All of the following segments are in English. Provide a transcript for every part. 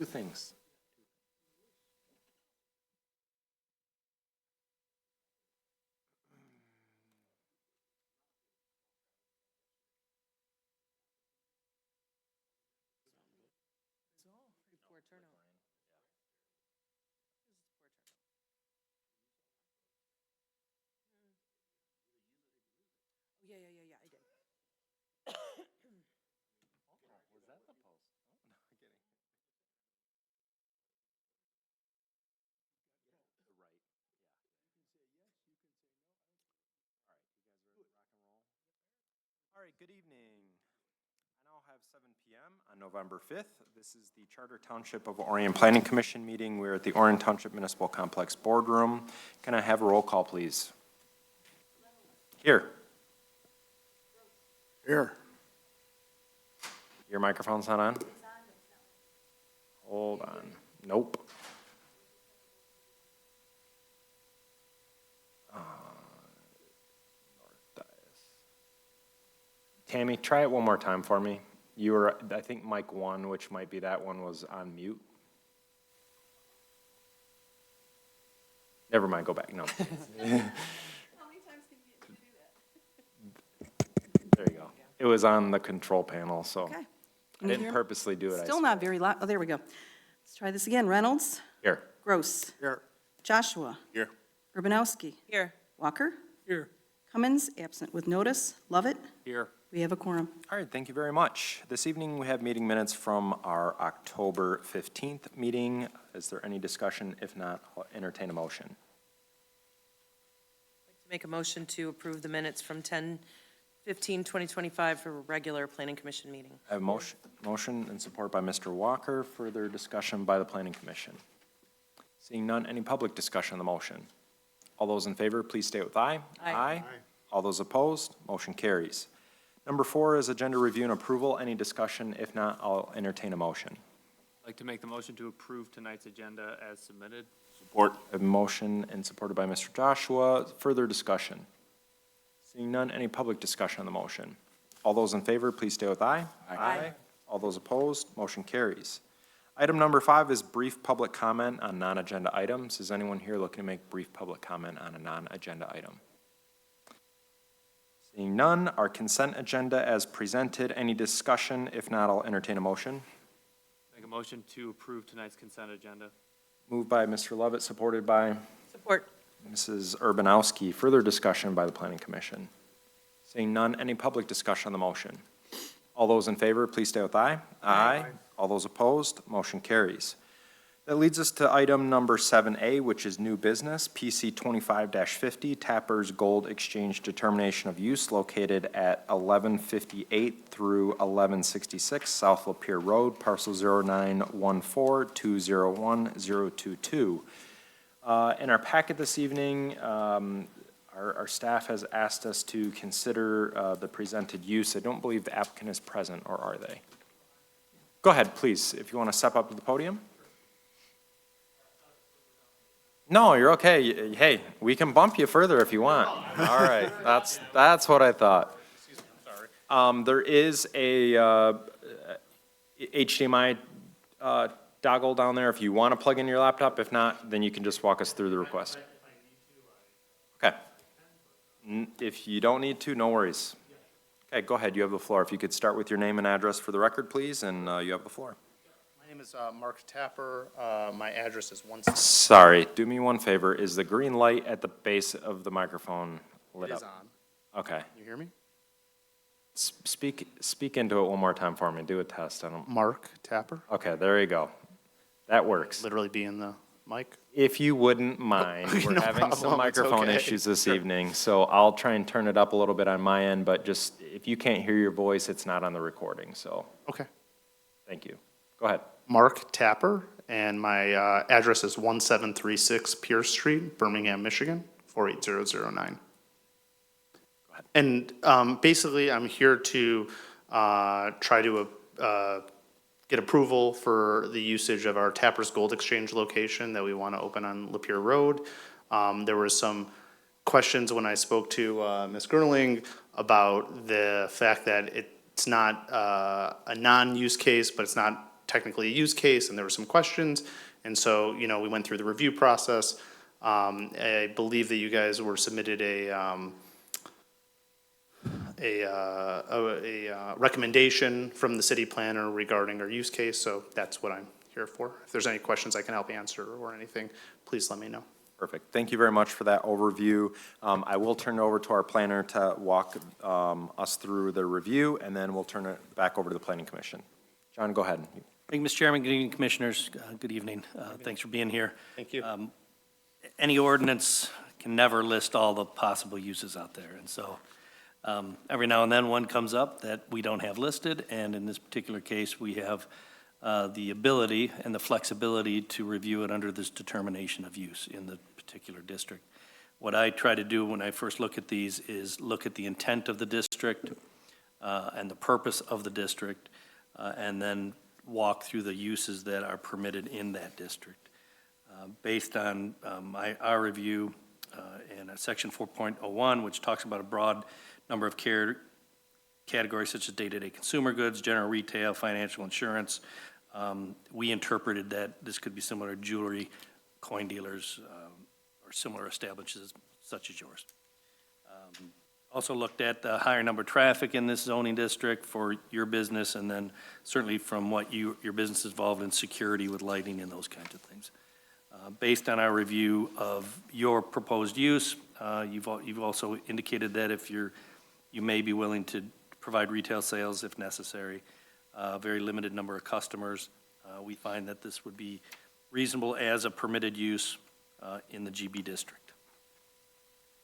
Two things. Poor turnout. Yeah, I did. Was that the post? Oh, no, I'm kidding. Right, yeah. All right, you guys ready to rock and roll? All right, good evening. I now have 7 p.m. on November 5th. This is the Charter Township of Orion Planning Commission meeting. We're at the Orion Township Municipal Complex Boardroom. Can I have a roll call, please? Here. Here. Your microphone's not on? Hold on. Nope. Tammy, try it one more time for me. You were, I think, mic 1, which might be that one, was on mute. Never mind, go back. No. How many times can you do that? There you go. It was on the control panel, so Okay. I didn't purposely do it. Still not very loud. Oh, there we go. Let's try this again. Reynolds, Here. Gross, Here. Joshua, Here. Urbanowski, Here. Walker, Here. Cummins, absent with notice. Lovett, Here. we have a quorum. All right, thank you very much. This evening, we have meeting minutes from our October 15th meeting. Is there any discussion? If not, I'll entertain a motion. I'd like to make a motion to approve the minutes from 10/15/2025 for a regular planning commission meeting. I have motion and support by Mr. Walker. Further discussion by the Planning Commission. Seeing none, any public discussion on the motion? All those in favor, please state with aye. Aye. All those opposed, motion carries. Number 4 is agenda review and approval. Any discussion? If not, I'll entertain a motion. I'd like to make the motion to approve tonight's agenda as submitted. Support. A motion and supported by Mr. Joshua. Further discussion? Seeing none, any public discussion on the motion? All those in favor, please state with aye. Aye. All those opposed, motion carries. Item number 5 is brief public comment on non-agenda items. Is anyone here looking to make brief public comment on a non-agenda item? Seeing none, our consent agenda as presented. Any discussion? If not, I'll entertain a motion. Make a motion to approve tonight's consent agenda. Moved by Mr. Lovett, supported by Support. Mrs. Urbanowski. Further discussion by the Planning Commission. Seeing none, any public discussion on the motion? All those in favor, please state with aye. Aye. All those opposed, motion carries. That leads us to item number 7A, which is new business, PC 25-50, Tapper's Gold Exchange Determination of Use located at 1158 through 1166 South Lapeer Road, parcel 0914201022. In our packet this evening, our staff has asked us to consider the presented use. I don't believe the applicant is present, or are they? Go ahead, please, if you want to step up to the podium. No, you're okay. Hey, we can bump you further if you want. All right, that's what I thought. There is a HDMI dongle down there if you want to plug in your laptop. If not, then you can just walk us through the request. Okay. If you don't need to, no worries. Okay, go ahead, you have the floor. If you could start with your name and address for the record, please, and you have the floor. My name is Mark Tapper. My address is 1. Sorry, do me one favor. Is the green light at the base of the microphone lit It up? is on. Okay. You hear me? Speak into it one more time for me. Do a test. I don't. Mark Tapper. Okay, there you go. That works. Literally be in the mic. If you wouldn't mind, we're No having some problem, it's microphone okay. issues this evening, so I'll try and turn it up a little bit on my end, but just, if you can't hear your voice, it's not on the recording, so Okay. thank you. Go ahead. Mark Tapper, and my address is 1736 Pierce Street, Birmingham, Michigan, 48009. Go ahead. And basically, I'm here to try to get approval for the usage of our Tapper's Gold Exchange location that we want to open on Lapeer Road. There were some questions when I spoke to Ms. Gerling about the fact that it's not a non-use case, but it's not technically a use case, and there were some questions. And so, you know, we went through the review process. I believe that you guys were submitted a recommendation from the city planner regarding our use case, so that's what I'm here for. If there's any questions I can help answer or anything, please let me know. Perfect. Thank you very much for that overview. I will turn it over to our planner to walk us through the review, and then we'll turn it back over to the Planning Commission. John, go ahead. Thank you, Mr. Chairman. Good evening, Commissioners. Good evening. Thanks for being here. Thank you. Any ordinance can never list all the possible uses out there, and so every now and then one comes up that we don't have listed, and in this particular case, we have the ability and the flexibility to review it under this determination of use in the particular district. What I try to do when I first look at these is look at the intent of the district and the purpose of the district, and then walk through the uses that are permitted in that district. Based on our review in section 4.01, which talks about a broad number of categories such as day-to-day consumer goods, general retail, financial insurance, we interpreted that this could be similar to jewelry, coin dealers, or similar establishments such as yours. Also looked at the higher number of traffic in this zoning district for your business, and then certainly from what your business is involved in security with lighting and those kinds of things. Based on our review of your proposed use, you've also indicated that if you may be willing to provide retail sales if necessary, a very limited number of customers. We find that this would be reasonable as a permitted use in the GB district.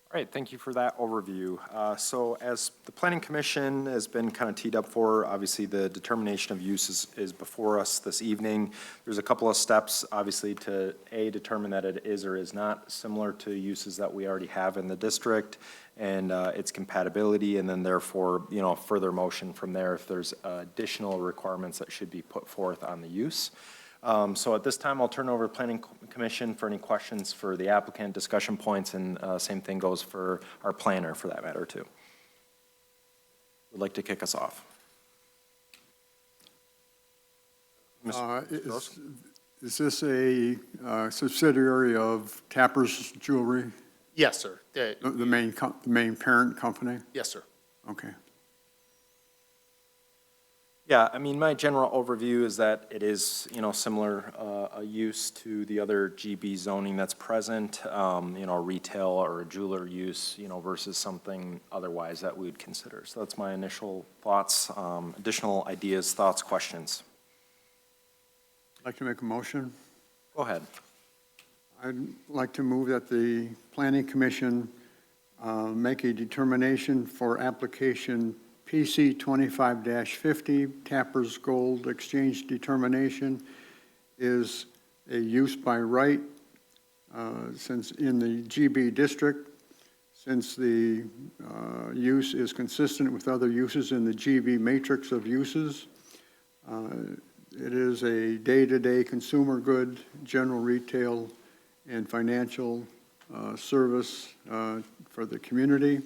All right, thank you for that overview. So as the Planning Commission has been kind of teed up for, obviously the determination of use is before us this evening. There's a couple of steps, obviously, to determine that it is or is not similar to uses that we already have in the district and its compatibility, and then therefore, you know, further motion from there if there's additional requirements that should be put forth on the use. So at this time, I'll turn over to Planning Commission for any questions for the applicant, discussion points, and same thing goes for our planner for that matter too. Would like to kick us off. Is this a subsidiary of Tapper's Jewelry, Yes, sir. the main parent company? Yes, sir. Okay. Yeah, I mean, my general overview is that it is, you know, similar a use to the other GB zoning that's present, you know, retail or a jeweler use, you know, versus something otherwise that we would consider. So that's my initial thoughts, additional ideas, thoughts, questions. I'd like to make a motion. Go ahead. I'd like to move that the Planning Commission make a determination for application PC 25-50, Tapper's Gold Exchange Determination is a use by right since in the GB district, since the use is consistent with other uses in the GB matrix of uses. It is a day-to-day consumer good, general retail, and financial service for the community.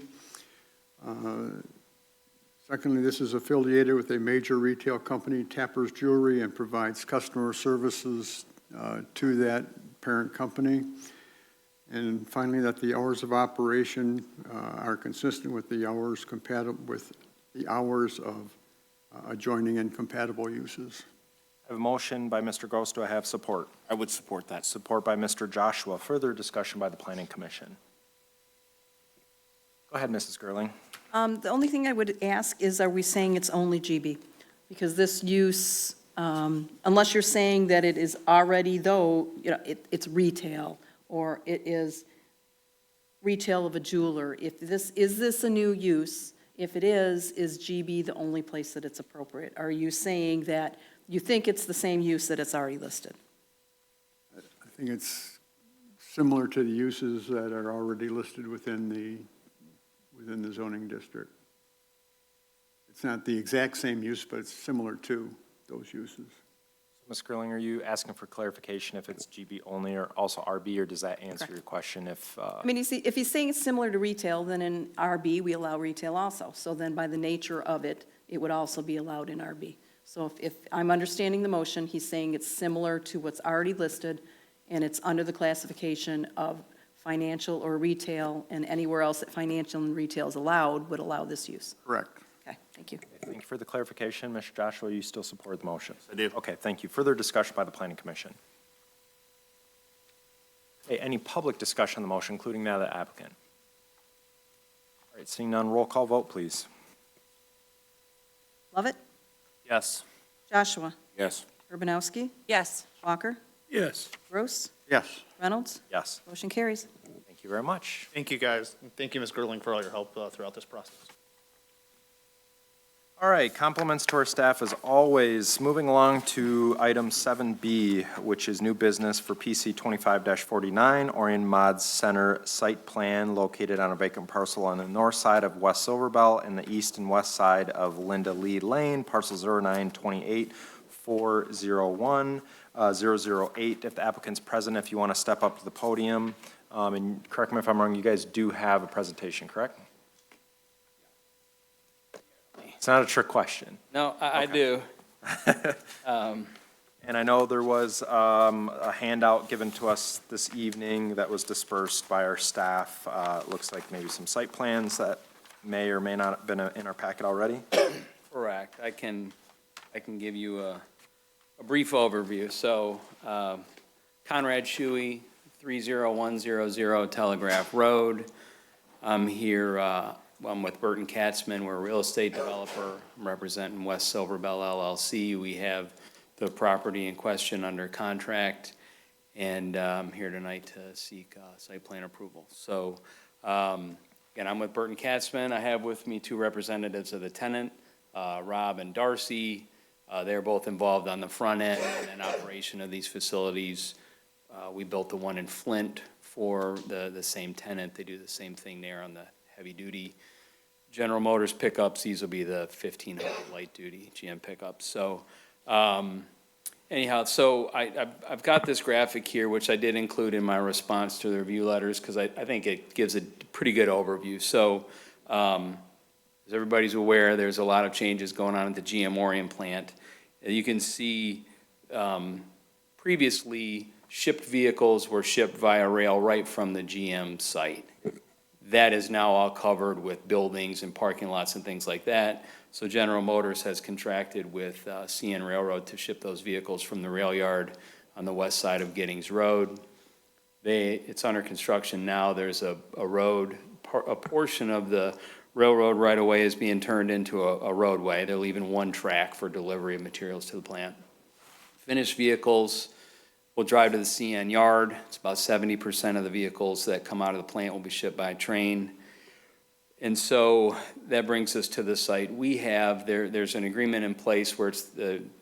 Secondly, this is affiliated with a major retail company, Tapper's Jewelry, and provides customer services to that parent company. And finally, that the hours of operation are consistent with the hours compatible with the hours of adjoining and compatible uses. I have a motion by Mr. Gross. Do I have support? I would support that. Support by Mr. Joshua. Further discussion by the Planning Commission. Go ahead, Mrs. Gerling. The only thing I would ask is, are we saying it's only GB? Because this use, unless you're saying that it is already, though, you know, it's retail, or it is retail of a jeweler. Is this a new use? If it is GB the only place that it's appropriate? Are you saying that you think it's the same use that it's already listed? I think it's similar to the uses that are already listed within the zoning district. It's not the exact same use, but it's similar to those uses. Ms. Gerling, are you asking for clarification if it's GB only or also RB, or does that answer your question if? I mean, you see, if he's saying it's similar to retail, then in RB, we allow retail also. So then by the nature of it, it would also be allowed in RB. So if I'm understanding the motion, he's saying it's similar to what's already listed, and it's under the classification of financial or retail, and anywhere else that financial and retail is allowed would allow this use. Correct. Okay, thank you. Thank you for the clarification. Mr. Joshua, you still support the motion? I do. Okay, thank you. Further discussion by the planning commission. Okay, any public discussion on the motion, including that of the applicant? All right, seeing none, roll call vote, please. Lovett? Yes. Joshua? Yes. Urbanowski? Yes. Walker? Yes. Gross? Yes. Reynolds? Yes, Motion carries. thank you very much. Thank you, guys. And thank you, Ms. Gerling, for all your help throughout this process. All right, compliments to our staff as always. Moving along to item 7B, which is new business for PC 25-49, Orion Mods Center site plan located on a vacant parcel on the north side of West Silverbell and the east and west side of Linda Lee Lane, parcel 0928-401-008. If the applicant's present, if you want to step up to the podium, and correct me if I'm wrong, you guys do have a presentation, correct? It's not a trick question. No, I do. And I know there was a handout given to us this evening that was dispersed by our staff. It looks like maybe some site plans that may or may not have been in our packet already. Correct. I can give you a brief overview. So Conrad Shuey, 30100 Telegraph Road. I'm here, I'm with Burton Katzman. We're a real estate developer. I'm representing West Silverbell LLC. We have the property in question under contract, and I'm here tonight to seek site plan approval. So, again, I'm with Burton Katzman. I have with me two representatives of the tenant, Rob and Darcy. They're both involved on the front end and operation of these facilities. We built the one in Flint for the same tenant. They do the same thing there on the heavy-duty General Motors pickups. These will be the 1,500 light-duty GM pickups. So anyhow, so I've got this graphic here, which I did include in my response to the review letters, because I think it gives a pretty good overview. So as everybody's aware, there's a lot of changes going on at the GM Orion plant. You can see previously shipped vehicles were shipped via rail right from the GM site. That is now all covered with buildings and parking lots and things like that. So General Motors has contracted with CN Railroad to ship those vehicles from the rail yard on the west side of Giddings Road. It's under construction now. There's a road, a portion of the railroad right-of-way is being turned into a roadway. They're leaving one track for delivery of materials to the plant. Finished vehicles will drive to the CN yard. It's about 70% of the vehicles that come out of the plant will be shipped by train. And so that brings us to the site. We have, there's an agreement in place where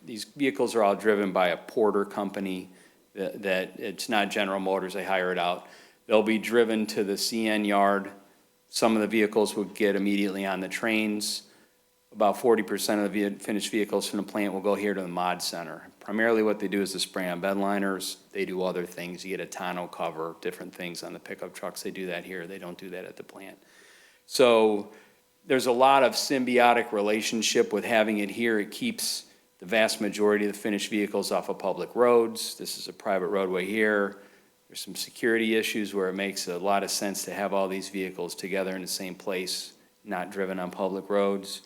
these vehicles are all driven by a porter company that it's not General Motors, they hire it out. They'll be driven to the CN yard. Some of the vehicles will get immediately on the trains. About 40% of the finished vehicles from the plant will go here to the mod center. Primarily what they do is the spray on bed liners. They do other things. You get a tonneau cover, different things on the pickup trucks. They do that here. They don't do that at the plant. So there's a lot of symbiotic relationship with having it here. It keeps the vast majority of the finished vehicles off of public roads. This is a private roadway here. There's some security issues where it makes a lot of sense to have all these vehicles together in the same place, not driven on public roads.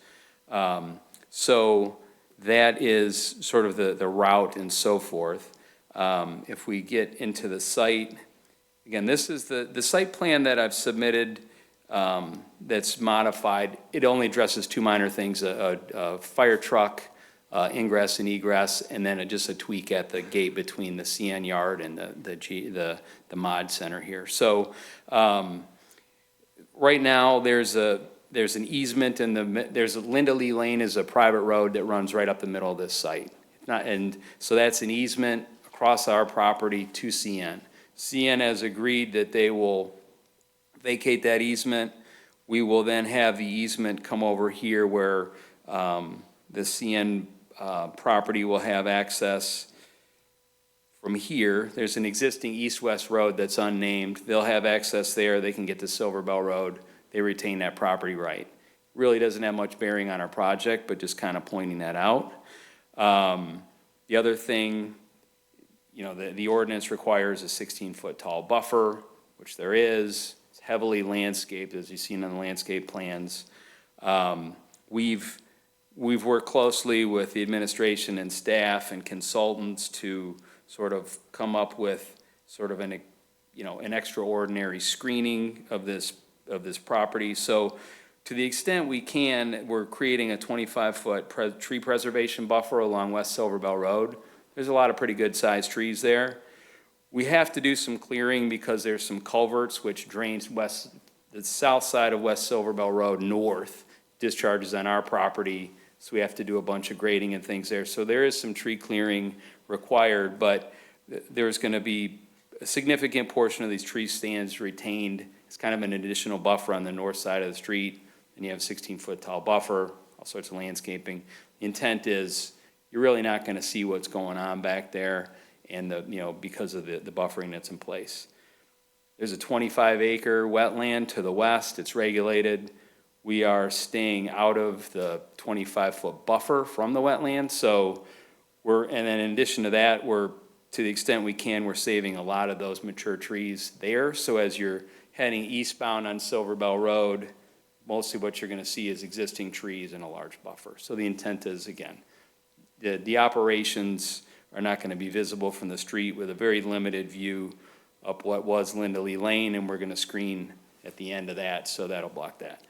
So that is sort of the route and so forth. If we get into the site, again, this is the site plan that I've submitted that's modified. It only addresses two minor things, a fire truck, ingress and egress, and then just a tweak at the gate between the CN yard and the mod center here. So right now there's an easement there's Linda Lee Lane is a private road that runs right up the middle of this site. And so that's an easement across our property to CN. CN has agreed that they will vacate that easement. We will then have the easement come over here where the CN property will have access from here. There's an existing east-west road that's unnamed. They'll have access there. They can get to Silverbell Road. They retain that property right. Really doesn't have much bearing on our project, but just kind of pointing that out. The other thing, you know, the ordinance requires a 16-foot tall buffer, which there is. It's heavily landscaped, as you've seen on the landscape plans. We've worked closely with the administration and staff and consultants to sort of come up with sort of an extraordinary screening of this property. So to the extent we can, we're creating a 25-foot tree preservation buffer along West Silver Bell Road. There's a lot of pretty good-sized trees there. We have to do some clearing because there's some culverts which drains the south side of West Silver Bell Road north, discharges on our property, so we have to do a bunch of grading and things there. So there is some tree clearing required, but there's going to be a significant portion of these tree stands retained. It's kind of an additional buffer on the north side of the street, and you have a 16-foot tall buffer, all sorts of landscaping. The intent is you're really not going to see what's going on back there, and because of the buffering that's in place. There's a 25-acre wetland to the west. It's regulated. We are staying out of the 25-foot buffer from the wetland. So and then in addition to that, to the extent we can, we're saving a lot of those mature trees there. So as you're heading eastbound on Silver Bell Road, mostly what you're going to see is existing trees and a large buffer. So the intent is, again, the operations are not going to be visible from the street with a very limited view up what was Linda Lee Lane, and we're going to screen at the end of that, so that'll block that.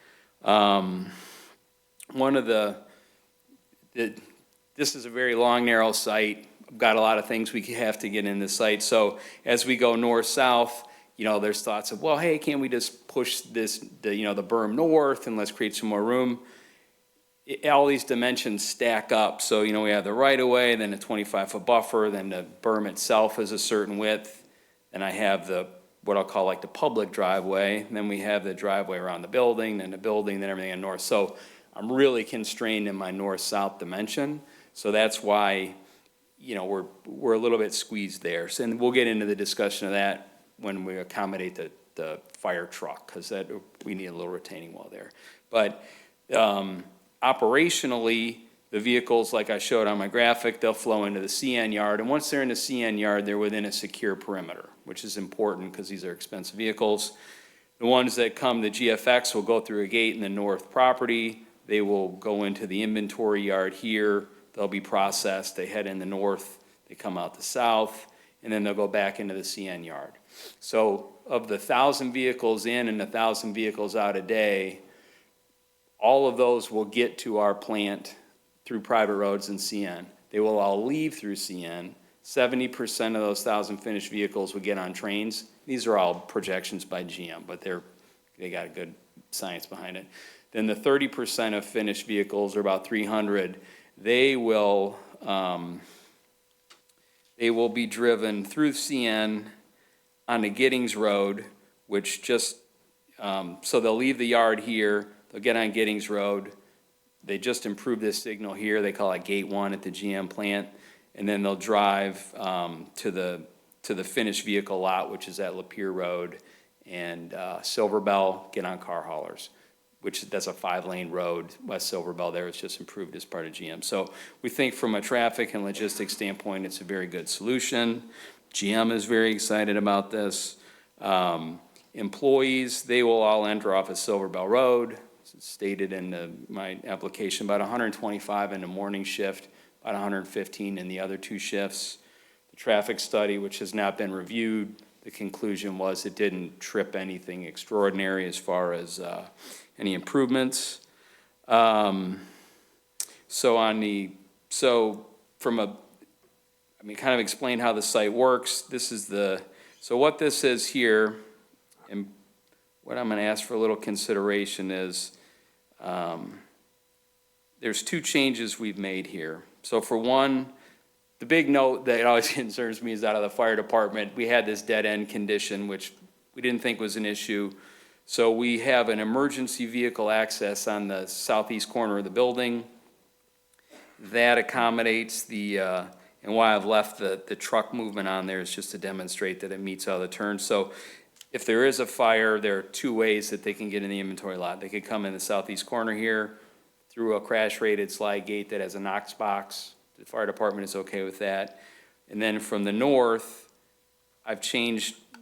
This is a very long, narrow site. I've got a lot of things we have to get in this site. So as we go north-south, there's thoughts of, well, hey, can't we just push the berm north and let's create some more room? All these dimensions stack up. So, we have the right-of-way, then a 25-foot buffer, then the berm itself is a certain width. Then I have what I'll call like the public driveway. And then we have the driveway around the building, then everything on north. So I'm really constrained in my north-south dimension. So that's why, we're a little bit squeezed there. So, and we'll get into the discussion of that when we accommodate the fire truck, because we need a little retaining wall there. But operationally, the vehicles, like I showed on my graphic, they'll flow into the CN yard. And once they're in the CN yard, they're within a secure perimeter, which is important because these are expensive vehicles. The ones that come to GFX will go through a gate in the north property. They will go into the inventory yard here. They'll be processed. They head in the north. They come out the south. And then they'll go back into the CN yard. So of the 1,000 vehicles in and 1,000 vehicles out a day, all of those will get to our plant through private roads and CN. They will all leave through CN. 70% of those 1,000 finished vehicles will get on trains. These are all projections by GM, but they got a good science behind it. Then the 30% of finished vehicles, or about 300, they will be driven through CN onto Giddings Road, which so they'll leave the yard here, they'll get on Giddings Road. They just improved this signal here. They call it Gate 1 at the GM plant. And then they'll drive to the finished vehicle lot, which is at Lapeer Road and Silver Bell, get on car haulers, that's a 5-lane road. West Silver Bell there, it's just improved as part of GM. So we think from a traffic and logistics standpoint, it's a very good solution. GM is very excited about this. Employees, they will all enter off of Silver Bell Road. It's stated in my application, about 125 in the morning shift, about 115 in the other 2 shifts. The traffic study, which has not been reviewed, the conclusion was it didn't trip anything extraordinary as far as any improvements. Kind of explain how the site works. So what this is here, and what I'm going to ask for a little consideration is, there's 2 changes we've made here. So for one, the big note that always concerns me is out of the fire department. We had this dead end condition, which we didn't think was an issue. So we have an emergency vehicle access on the southeast corner of the building. That accommodates and why I've left the truck movement on there is just to demonstrate that it meets all the turns. So if there is a fire, there are 2 ways that they can get in the inventory lot. They could come in the southeast corner here through a crash-rated slide gate that has a Knox box the fire department is okay with that. And then from the north,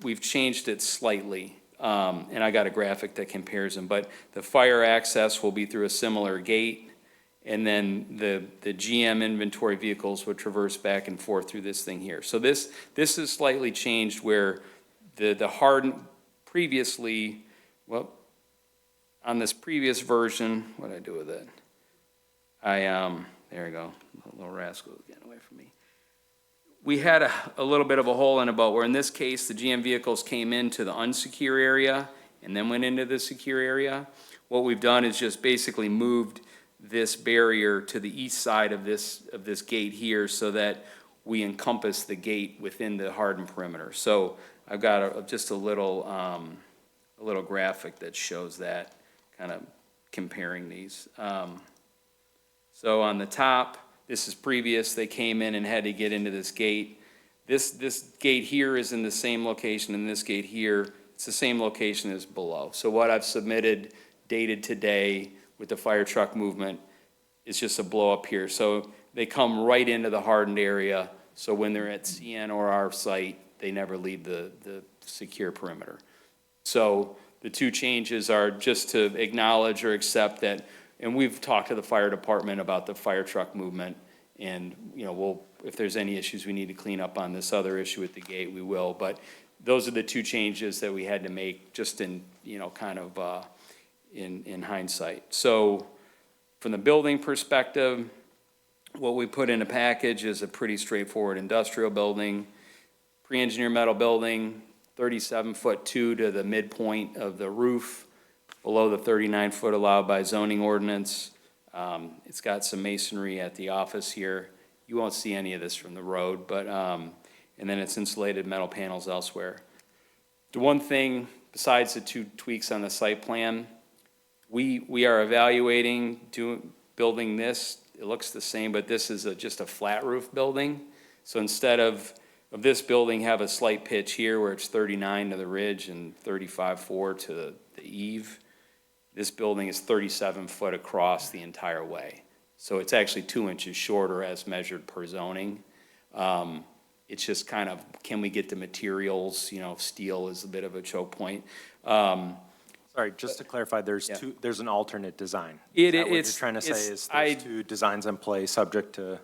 we've changed it slightly. And I got a graphic that compares them, but the fire access will be through a similar gate. And then the GM inventory vehicles would traverse back and forth through this thing here. So this is slightly changed where the hardened previously, well, on this previous version, what did I do with it? There we go, a little rascal getting away from me. We had a little bit of a hole in a boat where in this case, the GM vehicles came into the unsecure area and then went into the secure area. What we've done is just basically moved this barrier to the east side of this gate here so that we encompass the gate within the hardened perimeter. So I've got just a little graphic that shows that, kind of comparing these. So on the top, this is previous, they came in and had to get into this gate. This gate here is in the same location, and this gate here, it's the same location as below. So what I've submitted, dated today, with the fire truck movement, is just a blow up here. So they come right into the hardened area, so when they're at CN or our site, they never leave the secure perimeter. So the two changes are just to acknowledge or accept that, and we've talked to the fire department about the fire truck movement, and, you know, if there's any issues we need to clean up on this other issue at the gate, we will. But those are the two changes that we had to make just in, you know, kind of in hindsight. So from the building perspective, what we put in a package is a pretty straightforward industrial building, pre-engineered metal building, 37-foot 2 to the midpoint of the roof, below the 39-foot allowed by zoning ordinance. It's got some masonry at the office here. You won't see any of this from the road, but, and then it's insulated metal panels elsewhere. The one thing, besides the two tweaks on the site plan, we are evaluating building this. It looks the same, but this is just a flat roof building. So instead of this building have a slight pitch here where it's 39 to the ridge and 35.4 to the eave, this building is 37 foot across the entire way. So it's actually 2 inches shorter as measured per zoning. It's just kind of, can we get the materials, you know, steel is a bit of a choke point. Sorry, just to clarify, there's Yeah. there's an alternate design. It- Is that what you're it's- trying to say it's- is there's two designs in play subject to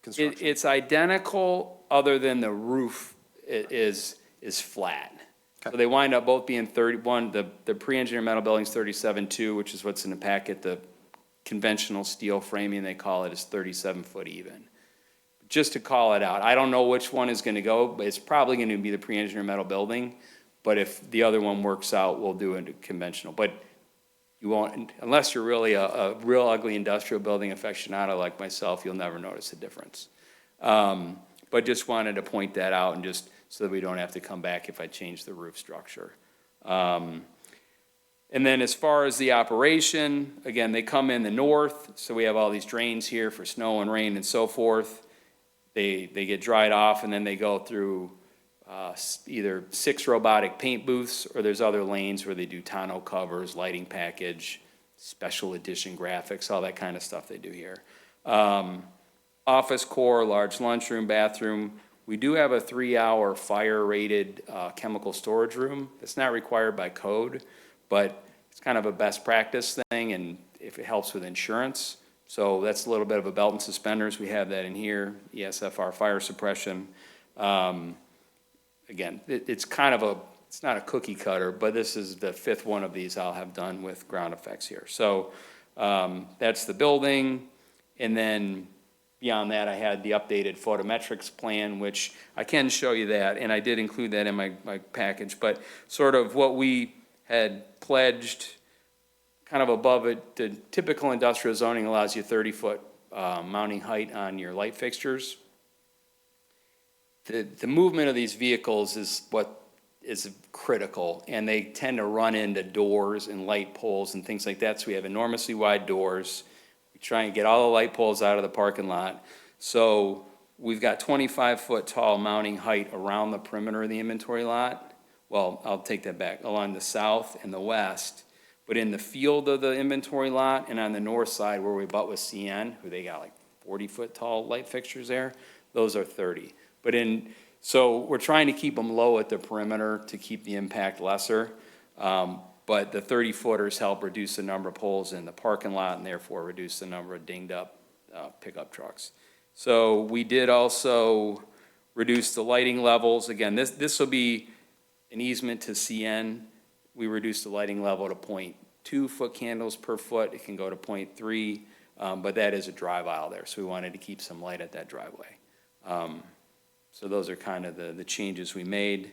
construction? It's identical, other than the roof is flat. So Okay. they wind up both being 31, the pre-engineered metal building's 37.2, which is what's in the packet. The conventional steel framing, they call it, is 37 foot even. Just to call it out, I don't know which one is gonna go, but it's probably gonna be the pre-engineered metal building. But if the other one works out, we'll do it conventional. But you won't, unless you're really a real ugly industrial building aficionado like myself, you'll never notice a difference. But just wanted to point that out, and just so that we don't have to come back if I change the roof structure. And then as far as the operation, again, they come in the north, so we have all these drains here for snow and rain and so forth. They get dried off, and then they go through either 6 robotic paint booths, or there's other lanes where they do tonneau covers, lighting package, special edition graphics, all that kind of stuff they do here. Office core, large lunchroom, bathroom. We do have a 3-hour fire-rated chemical storage room. It's not required by code, but it's kind of a best practice thing, and if it helps with insurance. So that's a little bit of a belt and suspenders. We have that in here, ESFR fire suppression. Again, it's kind of it's not a cookie cutter, but this is the 5th one of these I'll have done with ground effects here. So that's the building. And then beyond that, I had the updated photometrics plan, which I can show you that, and I did include that in my package. But sort of what we had pledged, kind of above it, the typical industrial zoning allows you 30-foot mounting height on your light fixtures. The movement of these vehicles is what is critical, and they tend to run into doors and light poles and things like that, so we have enormously wide doors. We try and get all the light poles out of the parking lot. So we've got 25-foot tall mounting height around the perimeter of the inventory lot. Well, I'll take that back, along the south and the west, but in the field of the inventory lot and on the north side where we butt with CN, who they got like 40-foot tall light fixtures there. Those are 30. So we're trying to keep them low at the perimeter to keep the impact lesser. But the 30-footers help reduce the number of poles in the parking lot and therefore reduce the number of dinged-up pickup trucks. So we did also reduce the lighting levels. Again, this will be an easement to CN. We reduced the lighting level to 0.2 foot candles per foot. It can go to 0.3, but that is a drive aisle there, so we wanted to keep some light at that driveway. So those are kind of the changes we made.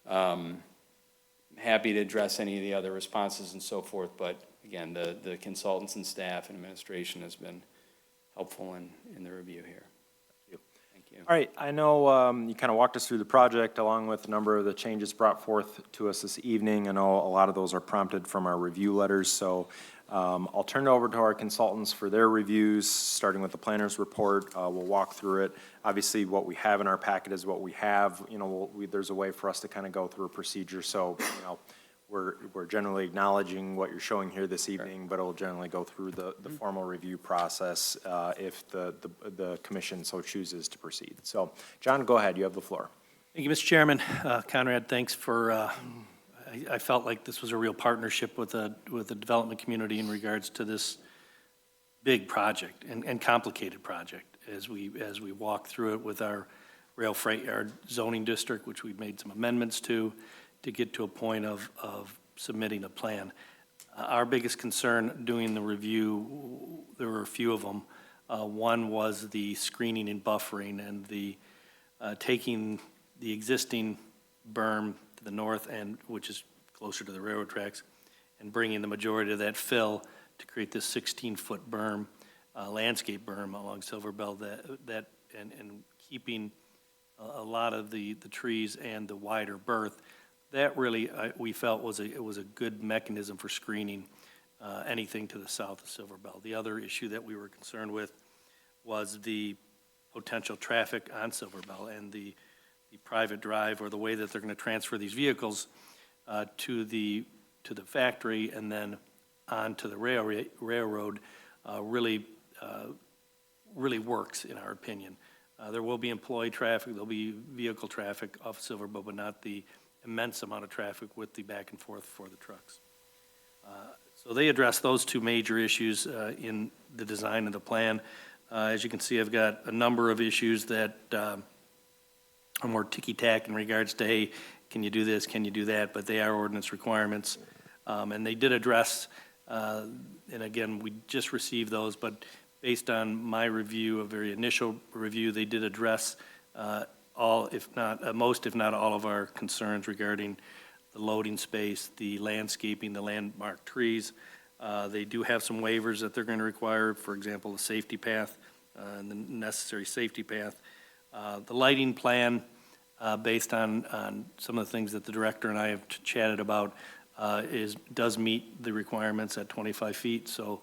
Happy to address any of the other responses and so forth, but again, the consultants and staff and administration has been helpful in the review here. Thank you. All right, I know you kind of walked us through the project along with a number of the changes brought forth to us this evening. I know a lot of those are prompted from our review letters, so I'll turn it over to our consultants for their reviews, starting with the planner's report. We'll walk through it. Obviously, what we have in our packet is what we have. You know, there's a way for us to kind of go through a procedure, so, you know, we're generally acknowledging what you're showing here this evening, but it'll generally go through the formal review process if the commission so chooses to proceed. So, John, go ahead. You have the floor. Thank you, Mr. Chairman. Conrad, thanks for, I felt like this was a real partnership with the development community in regards to this big project and complicated project as we walk through it with our rail freight yard zoning district, which we've made some amendments to get to a point of submitting a plan. Our biggest concern doing the review, there were a few of them. One was the screening and buffering and the taking the existing berm to the north end, which is closer to the railroad tracks, and bringing the majority of that fill to create this 16-foot berm, landscape berm along Silver Bell and keeping a lot of the trees and the wider berth. That really, we felt was a good mechanism for screening anything to the south of Silver Bell. The other issue that we were concerned with was the potential traffic on Silver Bell and the private drive or the way that they're going to transfer these vehicles to the factory and then on to the railroad really works, in our opinion. There will be employee traffic, there'll be vehicle traffic off Silver Bell, but not the immense amount of traffic with the back and forth for the trucks. So they address those two major issues in the design of the plan. As you can see, I've got a number of issues that are more ticky-tack in regards to, hey, can you do this, can you do that, but they are ordinance requirements. And they did address, and again, we just received those, but based on my review, a very initial review, they did address all, if not, most, if not all of our concerns regarding the loading space, the landscaping, the landmark trees. They do have some waivers that they're going to require, for example, the safety path and the necessary safety path. The lighting plan, based on some of the things that the director and I have chatted about, does meet the requirements at 25 feet. So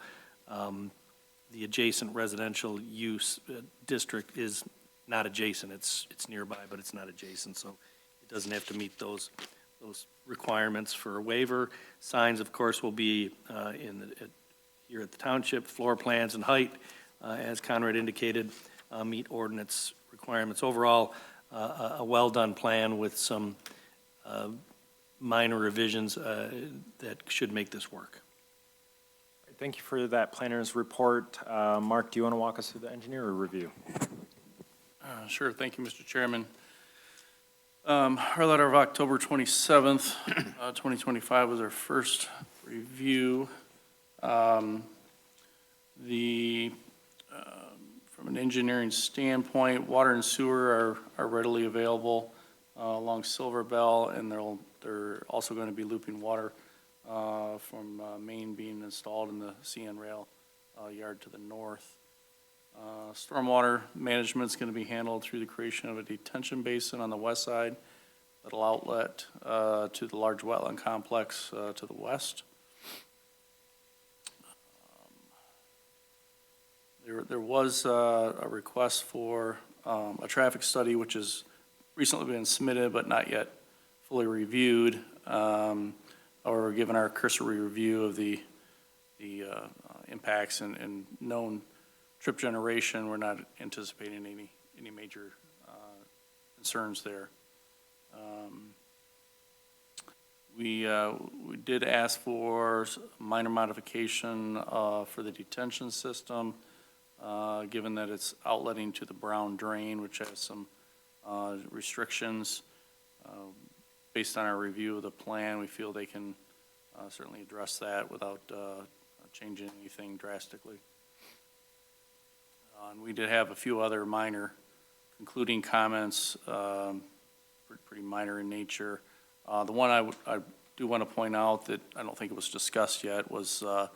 the adjacent residential use district is not adjacent. It's nearby, but it's not adjacent. So it doesn't have to meet those requirements for a waiver. Signs, of course, will be here at the township. Floor plans and height, as Conrad indicated, meet ordinance requirements. Overall, a well-done plan with some minor revisions that should make this work. Thank you for that planner's report. Mark, do you want to walk us through the engineer review? Sure, thank you, Mr. Chairman. Our letter of October 27th, 2025 was our first review. From an engineering standpoint, water and sewer are readily available along Silver Bell, and they're also going to be looping water from main being installed in the CN rail yard to the north. Stormwater management is going to be handled through the creation of a detention basin on the west side that'll outlet to the large wetland complex to the west. There was a request for a traffic study, which has recently been submitted but not yet fully reviewed, or given our cursory review of the impacts and known trip generation, we're not anticipating any major concerns there. We did ask for minor modification for the detention system, given that it's outletting to the brown drain, which has some restrictions. Based on our review of the plan, we feel they can certainly address that without changing anything drastically. And we did have a few other minor concluding comments, pretty minor in nature. The one I do want to point out that I don't think it was discussed yet was the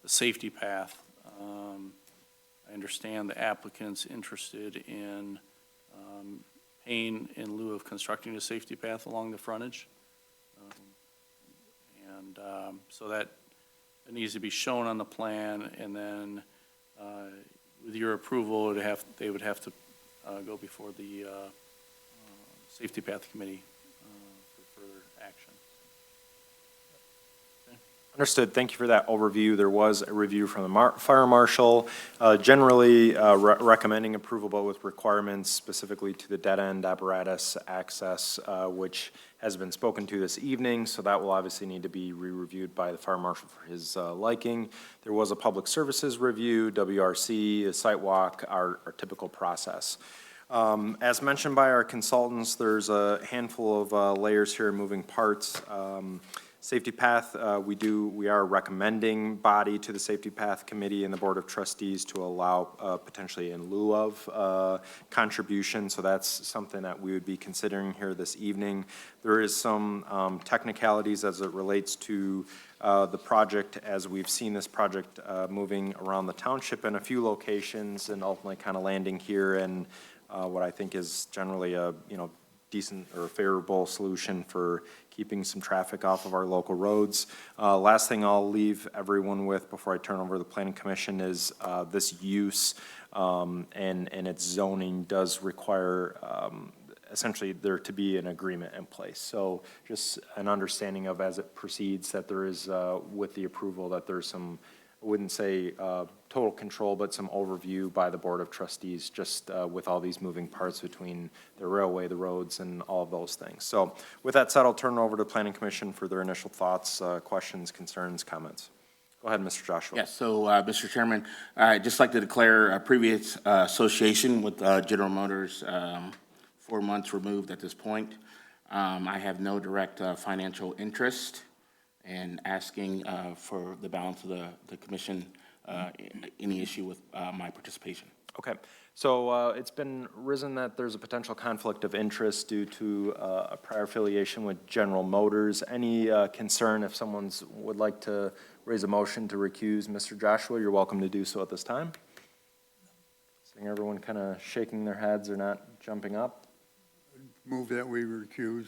safety path. I understand the applicant's interested in paying in lieu of constructing a safety path along the frontage. So that it needs to be shown on the plan, and then with your approval, they would have to go before the Safety Path Committee for further action. Understood. Thank you for that overview. There was a review from the fire marshal, generally recommending approval, but with requirements specifically to the dead-end apparatus access, which has been spoken to this evening, so that will obviously need to be re-reviewed by the fire marshal for his liking. There was a public services review, WRC, a site walk, our typical process. As mentioned by our consultants, there's a handful of layers here, moving parts. Safety path, we are recommending body to the Safety Path Committee and the Board of Trustees to allow potentially in lieu of contribution, so that's something that we would be considering here this evening. There is some technicalities as it relates to the project, as we've seen this project moving around the township in a few locations and ultimately kind of landing here in what I think is generally a decent or favorable solution for keeping some traffic off of our local roads. Last thing I'll leave everyone with before I turn over to the Planning Commission is this use and its zoning does require essentially there to be an agreement in place. So just an understanding of as it proceeds that there is with the approval that there's some, I wouldn't say total control, but some overview by the Board of Trustees just with all these moving parts between the railway, the roads, and all of those things. So with that said, I'll turn it over to the Planning Commission for their initial thoughts, questions, concerns, comments. Go ahead, Mr. Joshua. Yes, so, Mr. Chairman, I'd just like to declare a previous association with General Motors 4 months removed at this point. I have no direct financial interest in asking for the balance of the commission any issue with my participation. Okay, so it's been risen that there's a potential conflict of interest due to a prior affiliation with General Motors. Any concern if someone would like to raise a motion to recuse Mr. Joshua, you're welcome to do so at this time. Seeing everyone kind of shaking their heads or not jumping up. Move that we recuse.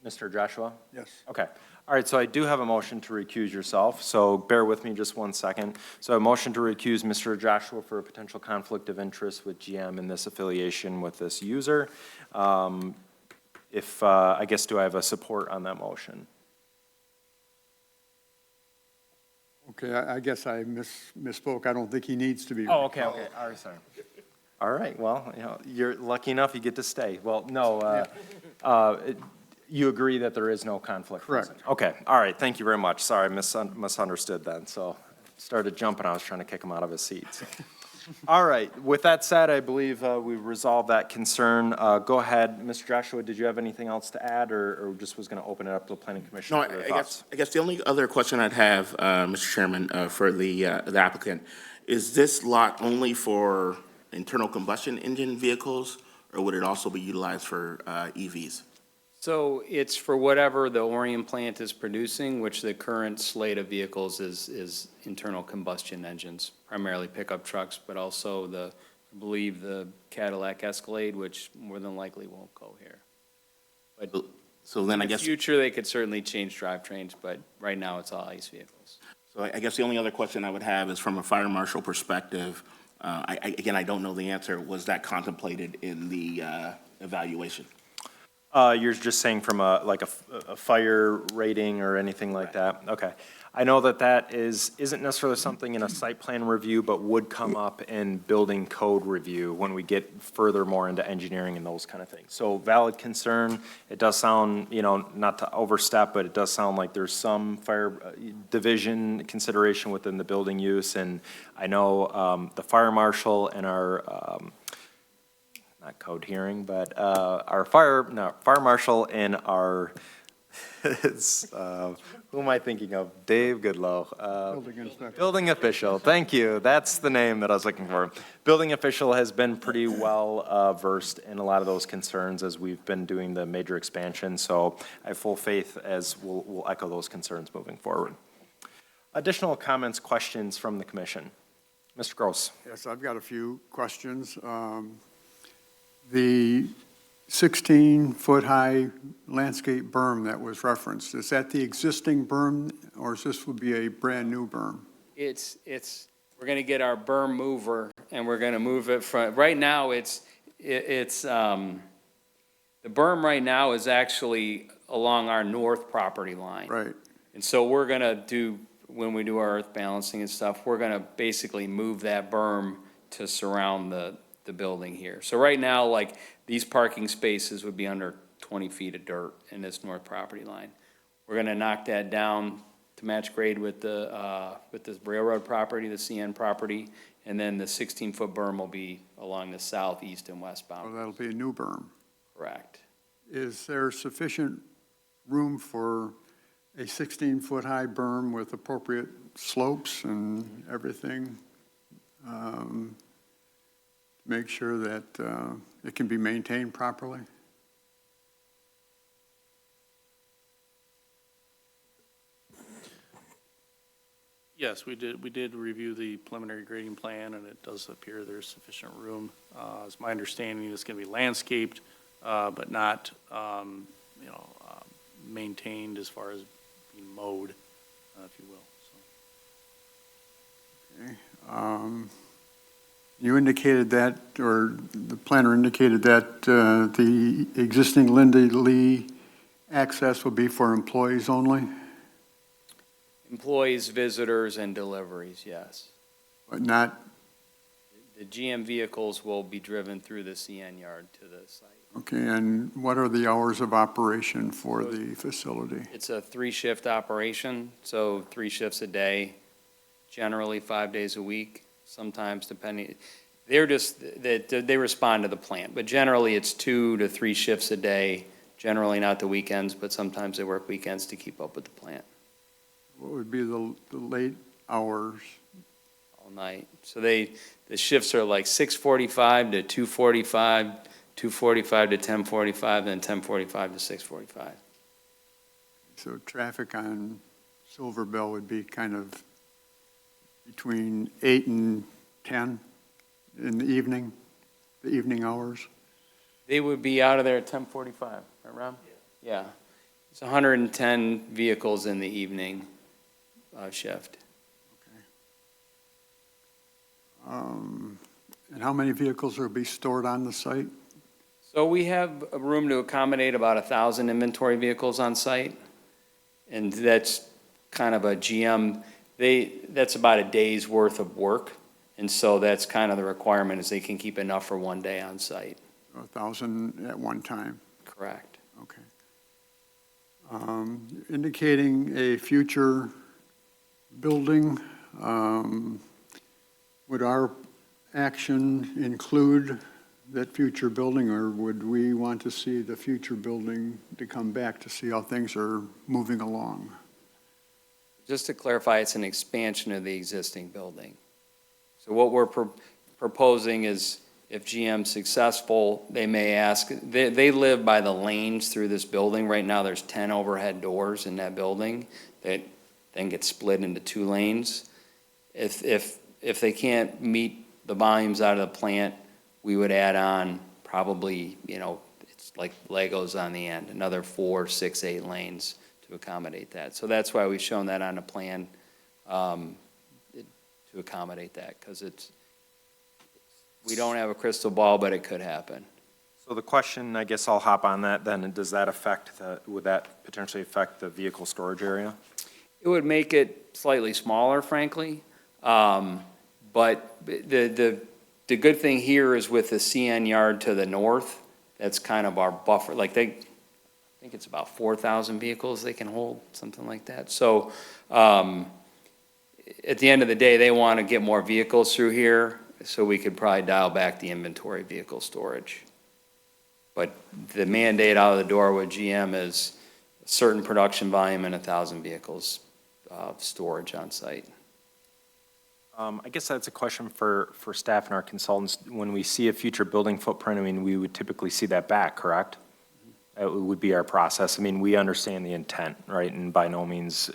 Mr. Joshua? Yes. Okay. All right, so I do have a motion to recuse yourself, so bear with me just 1 second. So a motion to recuse Mr. Joshua for a potential conflict of interest with GM in this affiliation with this user. I guess, do I have a support on that motion? Okay, I guess I misspoke. I don't think he needs to be. Oh, okay. All right, sorry. All right, well, you're lucky enough you get to stay. Well, no, you agree that there is no conflict? Correct. Okay, all right, thank you very much. Sorry, I misunderstood then, so started jumping, I was trying to kick him out of his seat. So. All right, with that said, I believe we've resolved that concern. Go ahead, Mr. Joshua, did you have anything else to add, or just was going to open it up to the Planning Commission No, for their thoughts? I guess the only other question I'd have, Mr. Chairman, for the applicant, is this lot only for internal combustion engine vehicles, or would it also be utilized for EVs? So it's for whatever the Orion plant is producing, which the current slate of vehicles is internal combustion engines, primarily pickup trucks, but also I believe the Cadillac Escalade, which more than likely won't go here. But So then I in the guess, future, they could certainly change drivetrains, but right now it's all ICE vehicles. so I guess the only other question I would have is from a fire marshal perspective. Again, I don't know the answer. Was that contemplated in the evaluation? You're just saying from a fire rating or anything like that? Okay. I know that isn't necessarily something in a site plan review, but would come up in building code review when we get further more into engineering and those kind of things. So valid concern. It does sound, not to overstep, but it does sound like there's some fire division consideration within the building use. And I know the fire marshal and our not code hearing, but our fire marshal and our, who am I thinking of? Dave Goodlow. Building inspector. Building official, thank you. That's the name that I was looking for. Building official has been pretty well versed in a lot of those concerns as we've been doing the major expansion. So I have full faith as we'll echo those concerns moving forward. Additional comments, questions from the commission? Mr. Gross. Yes, I've got a few questions. The 16-foot-high landscape berm that was referenced, is that the existing berm, or is this would be a brand-new berm? We're gonna get our berm mover, and we're gonna move it from, right now, the berm right now is actually along our north property line. Right. And so we're gonna do, when we do our earth balancing and stuff, we're gonna basically move that berm to surround the building here. So right now, like, these parking spaces would be under 20 feet of dirt in this north property line. We're gonna knock that down to match grade with the railroad property, the CN property, and then the 16-foot berm will be along the south, east, and west Well, bound. that'll be a new berm. Correct. Is there sufficient room for a 16-foot-high berm with appropriate slopes and everything? Make sure that it can be maintained properly? Yes, we did review the preliminary grading plan, and it does appear there's sufficient room. It's my understanding it's going to be landscaped, but not, maintained as far as being mowed, if you will, so. Okay. You indicated that, or the planner indicated that the existing Linda Lee access will be for employees only, Employees, visitors, and deliveries, yes. but not, The GM vehicles will be driven through the CN yard to the site. okay, and what are the hours of operation for the facility? It's a 3-shift operation, so 3 shifts a day, generally 5 days a week, sometimes depending. They respond to the plant, but generally it's 2 to 3 shifts a day, generally not the weekends, but sometimes they work weekends to keep up with the plant What would be the late hours? all night. So the shifts are like 6:45 to 2:45, 2:45 to 10:45, then 10:45 to 6:45. So traffic on Silver Bell would be kind of between 8 and 10 in the evening hours? They would be out of there at 10:45, right, Rob? Yeah. It's 110 vehicles in the evening shift. And how many vehicles will be stored on the site? So we have a room to accommodate about 1,000 inventory vehicles on site, and that's kind of a GM, that's about a day's worth of work, and so that's kind of the requirement, is they can keep enough for one day on site. 1,000 at one time? Correct. Okay. Indicating a future building, would our action include that future building, or would we want to see the future building to come back to see how things are moving along? Just to clarify, it's an expansion of the existing building. So what we're proposing is, if GM's successful, they may ask, they live by the lanes through this building. Right now, there's 10 overhead doors in that building that then get split into 2 lanes. If they can't meet the volumes out of the plant, we would add on probably, it's like Legos on the end, another 4, 6, 8 lanes to accommodate that. So that's why we've shown that on a plan to accommodate that, because we don't have a crystal ball, but it could happen. So the question, I guess I'll hop on that then, does that would that potentially affect the vehicle storage area? It would make it slightly smaller, frankly. But the good thing here is with the CN yard to the north, that's kind of our buffer. Like I think it's about 4,000 vehicles they can hold, something like that. So at the end of the day, they want to get more vehicles through here, so we could probably dial back the inventory vehicle storage. But the mandate out of the door with GM is a certain production volume and 1,000 vehicles of storage on site. I guess that's a question for staff and our consultants. When we see a future building footprint, I mean, we would typically see that back, correct? It would be our process. I mean, we understand the intent, right? And by no means,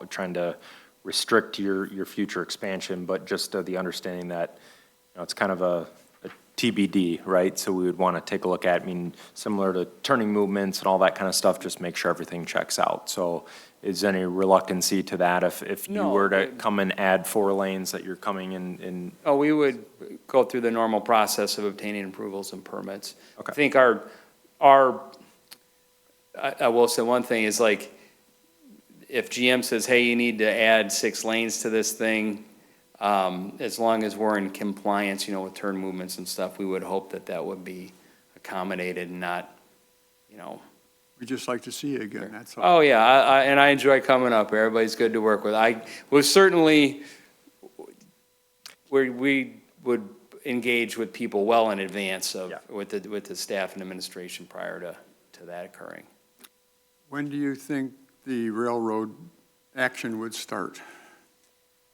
trying to restrict your future expansion, but just the understanding that, it's kind of a TBD, right? So we would want to take a look at, I mean, similar to turning movements and all that kind of stuff, just make sure everything checks out. So is there any reluctancy to that if you No, were to come and add 4 lanes that you're coming in? Oh, we would go through the normal process of obtaining approvals and permits. Okay. I think I will say one thing is like, if GM says, hey, you need to add 6 lanes to this thing, as long as we're in compliance, with turn movements and stuff, we would hope that would be accommodated and not, We'd just like to see you again, that's all. Oh, yeah, and I enjoy coming up. Everybody's good to work with. I was certainly, we would engage with people well in advance of, Yeah. with the staff and administration prior to that occurring. When do you think the railroad action would start?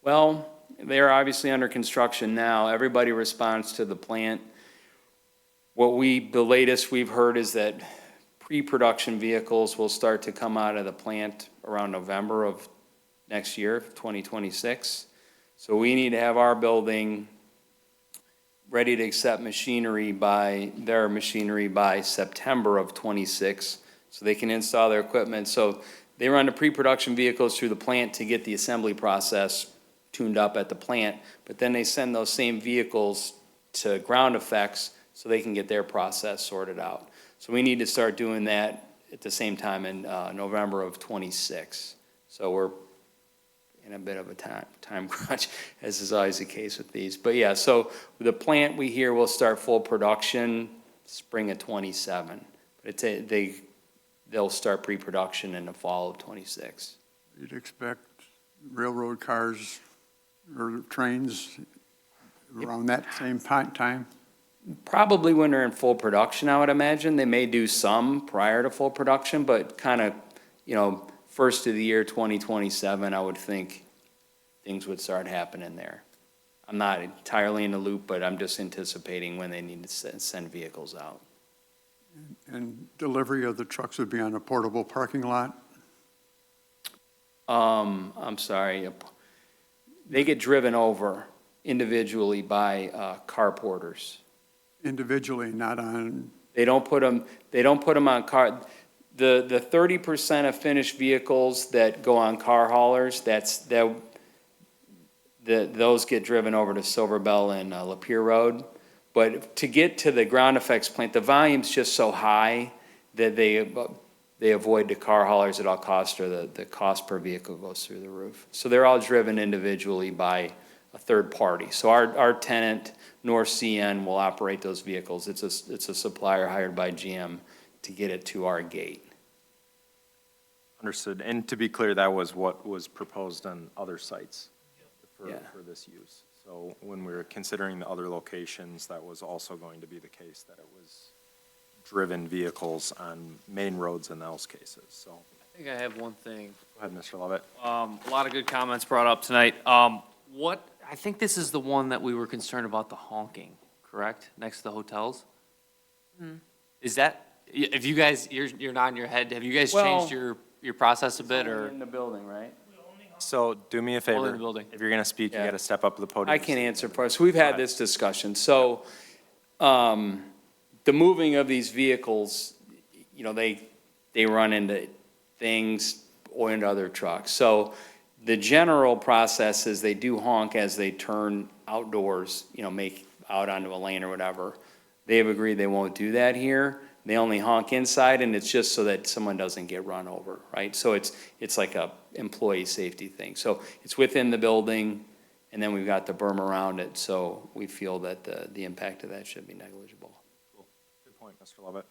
Well, they're obviously under construction now. Everybody responds to the plant. The latest we've heard is that pre-production vehicles will start to come out of the plant around November of next year, 2026. So we need to have our building ready to accept their machinery by September of '26, so they can install their equipment. So they run the pre-production vehicles through the plant to get the assembly process tuned up at the plant, but then they send those same vehicles to Ground Effects so they can get their process sorted out. So we need to start doing that at the same time in November of '26. So we're in a bit of a time crunch, as is always the case with these. But yeah, so the plant we hear will start full production spring of '27. But they'll start pre-production in the fall of '26. You'd expect railroad cars or trains around that same time? Probably when they're in full production, I would imagine. They may do some prior to full production, but kind of, first of the year 2027, I would think things would start happening there. I'm not entirely in the loop, but I'm just anticipating when they need to send vehicles out. And delivery of the trucks would be on a portable parking lot? I'm sorry. They get driven over individually by car porters. Individually, not on, They don't put them on car. The 30% of finished vehicles that go on car haulers, those get driven over to Silver Bell and Lapeer Road. But to get to the Ground Effects plant, the volume's just so high that they avoid the car haulers at all costs, or the cost per vehicle goes through the roof. So they're all driven individually by a third party. So our tenant, North CN, will operate those vehicles. It's a supplier hired by GM to get it to our gate. Understood. And to be clear, that was what was proposed on other sites Yeah. for this use. So when we were considering the other locations, that was also going to be the case, that it was driven vehicles on main roads in those cases. So, I think I have one thing. go ahead, Mr. Lovett. A lot of good comments brought up tonight. I think this is the one that we were concerned about, the honking, correct? Next to the hotels? Is that, if you guys, you're nodding your head, have you guys changed your process a bit, or? In the building, right? So do me a Only favor. in the building. If you're going to speak, you Yeah. got to step up to the podium. I can answer for us. We've had this discussion. So, the moving of these vehicles, they run into things or into other trucks. So the general process is they do honk as they turn outdoors, make out onto a lane or whatever. They have agreed they won't do that here. They only honk inside, and it's just so that someone doesn't get run over, right? So it's like a employee safety thing. So it's within the building, and then we've got the berm around it, so we feel that the impact of that should be negligible. Good point, Mr. Lovett.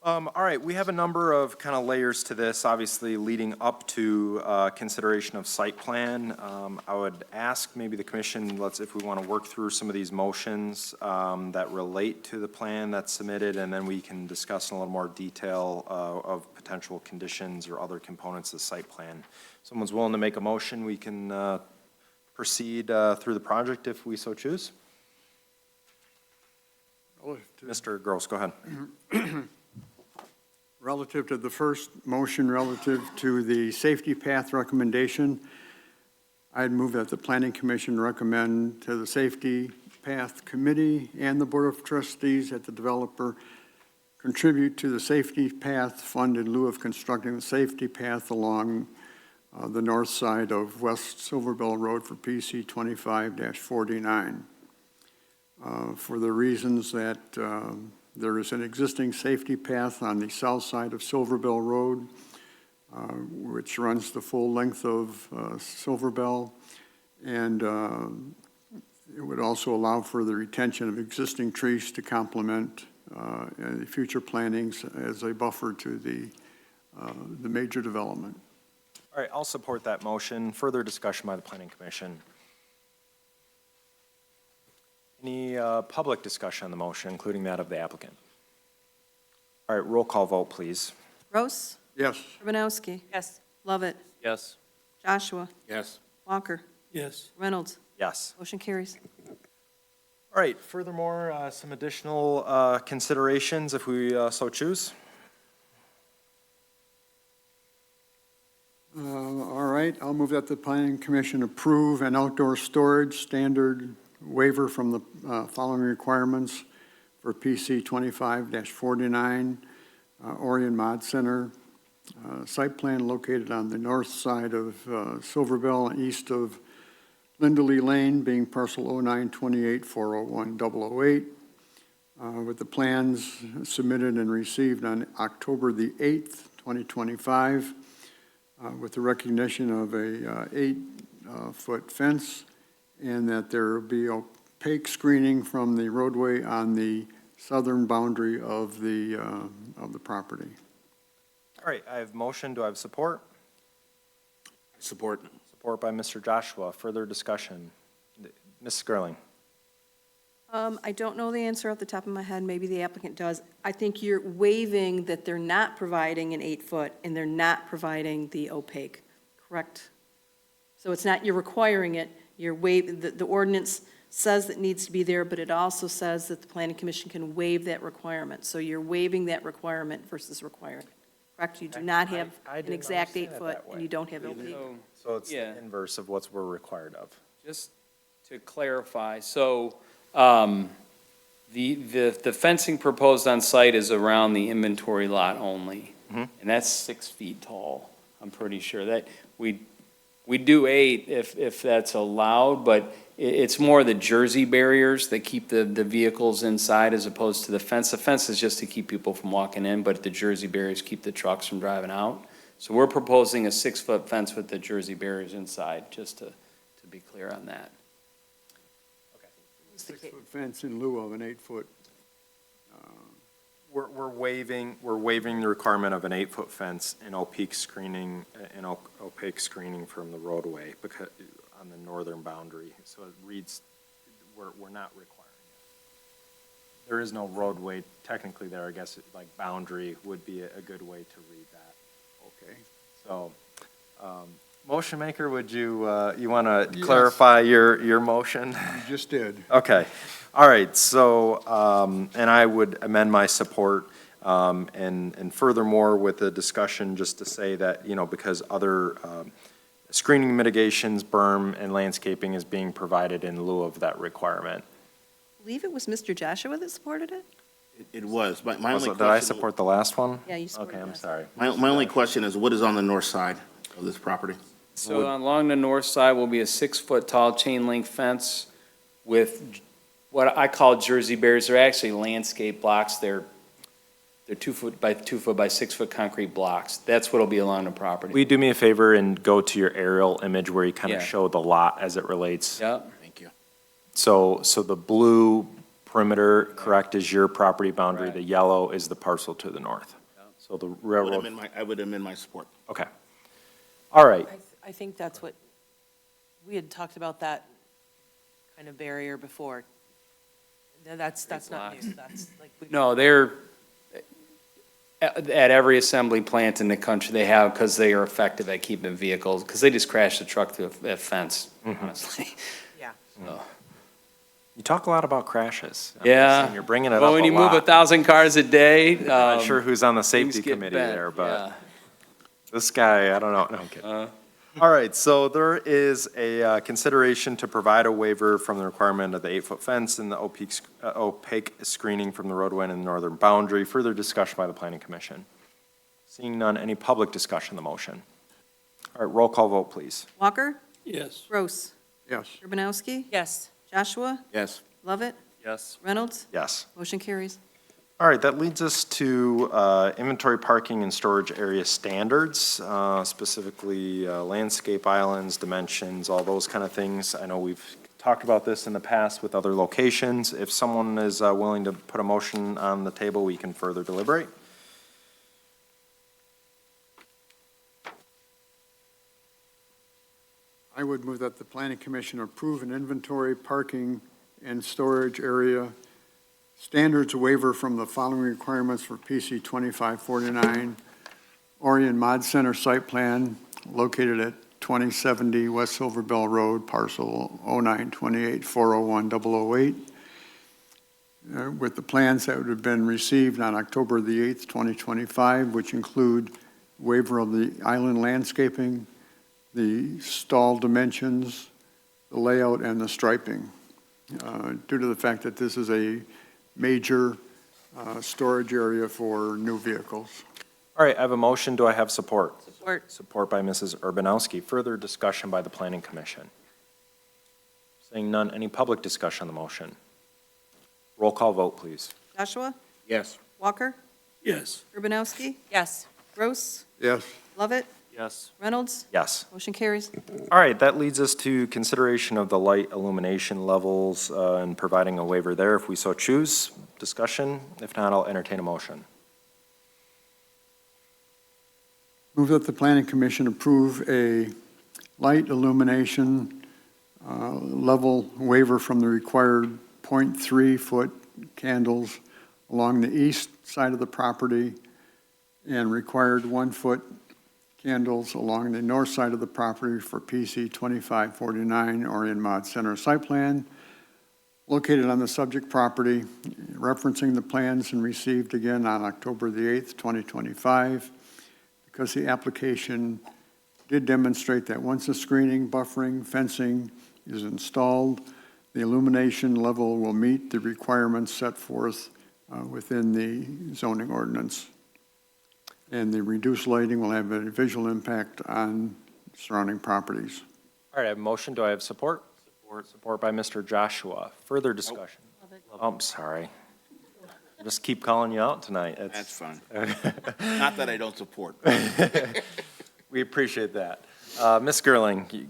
All right, we have a number of kind of layers to this, obviously leading up to consideration of site plan. I would ask maybe the commission, if we want to work through some of these motions that relate to the plan that's submitted, and then we can discuss in a little more detail of potential conditions or other components of the site plan. If someone's willing to make a motion, we can proceed through the project if we so choose. Mr. Gross, go ahead. Relative to the first motion, relative to the safety path recommendation, I'd move that the Planning Commission recommend to the Safety Path Committee and the Board of Trustees that the developer contribute to the safety path fund in lieu of constructing the safety path along the north side of West Silverbell Road for PC 25-49. For the reasons that there is an existing safety path on the south side of Silverbell Road, which runs the full length of Silverbell, and it would also allow for the retention of existing trees to complement any future plantings as a buffer to the major development. All right, I'll support that motion. Further discussion by the Planning Commission. Any public discussion on the motion, including that of the applicant? All right, roll call vote, please. Gross, Yes. Urbanowski, Yes. Lovett, Yes. Joshua, Yes. Walker, Yes. Reynolds. Yes. Motion carries. All right, furthermore, some additional considerations if we so choose. All right, I'll move that the Planning Commission approve an outdoor storage standard waiver from the following requirements for PC 25-49, Orion Mod Center, site plan located on the north side of Silverbell and east of Lindley Lane, being parcel 0928401008, with the plans submitted and received on October the 8th, 2025, with the recognition of a 8-foot fence, and that there will be opaque screening from the roadway on the southern boundary of the property. All right, I have motion. Do I have support? Support. Support by Mr. Joshua. Further discussion. Ms. Skirling. I don't know the answer off the top of my head. Maybe the applicant does. I think you're waiving that they're not providing an 8-foot and they're not providing the opaque, correct? So it's not, you're requiring it. You're the ordinance says that needs to be there, but it also says that the Planning Commission can waive that requirement. So you're waiving that requirement versus requiring it, correct? You do not have I an didn't exact understand it 8-foot that way. and you don't have opaque. So it's Yeah. the inverse of what we're required of. Just to clarify, so the fencing proposed on site is around the inventory lot only, and that's 6 feet tall. I'm pretty sure that we do 8 if that's allowed, but it's more the Jersey barriers that keep the vehicles inside as opposed to the fence. The fence is just to keep people from walking in, but the Jersey barriers keep the trucks from driving out. So we're proposing a 6-foot fence with the Jersey barriers inside, just to be clear on that. 6-foot fence in lieu of an 8-foot. We're waiving the requirement of an 8-foot fence and opaque screening from the roadway because, on the northern boundary. So it reads, we're not requiring it. There is no roadway technically there, I guess, like boundary would be a good way to read that. Okay. So, motion maker, would you want to clarify your motion? You just did. Okay, all right, so, and I would amend my support, and furthermore with the discussion, just to say that, because other screening mitigations, berm, and landscaping is being provided in lieu of that requirement. I believe it was Mr. Joshua that supported it? It was. My only Also, question. did I support the last one? Yeah, you supported Okay, I'm that. sorry. My only question is, what is on the north side of this property? So along the north side will be a 6-foot tall chain link fence with what I call Jersey barriers. They're actually landscape blocks. They're 2 foot by 2 foot by 6 foot concrete blocks. That's what'll be along the property. Will you do me a favor and go to your aerial image where you kind of Yeah. show the lot as it relates? Yep. Thank you. So the blue perimeter, correct, is your property boundary. Correct. The yellow is the parcel to the north. So the railroad, I would amend my support. okay. All right, I think that's what, we had talked about that kind of barrier before. That's not new, that's like. No, they're, at every assembly plant in the country they have, because they are effective at keeping vehicles, because they just crash the truck through a fence, honestly. Yeah. you talk a lot about crashes. I'm Yeah. just saying, You're bringing it up a Well, lot. when you move 1,000 cars a day, Not sure who's on the things safety get committee bent, there, but yeah. this guy, I don't know, no, I'm kidding. All right, so there is a consideration to provide a waiver from the requirement of the 8-foot fence and the opaque screening from the roadway and the northern boundary. Further discussion by the planning commission. Seeing none, any public discussion on the motion? All right, roll call vote, please. Walker? Yes. Gross? Yes. Urbanowski? Yes. Joshua? Yes. Lovett? Yes. Reynolds? Yes. Motion carries. All right, that leads us to inventory, parking, and storage area standards, specifically landscape islands, dimensions, all those kind of things. I know we've talked about this in the past with other locations. If someone is willing to put a motion on the table, we can further deliberate. I would move that the planning commission approve an inventory, parking, and storage area standards waiver from the following requirements for PC 2549, Orion Mod Center site plan located at 2070 West Silver Bell Road, parcel 0928401008, with the plans that would have been received on October the 8th, 2025, which include waiver of the island landscaping, the stall dimensions, the layout, and the striping, due to the fact that this is a major storage area for new vehicles. All right, I have a motion. Do I have support? Support. Support by Mrs. Urbanowski. Further discussion by the planning commission. Seeing none, any public discussion on the motion? Roll call vote, please. Joshua? Yes. Walker? Yes. Urbanowski? Yes. Gross? Yes. Lovett? Yes. Reynolds? Yes. Motion carries. All right, that leads us to consideration of the light illumination levels and providing a waiver there if we so choose. Discussion? If not, I'll entertain a motion. Move that the planning commission approve a light illumination level waiver from the required 0.3-foot candles along the east side of the property and required 1-foot candles along the north side of the property for PC 2549 Orion Mod Center site plan located on the subject property, referencing the plans and received again on October the 8th, 2025, because the application did demonstrate that once the screening, buffering, fencing is installed, the illumination level will meet the requirements set forth within the zoning ordinance. And the reduced lighting will have a visual impact on surrounding properties. All right, I have a motion. Do I have support? Support. Support by Mr. Joshua. Further discussion? Oh, I'm sorry. Just keep calling you out tonight. That's fine. Not that I don't support. We appreciate that. Ms. Gerling, If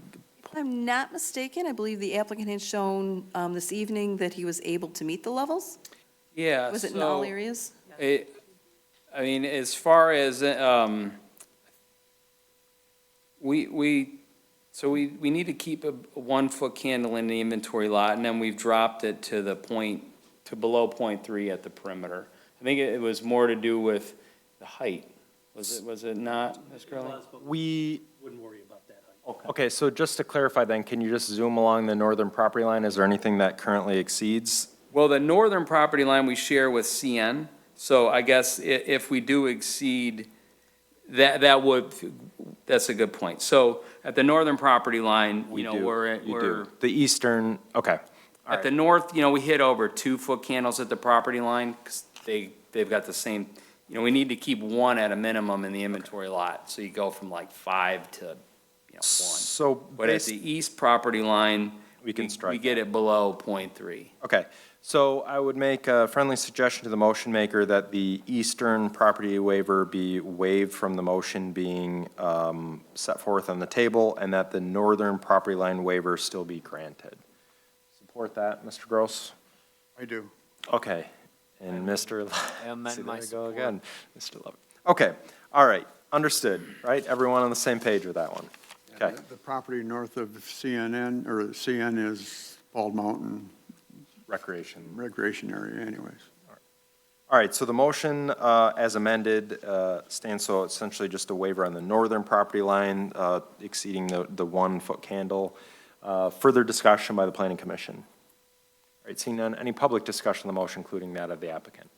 I'm not mistaken, I believe the applicant had shown this evening that he was able to meet the levels? Yeah, Was it in all so, areas? I mean, as far as, we need to keep a 1-foot candle in the inventory lot, and then we've dropped it to the point, to below 0.3 at the perimeter. I think it was more to do with the height. Was it not, Ms. Curley? we, Wouldn't worry about that height. okay, so just to clarify then, can you just zoom along the northern property line? Is there anything that currently exceeds? Well, the northern property line we share with CN, so I guess if we do exceed, that's a good point. So at the northern property line, We you know, do, we're, you do. The eastern, okay. All at the right. north, you know, we hit over 2-foot candles at the property line, because they've got the same, you know, we need to keep 1 at a minimum in the inventory lot, so you go from like 5 to, 1. So, But at the east property line, we can strike we get it below 0.3. okay, So I would make a friendly suggestion to the motion maker that the eastern property waiver be waived from the motion being set forth on the table, and that the northern property line waiver still be granted. Support that, Mr. Gross? I do. Okay, and Mr. I amend See, my there I go support. again, Mr. Lovett. Okay, all right, understood, right? Everyone on the same page with that one? Okay, The property north of CNN, or CN is Bald Mountain recreation. Recreation Area anyways. All right, so the motion as amended stands, so essentially just a waiver on the northern property line exceeding the 1 foot candle. Further discussion by the planning commission. All right, seeing none, any public discussion on the motion, including that of the applicant?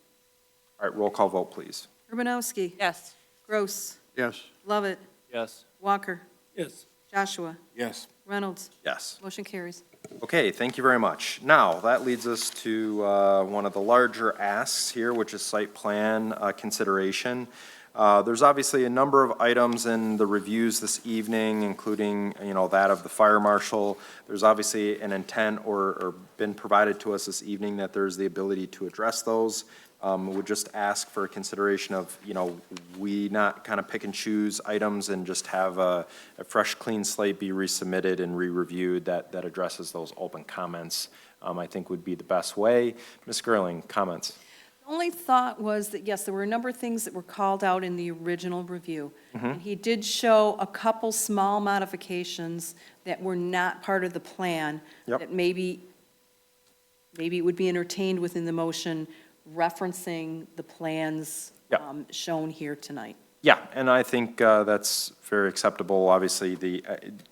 All right, roll call vote, please. Urbanowski. Yes. Gross. Yes. Lovett. Yes. Walker. Yes. Joshua. Yes. Reynolds. Yes. Motion carries. Okay, thank you very much. Now, that leads us to one of the larger asks here, which is site plan consideration. There's obviously a number of items in the reviews this evening, including, that of the fire marshal. There's obviously an intent or been provided to us this evening that there's the ability to address those. Would just ask for a consideration of, we not kind of pick and choose items and just have a fresh, clean slate be resubmitted and re-reviewed that addresses those open comments, I think would be the best way. Ms. Gerling, comments? The only thought was that, yes, there were a number of things that were called out in the original review. And he did show a couple small modifications that were not part of the plan. Yep. That maybe it would be entertained within the motion referencing the plans Yep. shown here tonight. Yeah, and I think that's very acceptable. Obviously,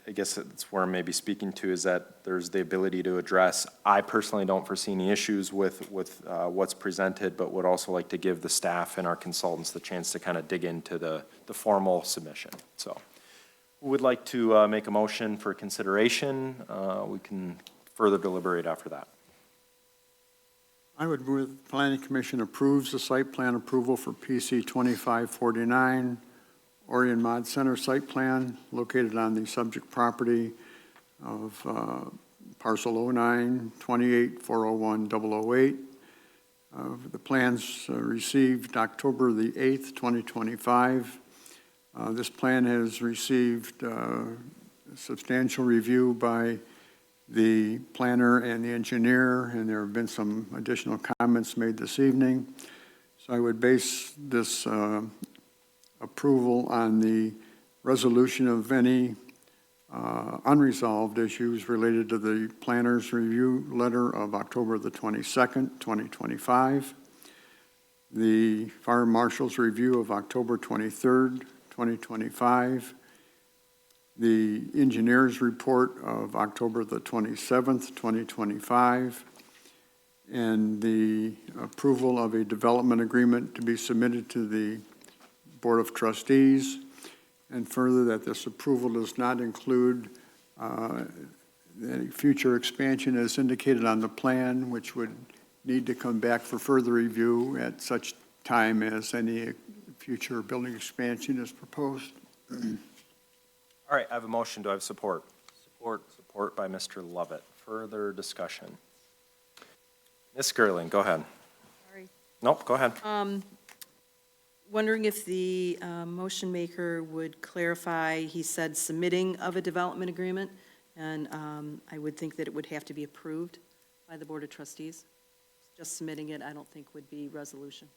I guess it's where I'm maybe speaking to is that there's the ability to address. I personally don't foresee any issues with what's presented, but would also like to give the staff and our consultants the chance to kind of dig into the formal submission. So, who would like to make a motion for consideration? We can further deliberate after that. I would move the planning commission approves the site plan approval for PC 2549 Orion Mod Center site plan located on the subject property of parcel 09-28-401-008. The plans received October the 8th, 2025. This plan has received substantial review by the planner and the engineer, and there have been some additional comments made this evening. So I would base this approval on the resolution of any unresolved issues related to the planner's review letter of October the 22nd, 2025, the fire marshal's review of October 23rd, 2025, the engineer's report of October the 27th, 2025, and the approval of a development agreement to be submitted to the Board of Trustees, and further that this approval does not include any future expansion as indicated on the plan, which would need to come back for further review at such time as any future building expansion is proposed. All right, I have a motion. Do I have support? Support. Support by Mr. Lovett. Further discussion. Ms. Gerling, go ahead. Sorry. Nope, go ahead. Wondering if the motion maker would clarify, he said submitting of a development agreement, and I would think that it would have to be approved by the Board of Trustees. Just submitting it, I don't think would be resolution.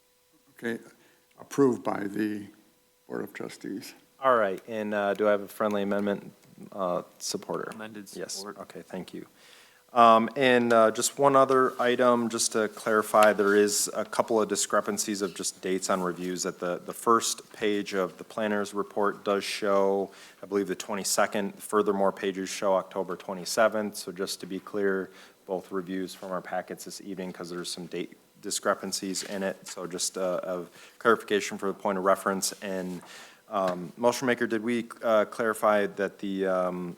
Okay, approved by the Board of Trustees. All right, and do I have a friendly amendment supporter? Amended support. Yes, okay, thank you. And just one other item, just to clarify, there is a couple of discrepancies of just dates on reviews. That the first page of the planner's report does show, I believe, the 22nd. Furthermore, pages show October 27th. So just to be clear, both reviews from our packets this evening, because there's some date discrepancies in it. So just a clarification for the point of reference. And motion maker, did we clarify that for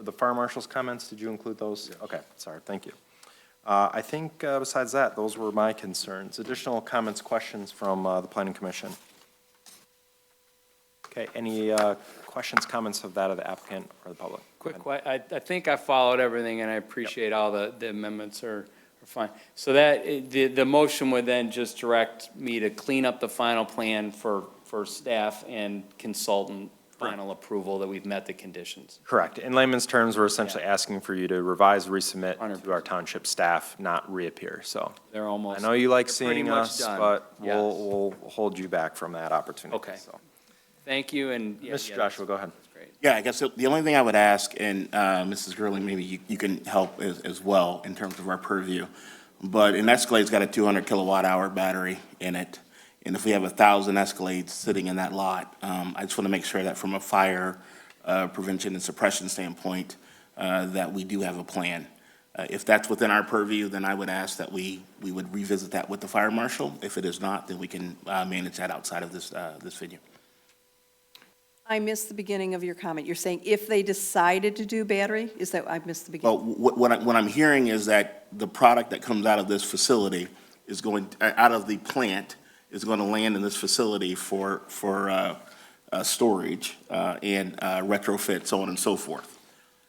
the fire marshal's comments, did you include those? Yes. Okay, sorry, thank you. I think besides that, those were my concerns. Additional comments, questions from the planning commission? Okay, any questions, comments of that of the applicant or the public? I think I followed everything, and I appreciate all the amendments are Fine. So that, the motion would then just direct me to clean up the final plan for staff and consultant final approval that we've met the conditions. Correct. In layman's terms, we're essentially asking for you to revise, resubmit to our township staff, not reappear, so. They're almost. I know you like they're pretty seeing much us, done. but Yes. we'll hold you back from that opportunity. Okay. So. Thank you, and. yeah, Mr. yeah, Joshua, go ahead. that's great. Yeah, I guess the only thing I would ask, and Mrs. Gurley, maybe you can help as well in terms of our purview, but an Escalade's got a 200 kilowatt hour battery in it, and if we have 1,000 Escalades sitting in that lot, I just want to make sure that from a fire prevention and suppression standpoint, that we do have a plan. If that's within our purview, then I would ask that we would revisit that with the fire marshal. If it is not, then we can manage that outside of this venue. I missed the beginning of your comment. You're saying if they decided to do battery? Is that, I missed the Well, beginning? what I'm hearing is that the product that comes out of this facility is going, out of the plant, is going to land in this facility for storage and retrofit, so on and so forth.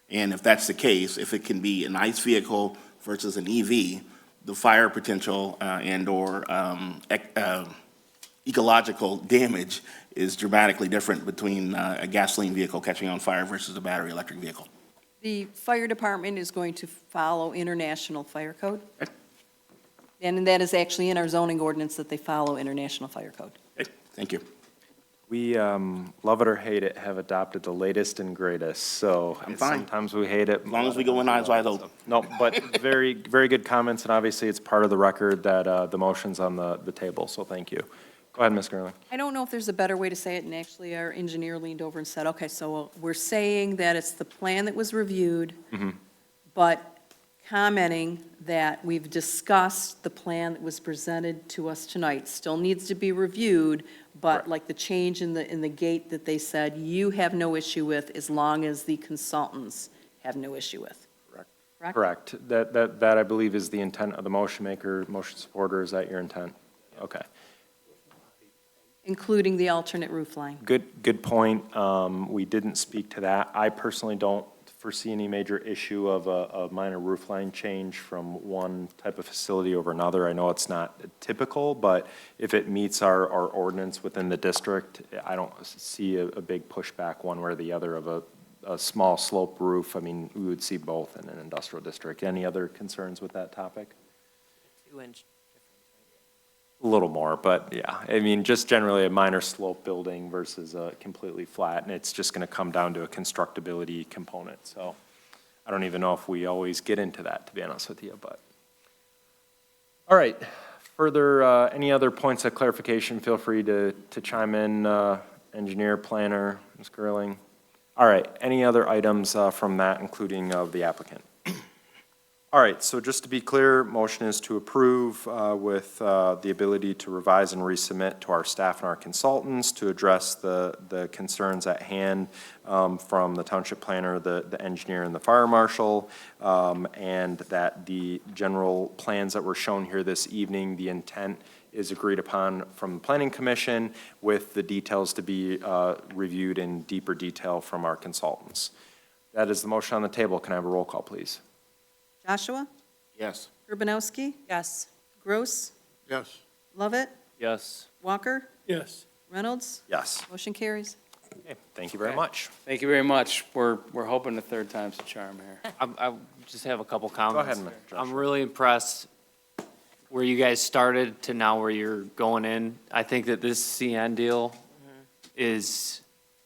And if that's the case, if it can be an ICE vehicle versus an EV, the fire potential and/or ecological damage is dramatically different between a gasoline vehicle catching on fire versus a battery electric vehicle. The fire department is going to follow international fire code. Okay. And that is actually in our zoning ordinance that they follow international fire code. Okay, thank you. We, love it or hate it, have adopted the latest and greatest, so. I'm fine. Sometimes we hate it. As long as we go in eyes wide open. No, but very, very good comments, and obviously it's part of the record that the motion's on the table, so thank you. Go ahead, Ms. Gerling. I don't know if there's a better way to say it, and actually our engineer leaned over and said, okay, so we're saying that it's the plan that was reviewed, but commenting that we've discussed the plan that was presented to us tonight, still needs to be reviewed, but Correct. like the change in the gate that they said, you have no issue with as long as the consultants have no issue with. Correct? Correct. That I believe is the intent of the motion maker, motion supporter. Is that your intent? Okay. Including the alternate roof line. Good point. We didn't speak to that. I personally don't foresee any major issue of a minor roof line change from one type of facility over another. I know it's not typical, but if it meets our ordinance within the district, I don't see a big pushback one way or the other of a small slope roof. I mean, we would see both in an industrial district. Any other concerns with that topic? 2-inch. A little more, but yeah, I mean, just generally a minor slope building versus a completely flat, and it's just gonna come down to a constructability component, so I don't even know if we always get into that, to be honest with you, but. All right, further, any other points of clarification, feel free to chime in, engineer, planner, Ms. Gerling. All right, any other items from that, including of the applicant? All right, so just to be clear, motion is to approve with the ability to revise and resubmit to our staff and our consultants to address the concerns at hand from the township planner, the engineer, and the fire marshal, and that the general plans that were shown here this evening, the intent is agreed upon from the planning commission with the details to be reviewed in deeper detail from our consultants. That is the motion on the table. Can I have a roll call, please? Joshua? Yes. Urbanowski? Yes. Gross? Yes. Lovett? Yes. Walker? Yes. Reynolds? Yes. Motion carries. Okay, thank you very much. Thank you very much. We're hoping the third time's a charm here. I just have a couple comments. ahead, Mr. Joshua. I'm really impressed where you guys started to now where you're going in. I think that this CN deal is,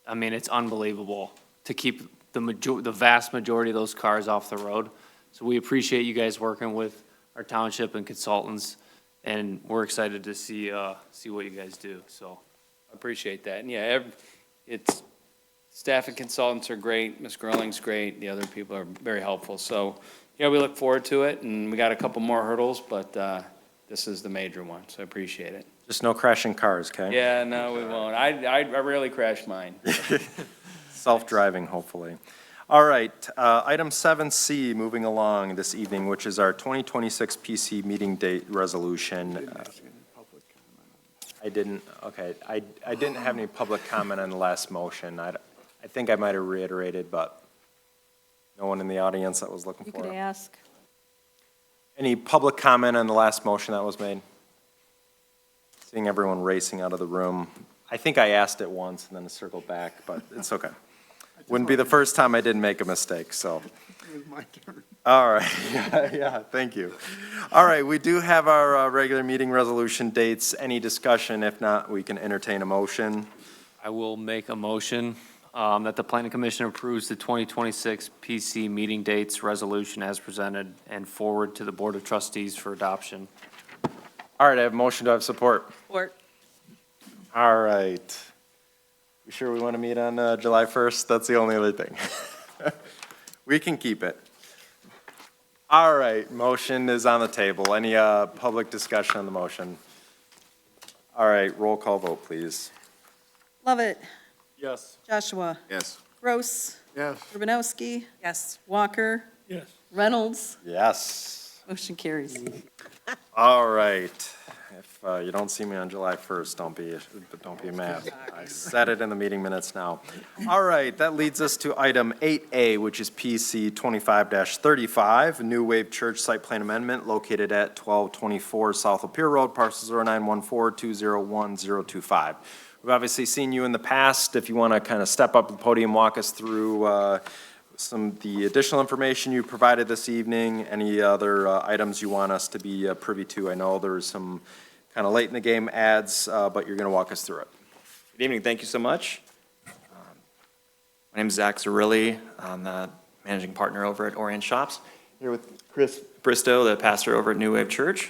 I mean, it's unbelievable to keep the vast majority of those cars off the road. So we appreciate you guys working with our township and consultants, and we're excited to see what you guys do, so. Appreciate that. And yeah, it's, staff and consultants are great. Ms. Gerling's great. The other people are very helpful. So, yeah, we look forward to it, and we got a couple more hurdles, but this is the major one, so I appreciate it. Just no crashing cars, okay? Yeah, no, we won't. I rarely crash mine. Self-driving, hopefully. All right, item 7C, moving along this evening, which is our 2026 PC meeting date resolution. I didn't have any public comment on the last motion. I think I might have reiterated, but no one in the audience that was looking You for could it. ask. Any public comment on the last motion that was made? Seeing everyone racing out of the room. I think I asked it once and then circled back, but it's okay. Wouldn't be the first time I didn't make a mistake, so. It was my turn. All right, yeah, thank you. All right, we do have our regular meeting resolution dates. Any discussion? If not, we can entertain a motion. I will make a motion that the planning commission approves the 2026 PC meeting dates resolution as presented and forward to the board of trustees for adoption. All right, I have a motion. Do I have support? Or, All right. You sure we want to meet on July 1st? That's the only other thing. We can keep it. All right, motion is on the table. Any public discussion on the motion? All right, roll call vote, please. Lovett, Yes. Joshua, Yes. Gross, Yes. Urbanowski, yes, Walker, Yes. Reynolds, Yes. motion carries. All right. If you don't see me on July 1st, don't be mad. I said it in the meeting minutes now. All right, that leads us to item 8A, which is PC 25-35, New Wave Church Site Plan Amendment located at 1224 South Lapeer Road, parcel 0914201025. We've obviously seen you in the past. If you want to kind of step up to the podium, walk us through the additional information you provided this evening, any other items you want us to be privy to. I know there's some kind of late in the game ads, but you're going to walk us through it. Good evening, thank you so much. My name is Zach Zerilli, I'm the managing partner over at Orion Shops. Here with Chris Bristow, the pastor over at New Wave Church.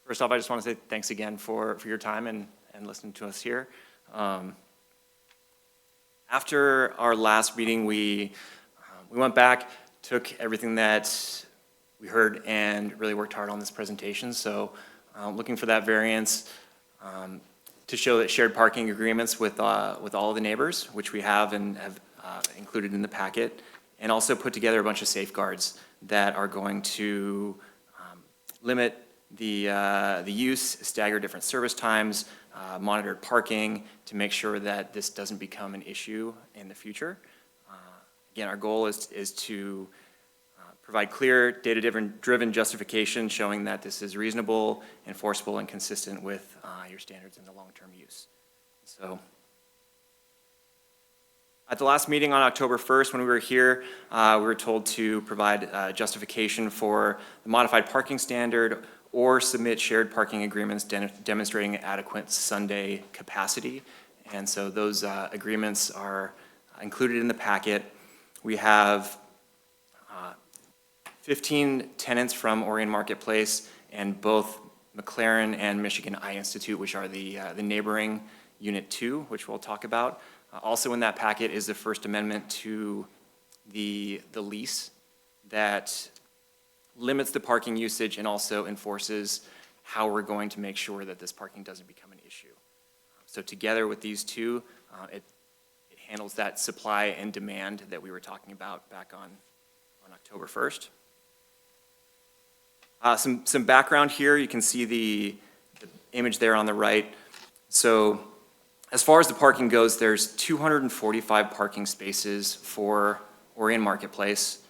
First off, I just want to say thanks again for your time and listening to us here. After our last meeting, we went back, took everything that we heard and really worked hard on this presentation. So looking for that variance to show that shared parking agreements with all of the neighbors, which we have and have included in the packet, and also put together a bunch of safeguards that are going to limit the use, stagger different service times, monitored parking to make sure that this doesn't become an issue in the future. Again, our goal is to provide clear, data-driven justification showing that this is reasonable, enforceable, and consistent with your standards in the long-term use. So, at the last meeting on October 1st, when we were here, we were told to provide justification for the modified parking standard or submit shared parking agreements demonstrating adequate Sunday capacity. And so those agreements are included in the packet. We have 15 tenants from Orion Marketplace and both McLaren and Michigan Eye Institute, which are the neighboring Unit 2, which we'll talk about. Also in that packet is the First Amendment to the lease that limits the parking usage and also enforces how we're going to make sure that this parking doesn't become an issue. So together with these two, it handles that supply and demand that we were talking about back on October 1st. Some background here, you can see the image there on the right. So as far as the parking goes, there's 245 parking spaces for Orion Marketplace.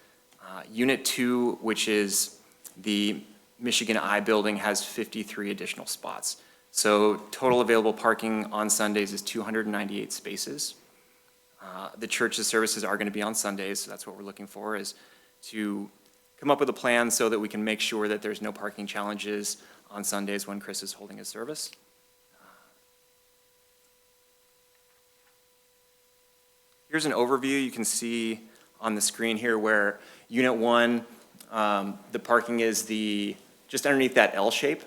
Unit 2, which is the Michigan Eye building, has 53 additional spots. So total available parking on Sundays is 298 spaces. The church's services are going to be on Sundays, so that's what we're looking for, is to come up with a plan so that we can make sure that there's no parking challenges on Sundays when Chris is holding his service. Here's an overview you can see on the screen here where Unit 1, the parking is just underneath that L shape,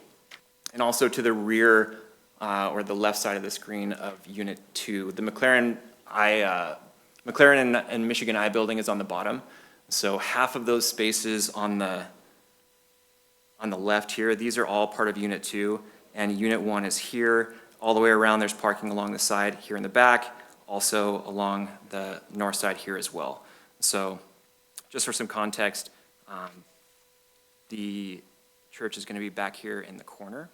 and also to the rear or the left side of the screen of Unit 2. The McLaren and Michigan Eye building is on the bottom. So half of those spaces on the left here, these are all part of Unit 2, and Unit 1 is here. All the way around, there's parking along the side here in the back. also along the north side here as well. So just for some context, the church is going to be back here in the corner.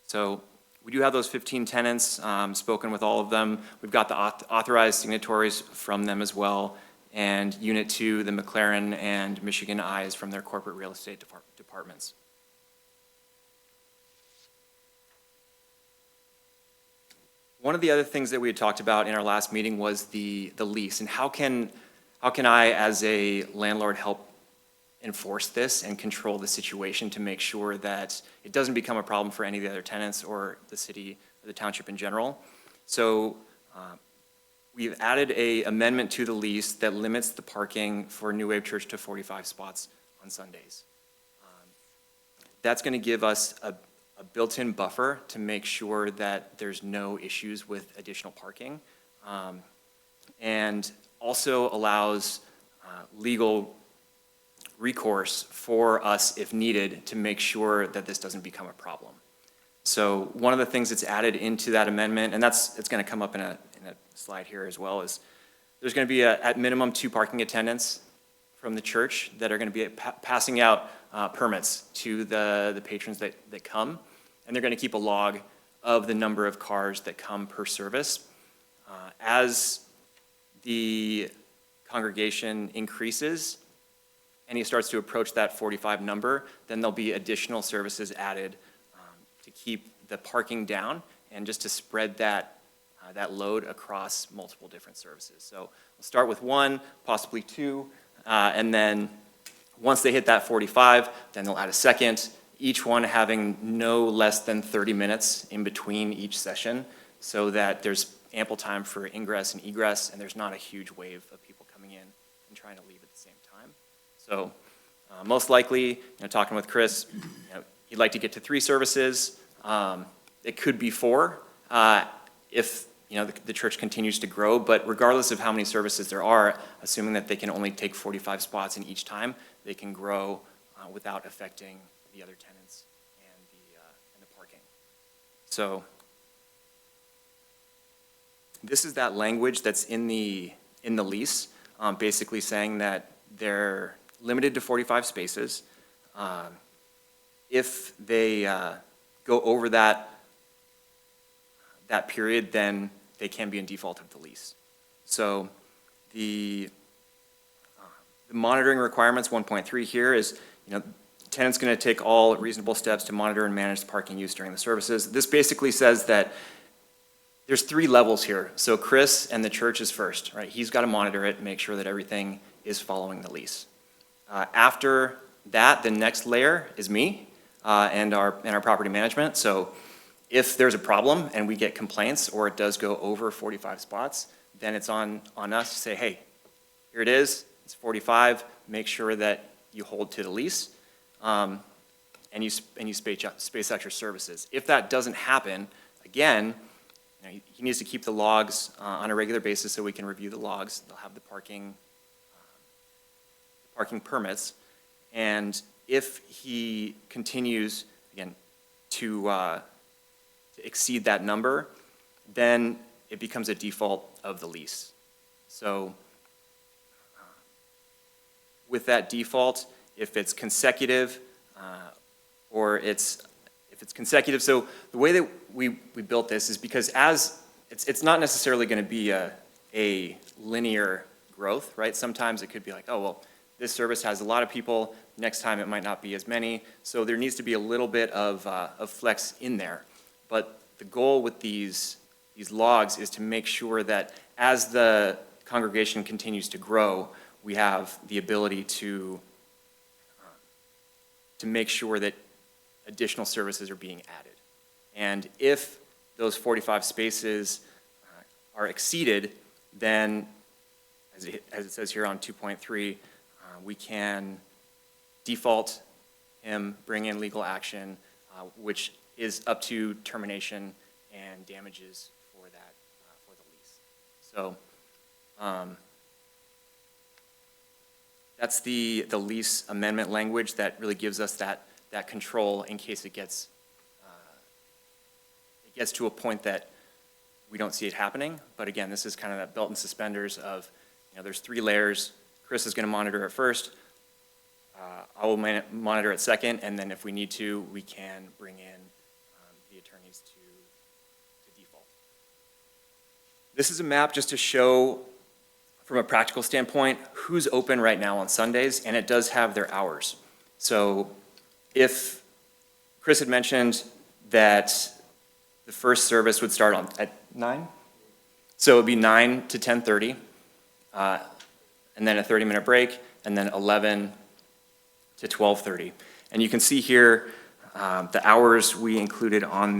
So we do have those 15 tenants, spoken with all of them. We've got the authorized signatories from them as well. And Unit 2, the McLaren and Michigan Eyes from their corporate real estate departments. One of the other things that we had talked about in our last meeting was the lease, and how can I, as a landlord, help enforce this and control the situation to make sure that it doesn't become a problem for any of the other tenants or the city or the township in general. So we've added an amendment to the lease that limits the parking for New Wave Church to 45 spots on Sundays. That's going to give us a built-in buffer to make sure that there's no issues with additional parking, and also allows legal recourse for us if needed to make sure that this doesn't become a problem. So one of the things that's added into that amendment, and it's going to come up in a slide here as well, is there's going to be at minimum 2 parking attendants from the church that are going to be passing out permits to the patrons that come, and they're going to keep a log of the number of cars that come per service. As the congregation increases and he starts to approach that 45 number, then there'll be additional services added to keep the parking down and just to spread that load across multiple different services. So we'll start with 1, possibly 2, and then once they hit that 45, then they'll add a second, each one having no less than 30 minutes in between each session so that there's ample time for ingress and egress, and there's not a huge wave of people coming in and trying to leave at the same time. So most likely, talking with Chris, he'd like to get to 3 services. It could be 4 if the church continues to grow, but regardless of how many services there are, assuming that they can only take 45 spots in each time, they can grow without affecting the other tenants and the parking. So this is that language that's in the lease, basically saying that they're limited to 45 spaces. If they go over that period, then they can be in default of the lease. So the monitoring requirements, 1.3 here is, tenant's going to take all reasonable steps to monitor and manage the parking use during the services. This basically says that there's 3 levels here. So Chris and the church is first, right? He's got to monitor it, make sure that everything is following the lease. After that, the next layer is me and our property management. So if there's a problem and we get complaints or it does go over 45 spots, then it's on us to say, hey, here it is, it's 45, make sure that you hold to the lease, and you space out your services. If that doesn't happen, again, he needs to keep the logs on a regular basis so we can review the logs. They'll have the parking permits, and if he continues, again, to exceed that number, then it becomes a default of the lease. So with that default, if it's consecutive, if it's consecutive, so the way that we built this is because it's not necessarily going to be a linear growth, right? Sometimes it could be like, oh, well, this service has a lot of people, next time it might not be as many, so there needs to be a little bit of flex in there. But the goal with these logs is to make sure that as the congregation continues to grow, we have the ability to make sure that additional services are being added. And if those 45 spaces are exceeded, then, as it says here on 2.3, we can default him, bring in legal action, which is up to termination and damages for the lease. So that's the lease amendment language that really gives us that control in case it gets gets to a point that we don't see it happening. But again, this is kind of that belt and suspenders of, there's 3 layers. Chris is going to monitor it first. I will monitor it second, and then if we need to, we can bring in the attorneys to default. This is a map just to show, from a practical standpoint, who's open right now on Sundays, and it does have their hours. So if Chris had mentioned that the first service would start at 9, so it would be 9 to 10:30, and then a 30-minute break, and then 11 to 12:30. And you can see here the hours we included on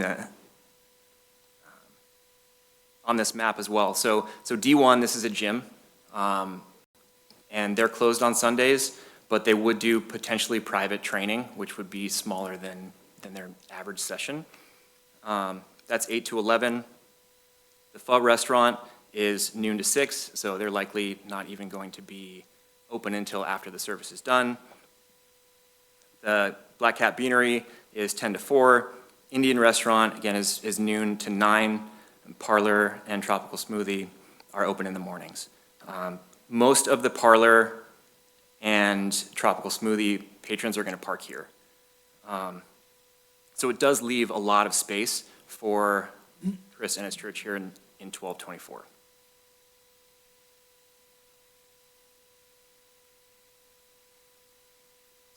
this map as well. So D1, this is a gym, and they're closed on Sundays, but they would do potentially private training, which would be smaller than their average session. That's 8 to 11. The pho restaurant is noon to 6, so they're likely not even going to be open until after the service is done. The Black Cat Beanery is 10 to 4. Indian Restaurant, again, is noon to 9. Parlor and Tropical Smoothie are open in the mornings. Most of the Parlor and Tropical Smoothie patrons are going to park here. So it does leave a lot of space for Chris and his church here in 1224.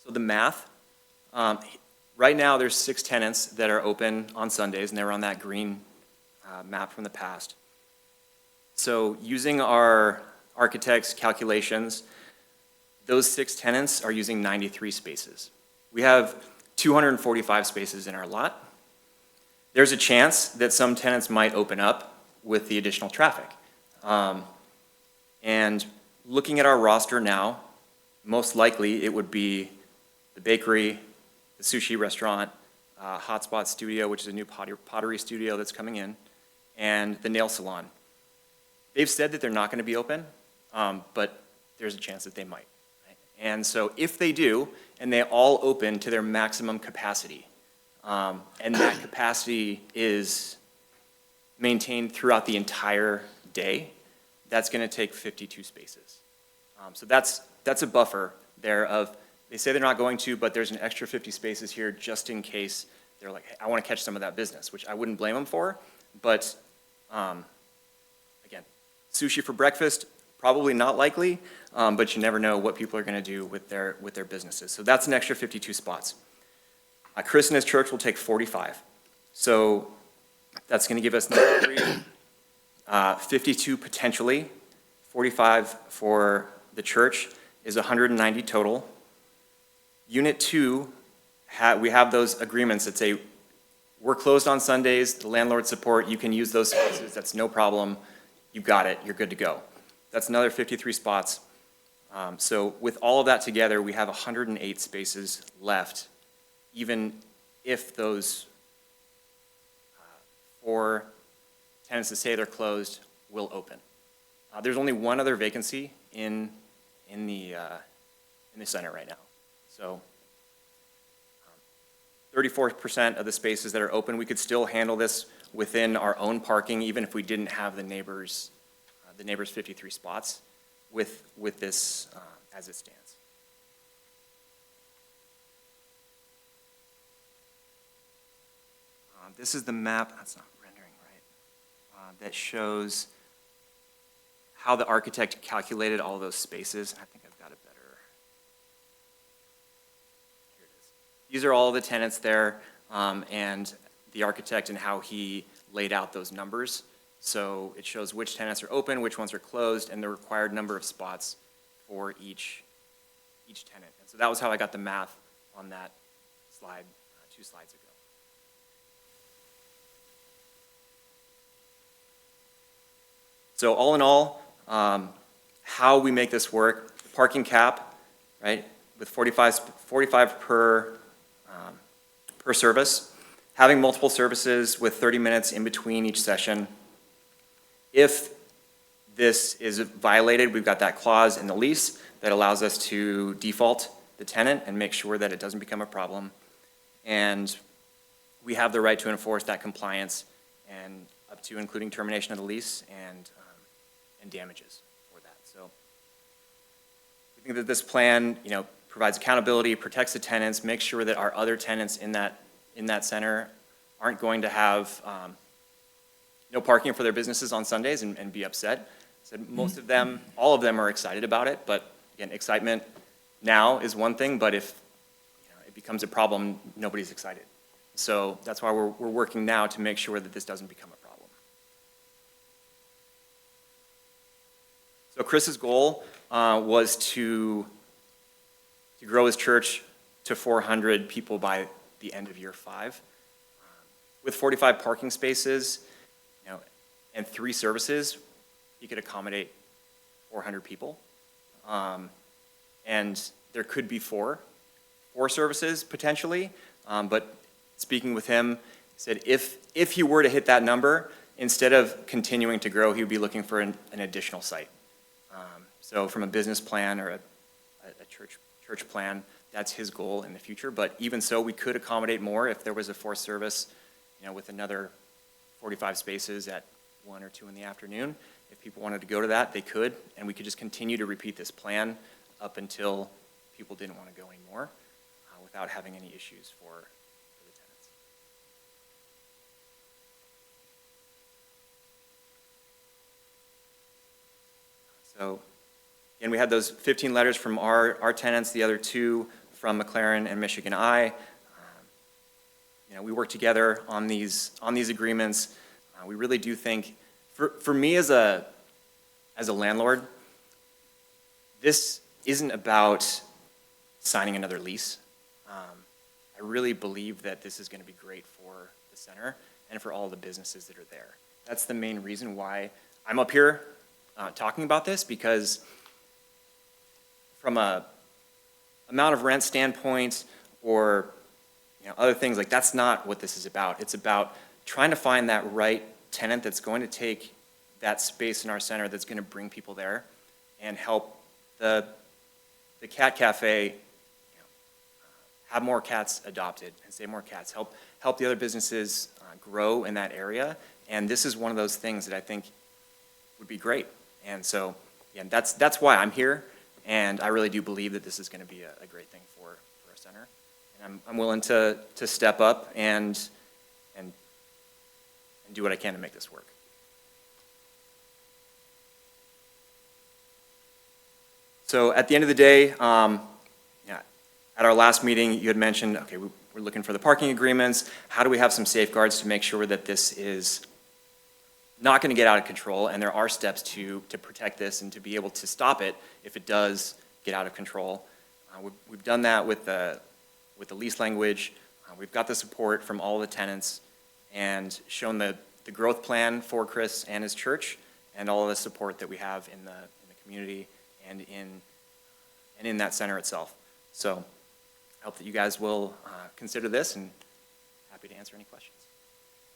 So the math, right now there's 6 tenants that are open on Sundays, and they're on that green map from the past. So using our architect's calculations, those 6 tenants are using 93 spaces. We have 245 spaces in our lot. There's a chance that some tenants might open up with the additional traffic. And looking at our roster now, most likely it would be the bakery, the sushi restaurant, Hotspot Studio, which is a new pottery studio that's coming in, and the nail salon. They've said that they're not going to be open, but there's a chance that they might. Right? And so if they do, and they all open to their maximum capacity, and that capacity is maintained throughout the entire day, that's going to take 52 spaces. So that's a buffer there of, they say they're not going to, but there's an extra 50 spaces here just in case they're like, hey, I want to catch some of that business, which I wouldn't blame them for. But again, sushi for breakfast, probably not likely, but you never know what people are going to do with their businesses. So that's an extra 52 spots. Chris and his church will take 45. So that's going to give us 52 potentially, 45 for the church is 190 total. Unit 2, we have those agreements that say, we're closed on Sundays, the landlord support, you can use those spaces, that's no problem, you got it, you're good to go. That's another 53 spots. So with all of that together, we have 108 spaces left, even if those 4 tenants that say they're closed will open. There's only one other vacancy in the center right now. So 34% of the spaces that are open, we could still handle this within our own parking, even if we didn't have the neighbors' 53 spots with this as it stands. This is the map, that's not rendering right, that shows how the architect calculated all those spaces. I think I've got it better. Here it is. These are all the tenants there, and the architect and how he laid out those numbers. So it shows which tenants are open, which ones are closed, and the required number of spots for each tenant. And so that was how I got the math on that slide 2 slides ago. So all in all, how we make this work, parking cap, right, with 45 per service, having multiple services with 30 minutes in between each session. If this is violated, we've got that clause in the lease that allows us to default the tenant and make sure that it doesn't become a problem. And we have the right to enforce that compliance and up to including termination of the lease and damages for that. So we think that this plan, provides accountability, protects the tenants, makes sure that our other tenants in that center aren't going to have no parking for their businesses on Sundays and be upset. So most of them, all of them are excited about it, but again, excitement now is one thing, but if it becomes a problem, nobody's excited. So that's why we're working now to make sure that this doesn't become a problem. So Chris's goal was to grow his church to 400 people by the end of year 5. With 45 parking spaces, and 3 services, he could accommodate 400 people. And there could be 4 services potentially, but speaking with him, he said if he were to hit that number, instead of continuing to grow, he would be looking for an additional site. So from a business plan or a church plan, that's his goal in the future. But even so, we could accommodate more if there was a 4th service, with another 45 spaces at 1 or 2 in the afternoon. If people wanted to go to that, they could, and we could just continue to repeat this plan up until people didn't want to go anymore without having any issues for the tenants. So, again, we had those 15 letters from our tenants, the other 2 from McLaren and Michigan I. We work together on these agreements. We really do think, for me as a landlord, this isn't about signing another lease. I really believe that this is going to be great for the center and for all the businesses that are there. That's the main reason why I'm up here talking about this, because from a amount of rent standpoint or other things, like that's not what this is about. It's about trying to find that right tenant that's going to take that space in our center that's going to bring people there and help the cat cafe have more cats adopted and save more cats, help the other businesses grow in that area. And this is one of those things that I think would be great. And so, again, that's why I'm here. And I really do believe that this is going to be a great thing for our center. And I'm willing to step up and do what I can to make this work. So at the end of the day, at our last meeting, you had mentioned, okay, we're looking for the parking agreements. How do we have some safeguards to make sure that this is not going to get out of control? And there are steps to protect this and to be able to stop it if it does get out of control. We've done that with the lease language. We've got the support from all the tenants and shown the growth plan for Chris and his church and all of the support that we have in the community and in that center itself. So I hope that you guys will consider this, and happy to answer any questions.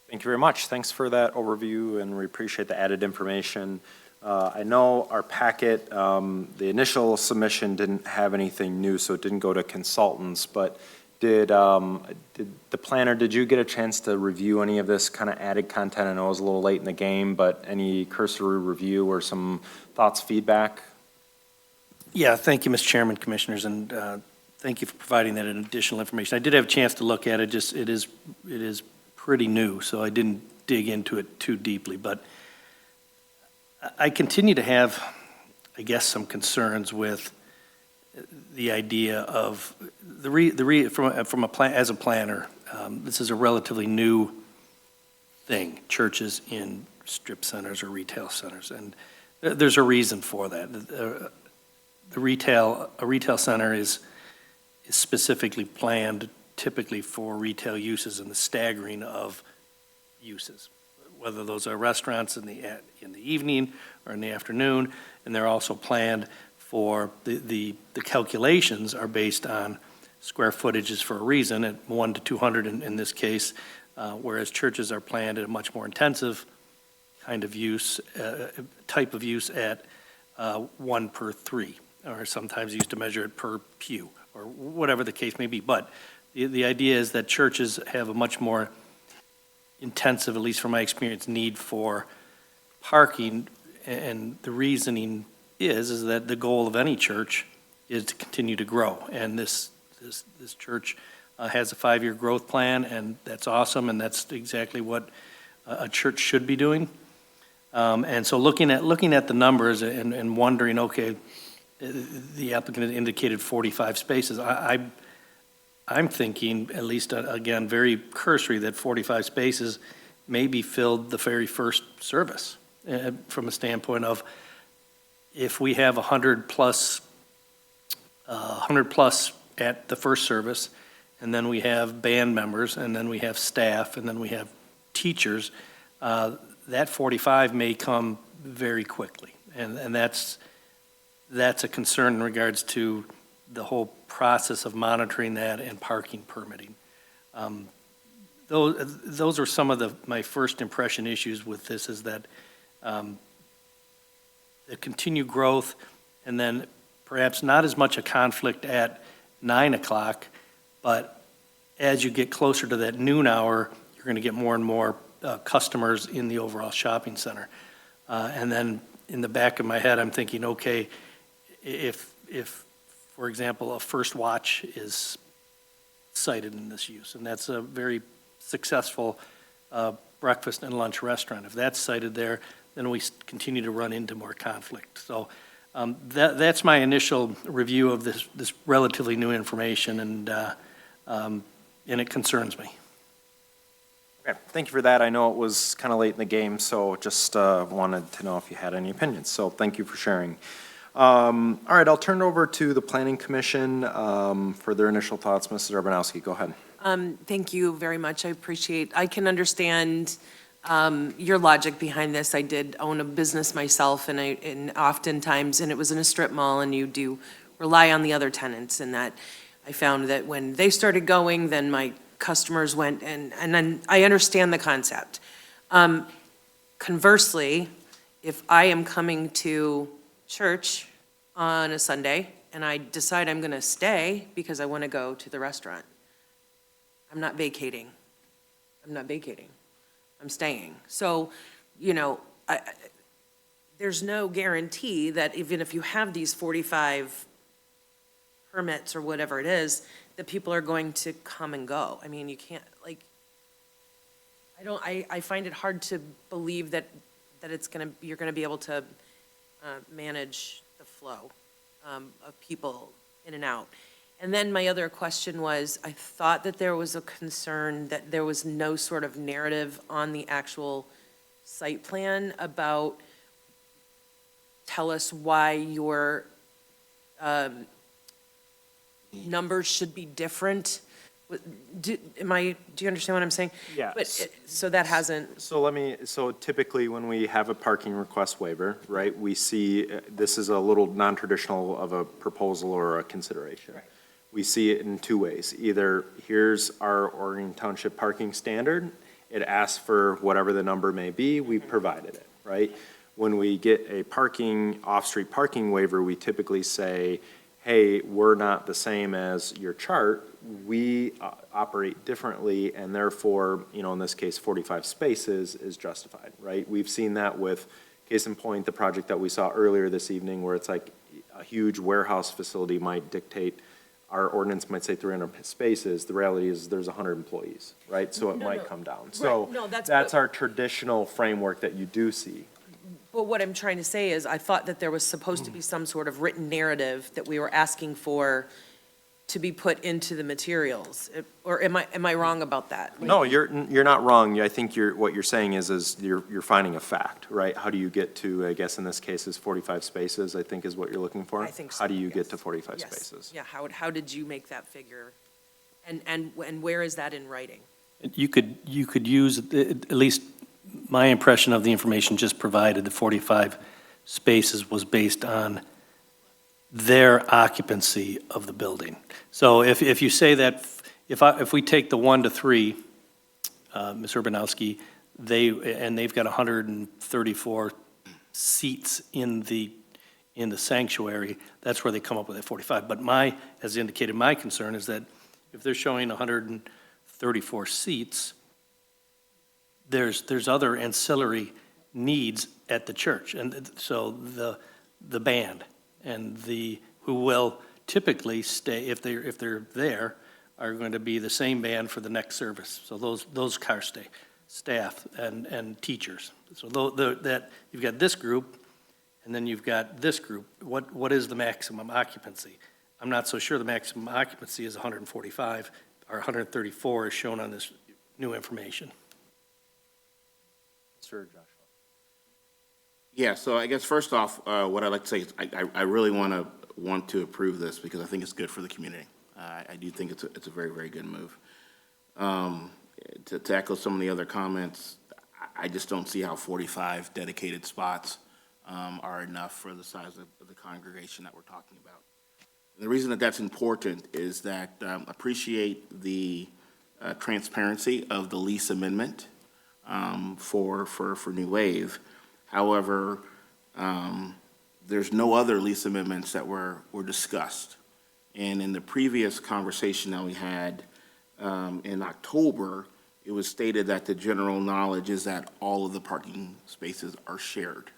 Thank you very much. Thanks for that overview, and we appreciate the added information. I know our packet, the initial submission didn't have anything new, so it didn't go to consultants, but did the planner, did you get a chance to review any of this kind of added content? I know it was a little late in the game, but any cursory review or some thoughts, feedback? Yeah, thank you, Mr. Chairman, Commissioners, and thank you for providing that additional information. I did have a chance to look at it, just it is pretty new, so I didn't dig into it too deeply, but I continue to have, I guess, some concerns with the idea of as a planner, this is a relatively new thing, churches in strip centers or retail centers, and there's a reason for that. A retail center is specifically planned typically for retail uses and the staggering of uses, whether those are restaurants in the evening or in the afternoon, and they're also planned for the calculations are based on square footages for a reason at 1 to 200 in this case, whereas churches are planned at a much more intensive kind of use, type of use at 1 per 3, or sometimes used to measure it per pew, or whatever the case may be. But the idea is that churches have a much more, intensive, at least from my experience, need for parking. And the reasoning is that the goal of any church is to continue to grow. And this church has a 5-year growth plan, and that's awesome, and that's exactly what a church should be doing. And so looking at the numbers and wondering, okay, the applicant indicated 45 spaces. I'm thinking, at least, again, very cursory, that 45 spaces may be filled the very first service, from a standpoint of if we have 100 plus at the first service, and then we have band members, and then we have staff, and then we have teachers, that 45 may come very quickly. And that's a concern in regards to the whole process of monitoring that and parking permitting. Those are some of my first impression issues with this, is that the continued growth, and then perhaps not as much a conflict at 9 o'clock, but as you get closer to that noon hour, you're going to get more and more customers in the overall shopping center. And then in the back of my head, I'm thinking, okay, if for example, a First Watch is cited in this use, and that's a very successful breakfast and lunch restaurant. If that's cited there, then we continue to run into more conflict. So that's my initial review of this relatively new information, and it concerns me. Okay, thank you for that. I know it was kind of late in the game, so just wanted to know if you had any opinions. So thank you for sharing. All right, I'll turn it over to the Planning Commission for their initial thoughts. Mrs. Urbanowski, go ahead. Thank you very much. I can understand your logic behind this. I did own a business myself, and oftentimes, and it was in a strip mall, and you do rely on the other tenants, and that I found that when they started going, then my customers went, and then I understand the concept. Conversely, if I am coming to church on a Sunday and I decide I'm going to stay because I want to go to the restaurant, I'm not vacating. I'm staying. So, there's no guarantee that even if you have these 45 permits or whatever it is, that people are going to come and go. I mean, you can't, I find it hard to believe that you're gonna be able to manage the flow of people in and out. And then my other question was, I thought that there was a concern that there was no sort of narrative on the actual site plan about, tell us why your numbers should be different. Do you understand what I'm saying? Yes. But so that hasn't. So typically when we have a parking request waiver, right, we see, this is a little non-traditional of a proposal or a consideration. Right. We see it in two ways. Either here's our Orion Township parking standard, it asks for whatever the number may be, we provided it, right? When we get a off-street parking waiver, we typically say, hey, we're not the same as your chart, we operate differently, and therefore, in this case, 45 spaces is justified, right? We've seen that with, case in point, the project that we saw earlier this evening, where it's like a huge warehouse facility might dictate, our ordinance might say 300 spaces, the reality is there's 100 employees, right? So it might come down. So No, that's our traditional framework that you do see. But what I'm trying to say is, I thought that there was supposed to be some sort of written narrative that we were asking for to be put into the materials. Or am I wrong about that? No, you're not wrong. I think what you're saying is you're finding a fact, right? How do you get to, I guess in this case is 45 spaces, I think is what you're looking for? I think so, How do you yes. get to 45 Yes. spaces? Yeah, how did you make that figure? And where is that in writing? You could use, at least my impression of the information just provided, the 45 spaces was based on their occupancy of the building. So if you say that, if we take the 1 to 3, Ms. Urbanowski, they've got 134 seats in the sanctuary, that's where they come up with that 45. But as indicated, my concern is that if they're showing 134 seats, there's other ancillary needs at the church. And so the band and who will typically stay, if they're there, are going to be the same band for the next service. So those cars stay, staff and teachers. So that, you've got this group, and then you've got this group. What is the maximum occupancy? I'm not so sure the maximum occupancy is 145, or 134 is shown on this new information. Mr. Joshua. Yeah, so I guess first off, what I'd like to say is I really want to approve this because I think it's good for the community. I do think it's a very, very good move. To echo some of the other comments, I just don't see how 45 dedicated spots are enough for the size of the congregation that we're talking about. And the reason that that's important is that appreciate the transparency of the lease amendment for New Wave. However, there's no other lease amendments that were discussed. And in the previous conversation that we had in October, it was stated that the general knowledge is that all of the parking spaces are shared.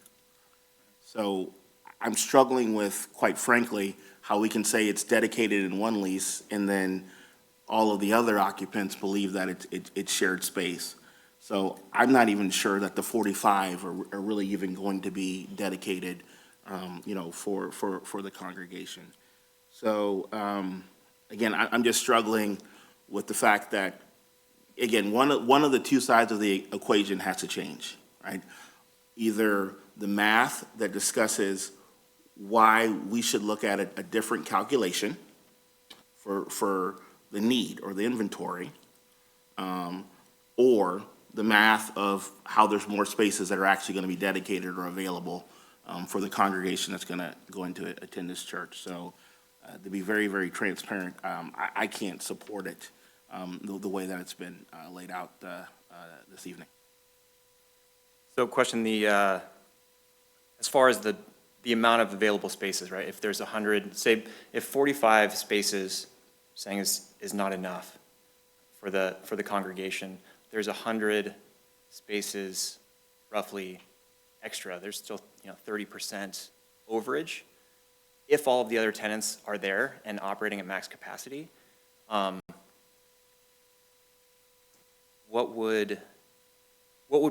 So I'm struggling with, quite frankly, how we can say it's dedicated in one lease and then all of the other occupants believe that it's shared space. So I'm not even sure that the 45 are really even going to be dedicated, for the congregation. So, again, I'm just struggling with the fact that, again, one of the two sides of the equation has to change, right? Either the math that discusses why we should look at a different calculation for the need or the inventory, or the math of how there's more spaces that are actually going to be dedicated or available for the congregation that's going to go into attend this church. So to be very, very transparent, I can't support it the way that it's been laid out this evening. So question, as far as the amount of available spaces, right? If there's 100, say, if 45 spaces, saying is not enough for the congregation, there's 100 spaces roughly extra, there's still 30% overage. If all of the other tenants are there and operating at max capacity, what would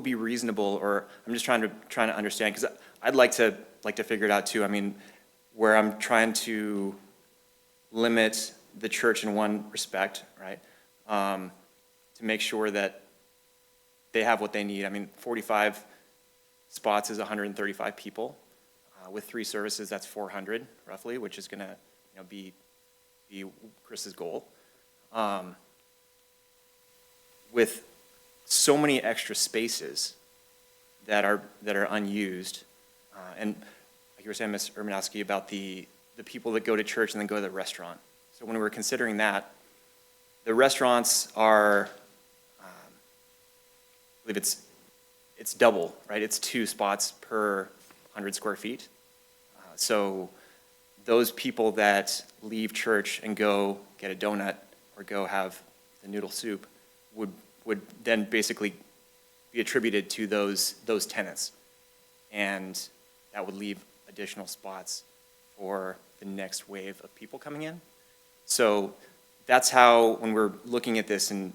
be reasonable? Or I'm just trying to understand, because I'd like to figure it out too. I mean, where I'm trying to limit the church in one respect, right? To make sure that they have what they need. I mean, 45 spots is 135 people. With 3 services, that's 400 roughly, which is going to be Chris's goal. With so many extra spaces that are unused, and like you were saying, Ms. Urbanowski, about the people that go to church and then go to the restaurant. So when we were considering that, the restaurants are, I believe it's double, right? It's 2 spots per 100 square feet. So those people that leave church and go get a donut or go have the noodle soup would then basically be attributed to those tenants. And that would leave additional spots for the next wave of people coming in. So that's how, when we're looking at this and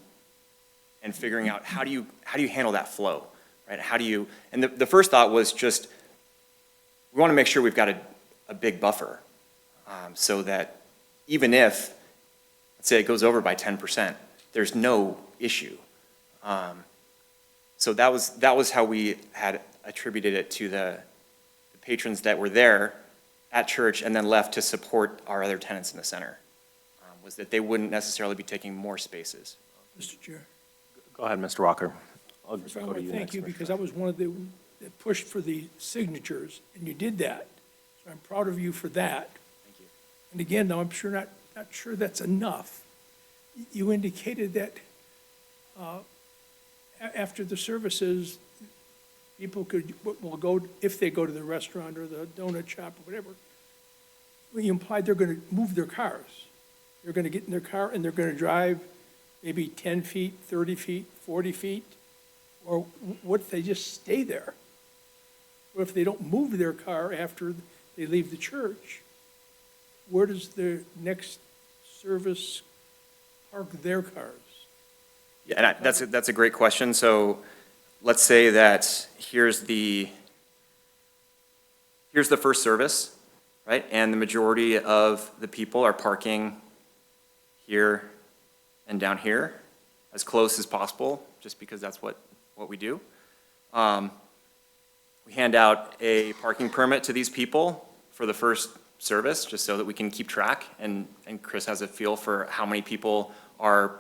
figuring out how do you handle that flow, right? And the first thought was just, we want to make sure we've got a big buffer, so that even if, let's say it goes over by 10%, there's no issue. So that was how we had attributed it to the patrons that were there at church and then left to support our other tenants in the center, was that they wouldn't necessarily be taking more spaces. Mr. Chair, Go ahead, Mr. Walker. I'll first I go want to to you thank next, you Mr. because I was one of the that pushed for the signatures, and you did that. So I'm proud of you for that. Thank you. And again, though, I'm not sure that's enough. You indicated that after the services, people will go, if they go to the restaurant or the donut shop or whatever, you implied they're going to move their cars. They're going to get in their car and they're going to drive maybe 10 feet, 30 feet, 40 feet Or what if they just stay there? What if they don't move their car after they leave the church? Where does the next service park their cars? Yeah, and that's a great question. So let's say that here's the first service, right? And the majority of the people are parking here and down here, as close as possible, just because that's what we do. We hand out a parking permit to these people for the first service, just so that we can keep track, and Chris has a feel for how many people are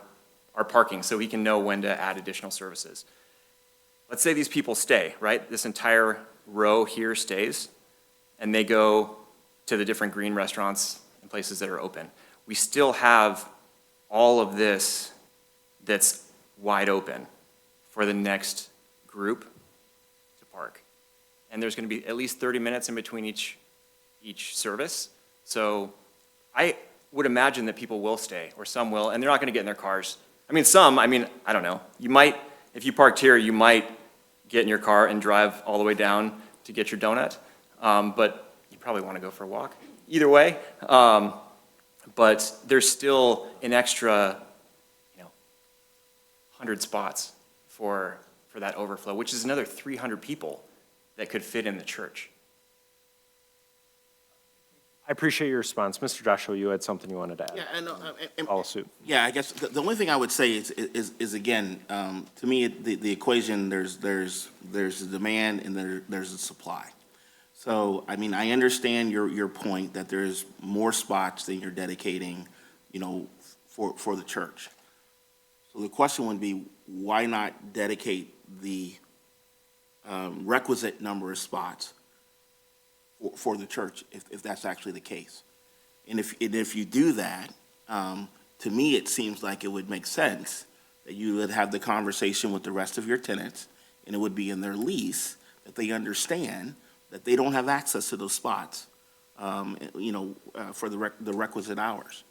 parking, so he can know when to add additional services. Let's say these people stay, right? This entire row here stays, and they go to the different green restaurants and places that are open. We still have all of this that's wide open for the next group to park. And there's gonna be at least 30 minutes in between each service. So I would imagine that people will stay, or some will, and they're not gonna get in their cars. I mean, I don't know. You might, if you parked here, you might get in your car and drive all the way down to get your donut. But you probably wanna go for a walk. Either way, but there's still an extra, 100 spots for that overflow, which is another 300 people that could fit in the church. I appreciate your response. Mr. Joshua, you had something you wanted to add. Yeah, and Follow suit. yeah, I guess the only thing I would say is again, to me, the equation, there's the demand and there's the supply. So, I mean, I understand your point that there's more spots than you're dedicating, for the church. So the question would be, why not dedicate the requisite number of spots for the church, if that's actually the case? And if you do that, to me, it seems like it would make sense that you would have the conversation with the rest of your tenants, and it would be in their lease that they understand that they don't have access to those spots, for the requisite hours.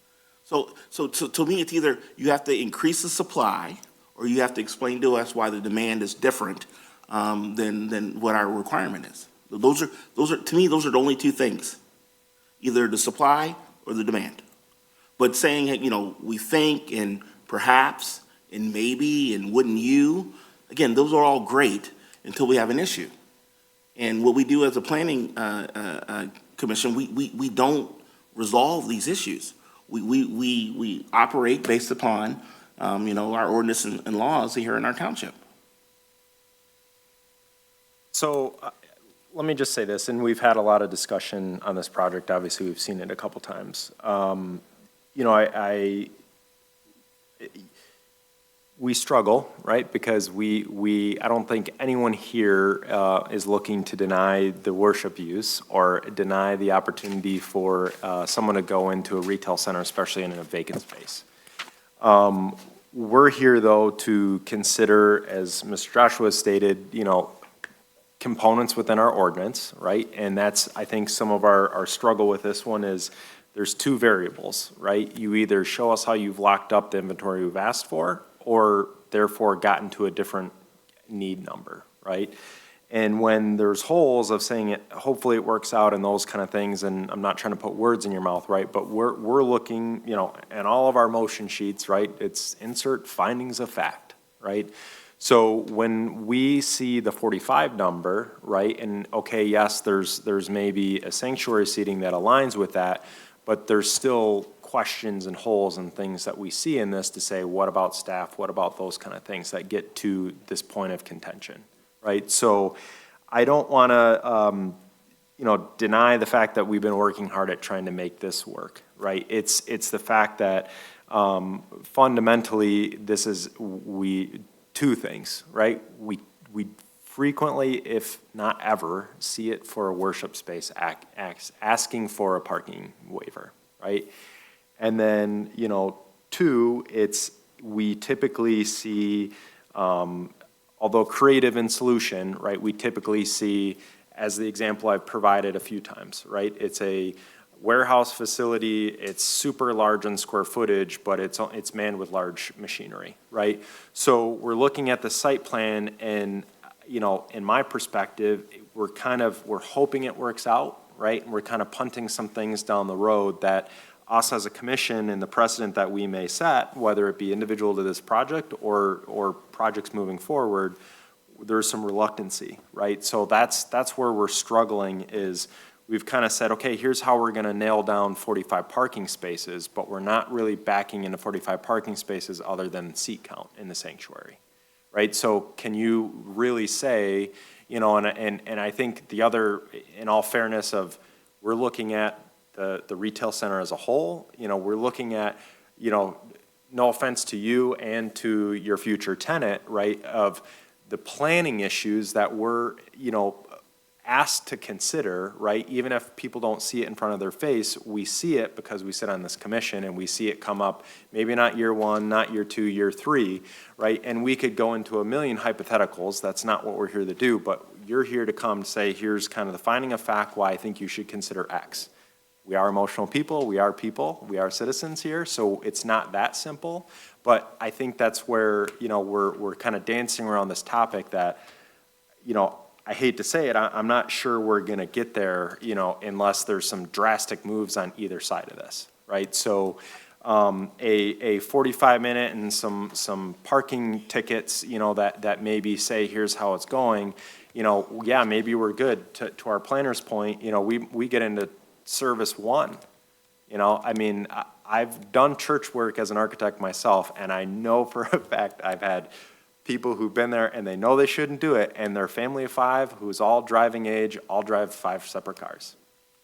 So to me, it's either you have to increase the supply, or you have to explain to us why the demand is different than what our requirement is. Those are to me, those are the only two things, either the supply or the demand. But saying, we think and perhaps and maybe and wouldn't you, again, those are all great until we have an issue. And what we do as a planning commission, we don't resolve these issues. We operate based upon, our ordinance and laws here in our township. So let me just say this, and we've had a lot of discussion on this project. Obviously, we've seen it a couple times. We struggle, right? Because I don't think anyone here is looking to deny the worship use or deny the opportunity for someone to go into a retail center, especially in a vacant space. We're here, though, to consider, as Mr. Joshua stated, components within our ordinance, right? And that's, I think, some of our struggle with this one is there's two variables, right? You either show us how you've locked up the inventory we've asked for, or therefore gotten to a different need number, right? And when there's holes of saying it, hopefully it works out and those kind of things, and I'm not trying to put words in your mouth, right? But we're looking, and all of our motion sheets, right? It's insert findings of fact, right? So when we see the 45 number, right, and okay, yes, there's maybe a sanctuary seating that aligns with that, but there's still questions and holes and things that we see in this to say, what about staff? What about those kind of things that get to this point of contention, right? So I don't want to, deny the fact that we've been working hard at trying to make this work, right? It's the fact that fundamentally this is two things, right? We frequently, if not ever, see it for a worship space asking for a parking waiver, right? And then, two, we typically see, although creative in solution, right, we typically see, as the example I've provided a few times, right? It's warehouse facility, it's super large in square footage, but it's manned with large machinery, right? So we're looking at the site plan and, you know, in my perspective, we're hoping it works out, right? And we're kind of punting some things down the road that us as a commission and the precedent that we may set, whether it be individual to this project or projects moving forward, there's some reluctancy, right? So that's where we're struggling is we've kind of said, okay, here's how we're gonna nail down 45 parking spaces, but we're not really backing into 45 parking spaces other than seat count in the sanctuary, right? So can you really say, you know, and I think the other, in all fairness of, we're looking at the retail center as a whole, you know, we're looking at, you know, no offense to you and to your future tenant, right, of the planning issues that we're, you know, asked to consider, right? Even if people don't see it in front of their face, we see it because we sit on this commission and we see it come up, maybe not year one, not year two, year three, right? And we could go into a million hypotheticals. That's not what we're here to do, but you're here to come say, here's kind of the finding of fact why I think you should consider X. We are emotional people, we are citizens here, so it's not that simple. But I think that's where, you know, we're kind of dancing around this topic that, you know, I hate to say it, I'm not sure we're gonna get there, you know, unless there's some drastic moves on either side of this, right? So, a 45-minute and some parking tickets, you know, that maybe say, here's how it's going, you know, yeah, maybe we're good. To our planner's point, you know, we get into service one, you know, I mean, I've done church work as an architect myself, and I know for a fact I've had people who've been there and they know they shouldn't do it, and their family of five, who's all driving age, all drive 5 separate cars,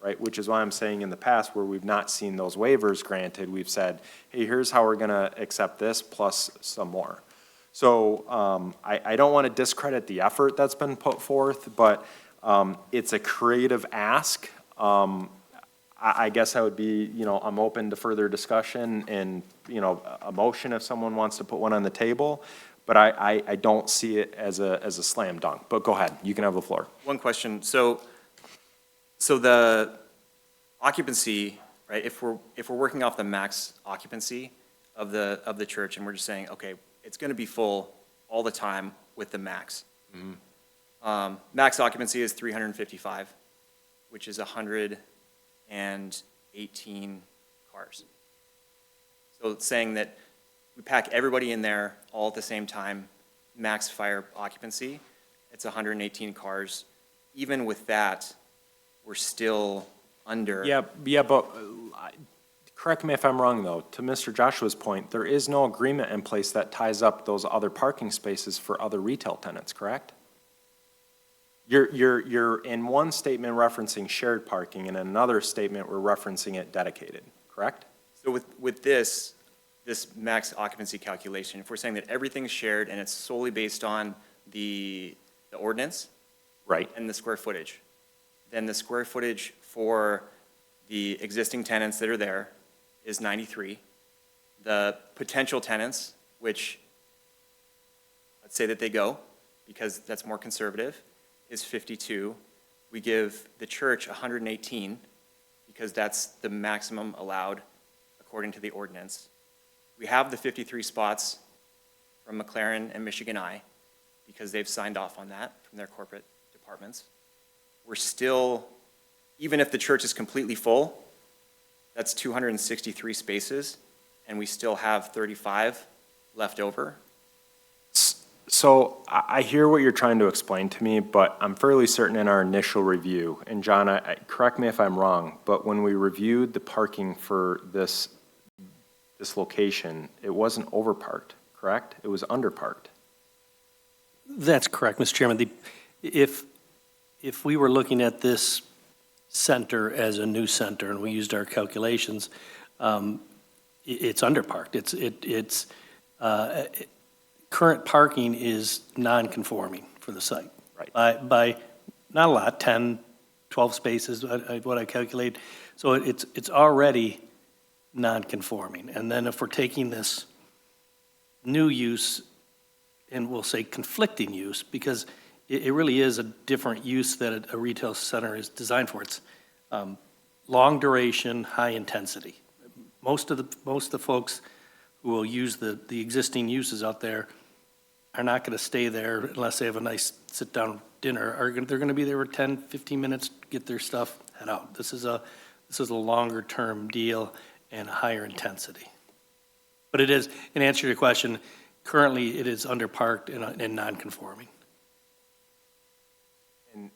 right? Which is why I'm saying in the past where we've not seen those waivers granted, we've said, hey, here's how we're gonna accept this plus some more. So I don't wanna discredit the effort that's been put forth, but it's a creative ask. I guess I would be, you know, I'm open to further discussion and, you know, a motion if someone wants to put one on the table, but I don't see it as a slam dunk. But go ahead, you can have the floor. One question, so the occupancy, right, if we're working off the max occupancy of the church, and we're just saying, okay, it's gonna be full all the time with the max. Max occupancy is 355, which is 118 cars. So it's saying that we pack everybody in there all at the same time, max fire occupancy, it's 118 cars. Even with that, we're still under. Yeah, but correct me if I'm wrong though, to Mr. Joshua's point, there is no agreement in place that ties up those other parking spaces for other retail tenants, correct? You're in one statement referencing shared parking, and in another statement, we're referencing it dedicated, correct? So with this max occupancy calculation, if we're saying that everything's shared and it's solely based on the ordinance. Right. And the square footage, then the square footage for the existing tenants that are there is 93. The potential tenants, which let's say that they go, because that's more conservative, is 52. We give the church 118 because that's the maximum allowed according to the ordinance. We have the 53 spots from McLaren and Michigan Eye because they've signed off on that from their corporate departments. We're still, even if the church is completely full, that's 263 spaces, and we still have 35 left over. So I hear what you're trying to explain to me, but I'm fairly certain in our initial review, and John, correct me if I'm wrong, but when we reviewed the parking for this location, it wasn't overparked, correct? It was underparked. That's correct, Mr. Chairman. If we were looking at this center as a new center and we used our calculations, it's underparked. Current parking is non-conforming for the site. Right. By not a lot, 10, 12 spaces, what I calculate. So it's already non-conforming. And then if we're taking this new use, and we'll say conflicting use, because it really is a different use that a retail center is designed for. It's long duration, high intensity. Most of the folks who will use the existing uses out there are not going to stay there unless they have a nice sit-down dinner. They're going to be there for 10, 15 minutes, get their stuff, head out. This is a longer-term deal and a higher intensity. But it is, in answer to your question, currently it is underparked and non-conforming.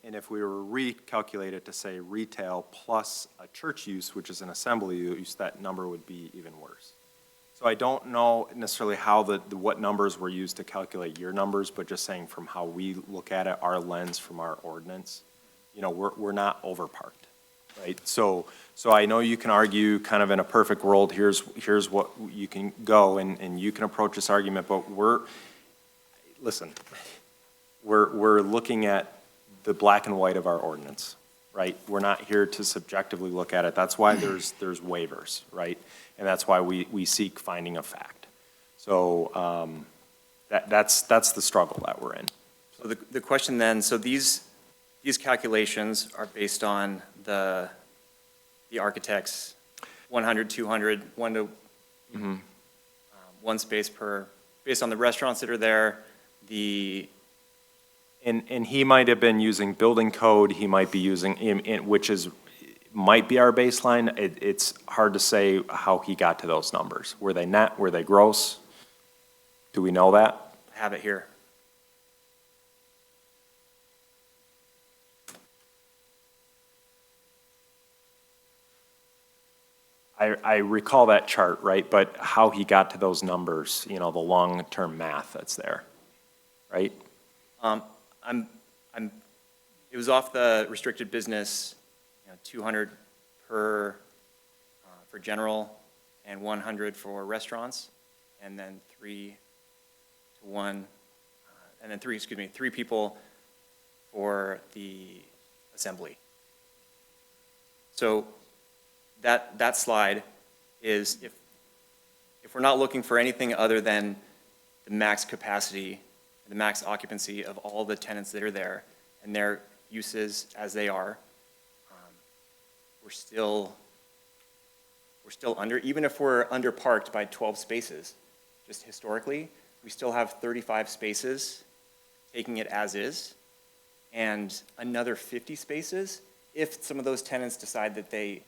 And if we were recalculate it to say retail plus a church use, which is an assembly use, that number would be even worse. So I don't know necessarily how what numbers were used to calculate your numbers, but just saying from how we look at it, our lens from our ordinance, we're not overparked, right? So I know you can argue kind of in a perfect world, here's what you can go and you can approach this argument, but we're looking at the black and white of our ordinance, right? We're not here to subjectively look at it. That's why there's waivers, right? And that's why we seek finding of fact. So that's the struggle that we're in. So the question then, so these calculations are based on the architect's 100, 200, one space per, based on the restaurants that are there, And he might have been using building code, he might be using, which might be our baseline. It's hard to say how he got to those numbers. Were they net, were they gross? Do we know that? I have it here. I recall that chart, right? But how he got to those numbers, the long-term math that's there, right? It was off the restricted business, 200 per, for general and 100 for restaurants, and then 3 to 1, and then 3 people for the assembly. So that slide is if we're not looking for anything other than the max capacity, the max occupancy of all the tenants that are there and their uses as they are, we're still under, even if we're underparked by 12 spaces, just historically, we still have 35 spaces taking it as is, and another 50 spaces if some of those tenants decide that they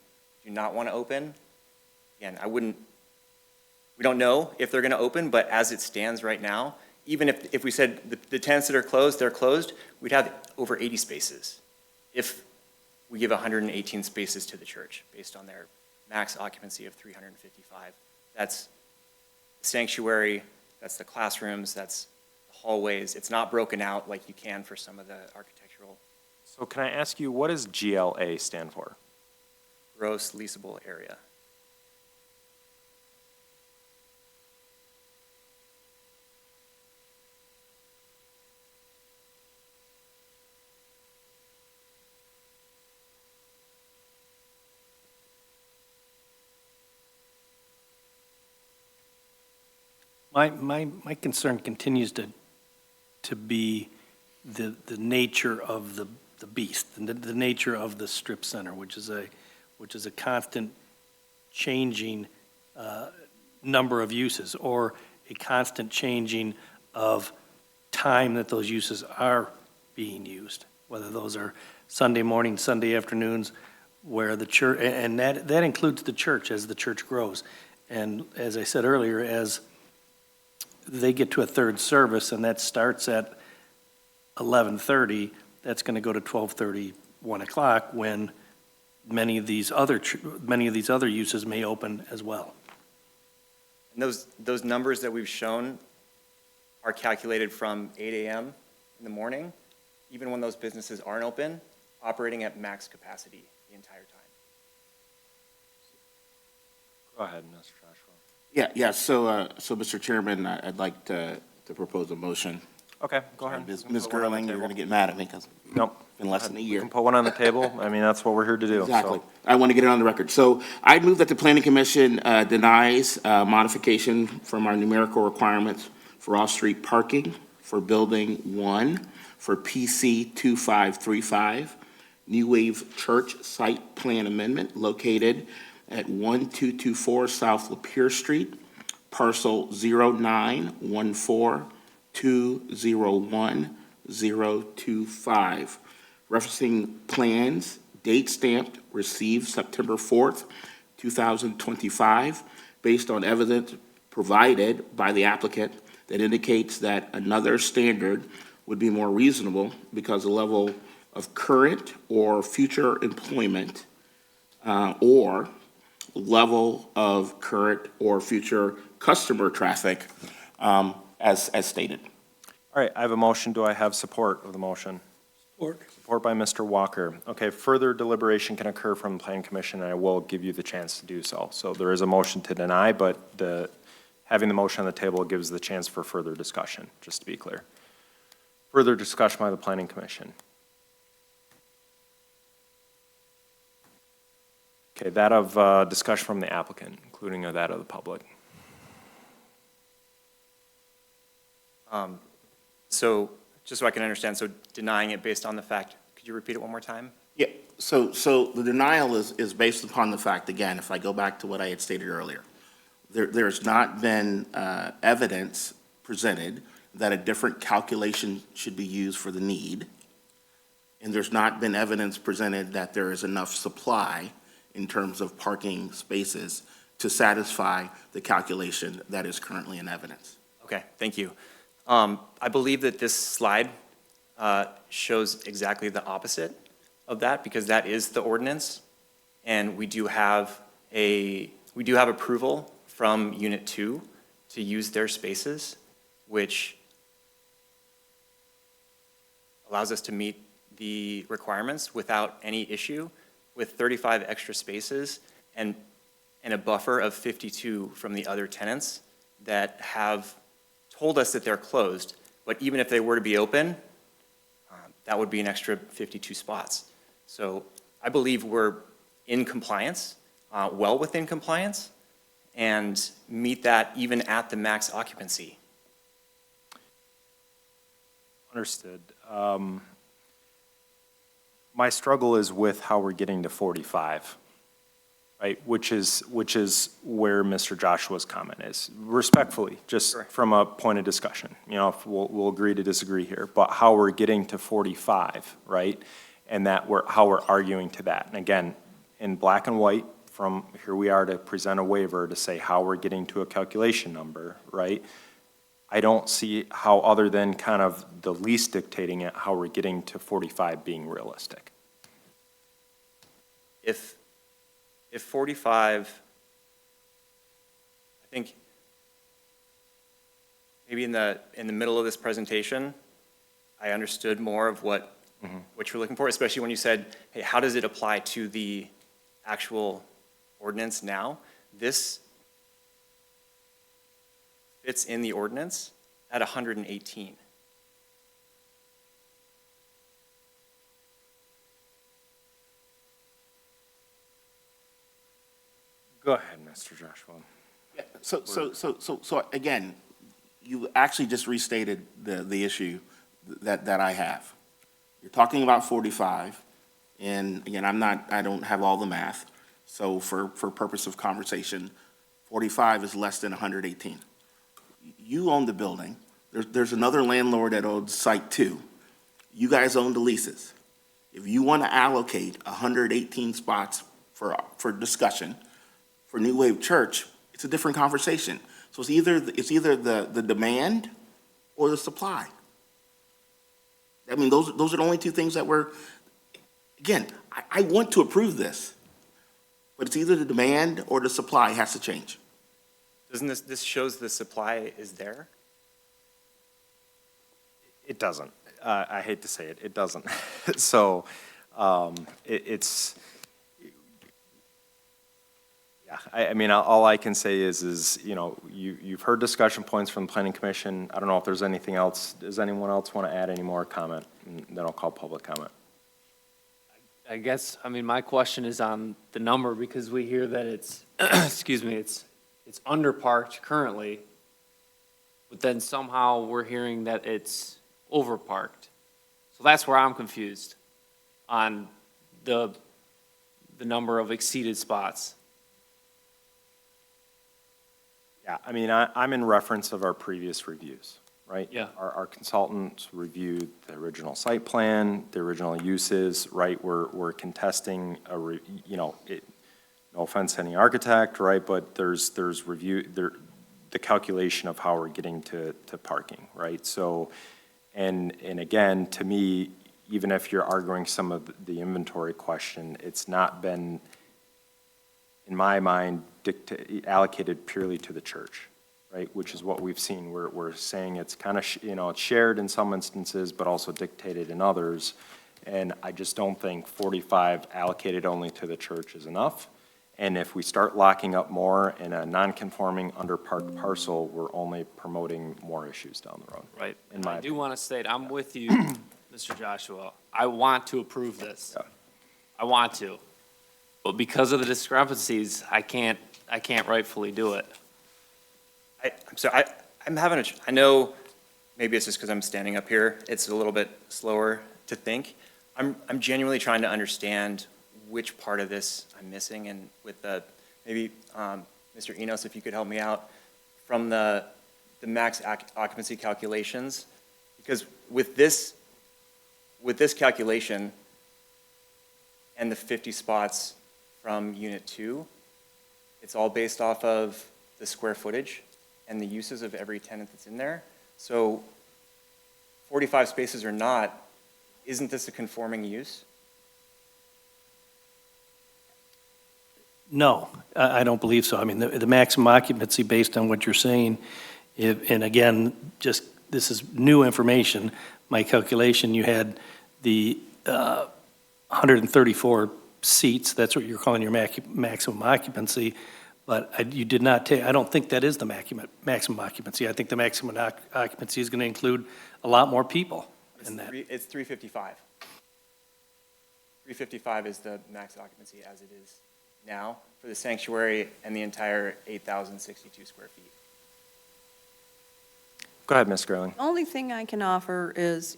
do not want to open. Again, we don't know if they're going to open, but as it stands right now, even if we said the tenants that are closed, they're closed, we'd have over 80 spaces if we give 118 spaces to the church based on their max occupancy of 355. That's the sanctuary, that's the classrooms, that's the hallways. It's not broken out like you can for some of the architectural. So can I ask you, what does GLA stand for? Gross leasable area. My concern continues to be the nature of the beast, and the nature of the strip center, which is a constant changing number of uses, or a constant changing of time that those uses are being used, whether those are Sunday morning, Sunday afternoons, where the church, and that includes the church as the church grows. And as I said earlier, as they get to a third service, and that starts at 11:30, that's going to go to 12:30, 1 o'clock, when many of these other uses may open as well. And those numbers that we've shown are calculated from 8 a.m. in the morning, even when those businesses aren't open, operating at max capacity the entire time. Go ahead, Mr. Joshua. Yeah, so Mr. Chairman, I'd like to propose a motion. Okay, go ahead. Ms. Gerling, you're going to get mad at me because Nope. it's been less than a We year. can put one on the table. I mean, that's what we're here to do. so. Exactly. I want to get it on the record. So I move that the planning commission denies modification from our numerical requirements for off-street parking for building 1 for PC 2535, New Wave Church Site Plan Amendment located at 1224 South Lapeer Street, parcel 09142010025, referencing plans, date stamped, received September 4th, 2025, based on evidence provided by the applicant that indicates that another standard would be more reasonable because the level of current or future employment or level of current or future customer traffic as stated. All right, I have a motion. Do I have support of the motion? Support. Support by Mr. Walker. Okay, further deliberation can occur from the Planning Commission, and I will give you the chance to do so. So there is a motion to deny, but having the motion on the table gives the chance for further discussion, just to be clear. Further discussion by the Planning Commission. Okay, that of discussion from the applicant, including that of the public. So, just so I can understand, so denying it based on the fact, could you repeat it one more time? Yeah, so the denial is based upon the fact, again, if I go back to what I had stated earlier, there's not been evidence presented that a different calculation should be used for the need, and there's not been evidence presented that there is enough supply in terms of parking spaces to satisfy the calculation that is currently in evidence. Okay, thank you. I believe that this slide shows exactly the opposite of that, because that is the ordinance, and we do have approval from Unit 2 to use their spaces, which allows us to meet the requirements without any issue, with 35 extra spaces and a buffer of 52 from the other tenants that have told us that they're closed, but even if they were to be open, that would be an extra 52 spots. So I believe we're in compliance, well within compliance, and meet that even at the max occupancy. Understood. My struggle is with how we're getting to 45, right? Which is where Mr. Joshua's comment is. Respectfully, just Correct. from a point of discussion, if we'll agree to disagree here, but how we're getting to 45, right? And how we're arguing to that. And again, in black and white, from here we are to present a waiver to say how we're getting to a calculation number, right? I don't see how, other than kind of the least dictating it, how we're getting to 45 being realistic. If 45, I think maybe in the middle of this presentation, I understood more of what you're looking for, especially when you said, hey, how does it apply to the actual ordinance now? This fits in the ordinance at 118. Go ahead, Mr. Joshua. Yeah, So again, you actually just restated the issue that I have. You're talking about 45, and again, I don't have all the math, so for purpose of conversation, 45 is less than 118. You own the building, there's another landlord that owns Site 2. You guys own the leases. If you want to allocate 118 spots for discussion for New Wave Church, it's a different conversation. So it's either the demand or the supply. I mean, those are the only two things that again, I want to approve this, but it's either the demand or the supply has to change. Doesn't this shows the supply is there? It doesn't. I hate to say it, it doesn't. So it's, yeah, I mean, all I can say is you've heard discussion points from the Planning Commission. I don't know if there's anything else. Does anyone else want to add any more comment? And then I'll call public comment. I guess, my question is on the number, because we hear that it's, excuse me, it's underparked currently, but then somehow we're hearing that it's overparked. So that's where I'm confused on the number of exceeded spots. Yeah, I mean, I'm in reference of our previous reviews, right? Yeah. Our consultants reviewed the original site plan, the original uses, right? We're contesting no offense to any architect, right? But there's the calculation of how we're getting to parking, right? So, and again, to me, even if you're arguing some of the inventory question, it's not been, in my mind, allocated purely to the church, right? Which is what we've seen. We're saying it's kind of, it's shared in some instances, but also dictated in others. And I just don't think 45 allocated only to the church is enough. And if we start locking up more in a non-conforming underparked parcel, we're only promoting more issues down the road. Right. In my I do opinion. want to state, I'm with you, Mr. Joshua. I want to approve this. Yeah. I want to. But because of the discrepancies, I can't rightfully do it. I'm sorry, I'm having I know maybe it's just because I'm standing up here, it's a little bit slower to think. I'm genuinely trying to understand which part of this I'm missing, and with maybe, Mr. Enos, if you could help me out, from the max occupancy calculations, because with this calculation and the 50 spots from Unit 2, it's all based off of the square footage and the uses of every tenant that's in there. So 45 spaces or not, isn't this a conforming use? No, I don't believe so. I mean, the maximum occupancy based on what you're saying, and again, just, this is new information. My calculation, you had the 134 seats, that's what you're calling your maximum occupancy, but you did not take, I don't think that is the maximum occupancy. I think the maximum occupancy is going to include a lot more people in that. It's 355. 355 is the max occupancy as it is now for the sanctuary and the entire 8,062 square feet. Go ahead, Ms. Gerling. The only thing I can offer is,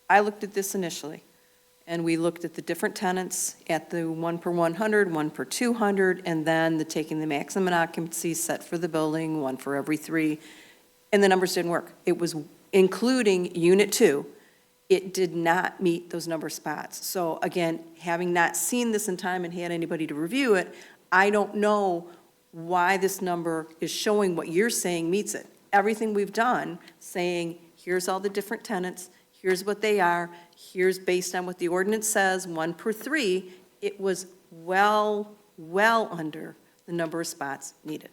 I looked at this initially, and we looked at the different tenants at the 1 per 100, 1 per 200, and then taking the maximum occupancy set for the building, 1 for every 3, and the numbers didn't work. It was including Unit 2. It did not meet those number of spots. So again, having not seen this in time and had anybody to review it, I don't know why this number is showing what you're saying meets it. Everything we've done, saying, here's all the different tenants, here's what they are, here's based on what the ordinance says, 1 per 3, it was well under the number of spots needed.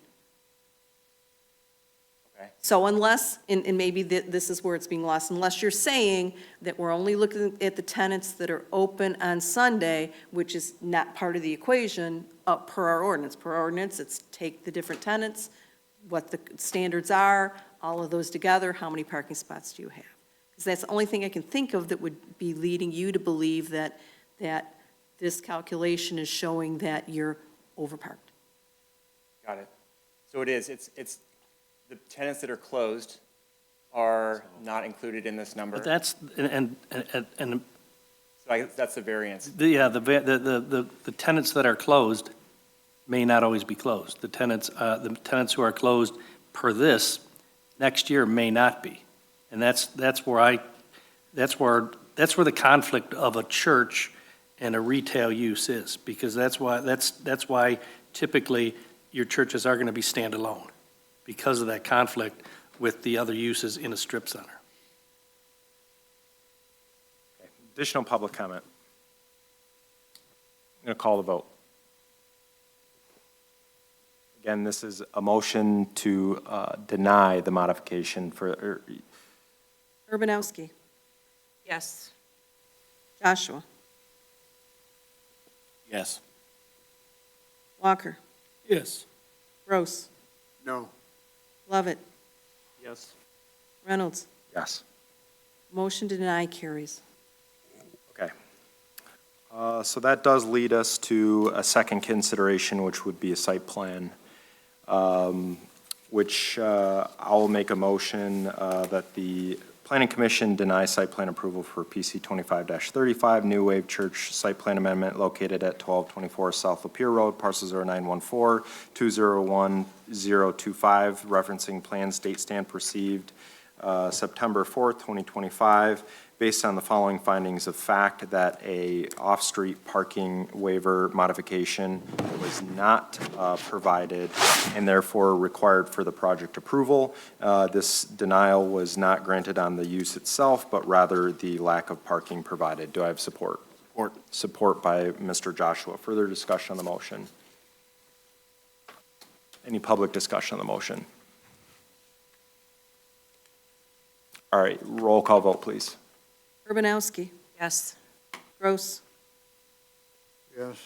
Okay. So unless, and maybe this is where it's being lost, unless you're saying that we're only looking at the tenants that are open on Sunday, which is not part of the equation, per our ordinance. Per our ordinance, it's take the different tenants, what the standards are, all of those together, how many parking spots do you have? Because that's the only thing I can think of that would be leading you to believe that this calculation is showing that you're overparked. Got it. So it's the tenants that are closed are not included in this number. But that's, and So that's the variance. the tenants that are closed may not always be closed. The tenants who are closed per this, next year may not be. And that's where the conflict of a church and a retail use is, because that's why typically your churches are going to be standalone, because of that conflict with the other uses in a strip center. Additional public comment. I'm going to call the vote. Again, this is a motion to deny the modification for, Urbanowski, Yes. Joshua, Yes. Walker, Yes. Gross, No. Lovett, Yes. Reynolds. yes. Motion to deny carries. Okay. So that does lead us to a second consideration, which would be a site plan, which I'll make a motion that the Planning Commission denies site plan approval for PC 25-35, New Wave Church site plan amendment located at 1224 South Lapeer Road, parcel 0914-201-025, referencing plans date stamp received September 4th, 2025, based on the following findings of fact: that a off-street parking waiver modification was not provided and therefore required for the project approval. This denial was not granted on the use itself, but rather the lack of parking provided. Do I have support? Support. Support by Mr. Joshua. Further discussion on the motion? Any public discussion on the motion? All right, roll call vote, please. Urbanowski. Yes. Gross. Yes.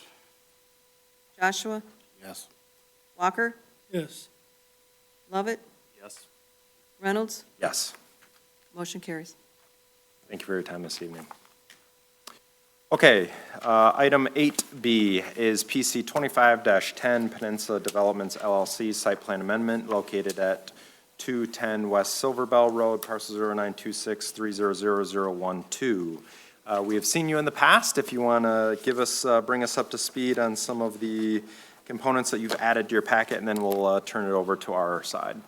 Joshua. Yes. Walker. Yes. Lovett. Yes. Reynolds. Yes. Motion carries. Thank you for your time this evening. Okay, item 8B is PC 25-10 Peninsula Developments LLC site plan amendment located at 210 West Silver Bell Road, parcel 0926300012. We have seen you in the past. If you want to bring us up to speed on some of the components that you've added to your packet, and then we'll turn it over to our side.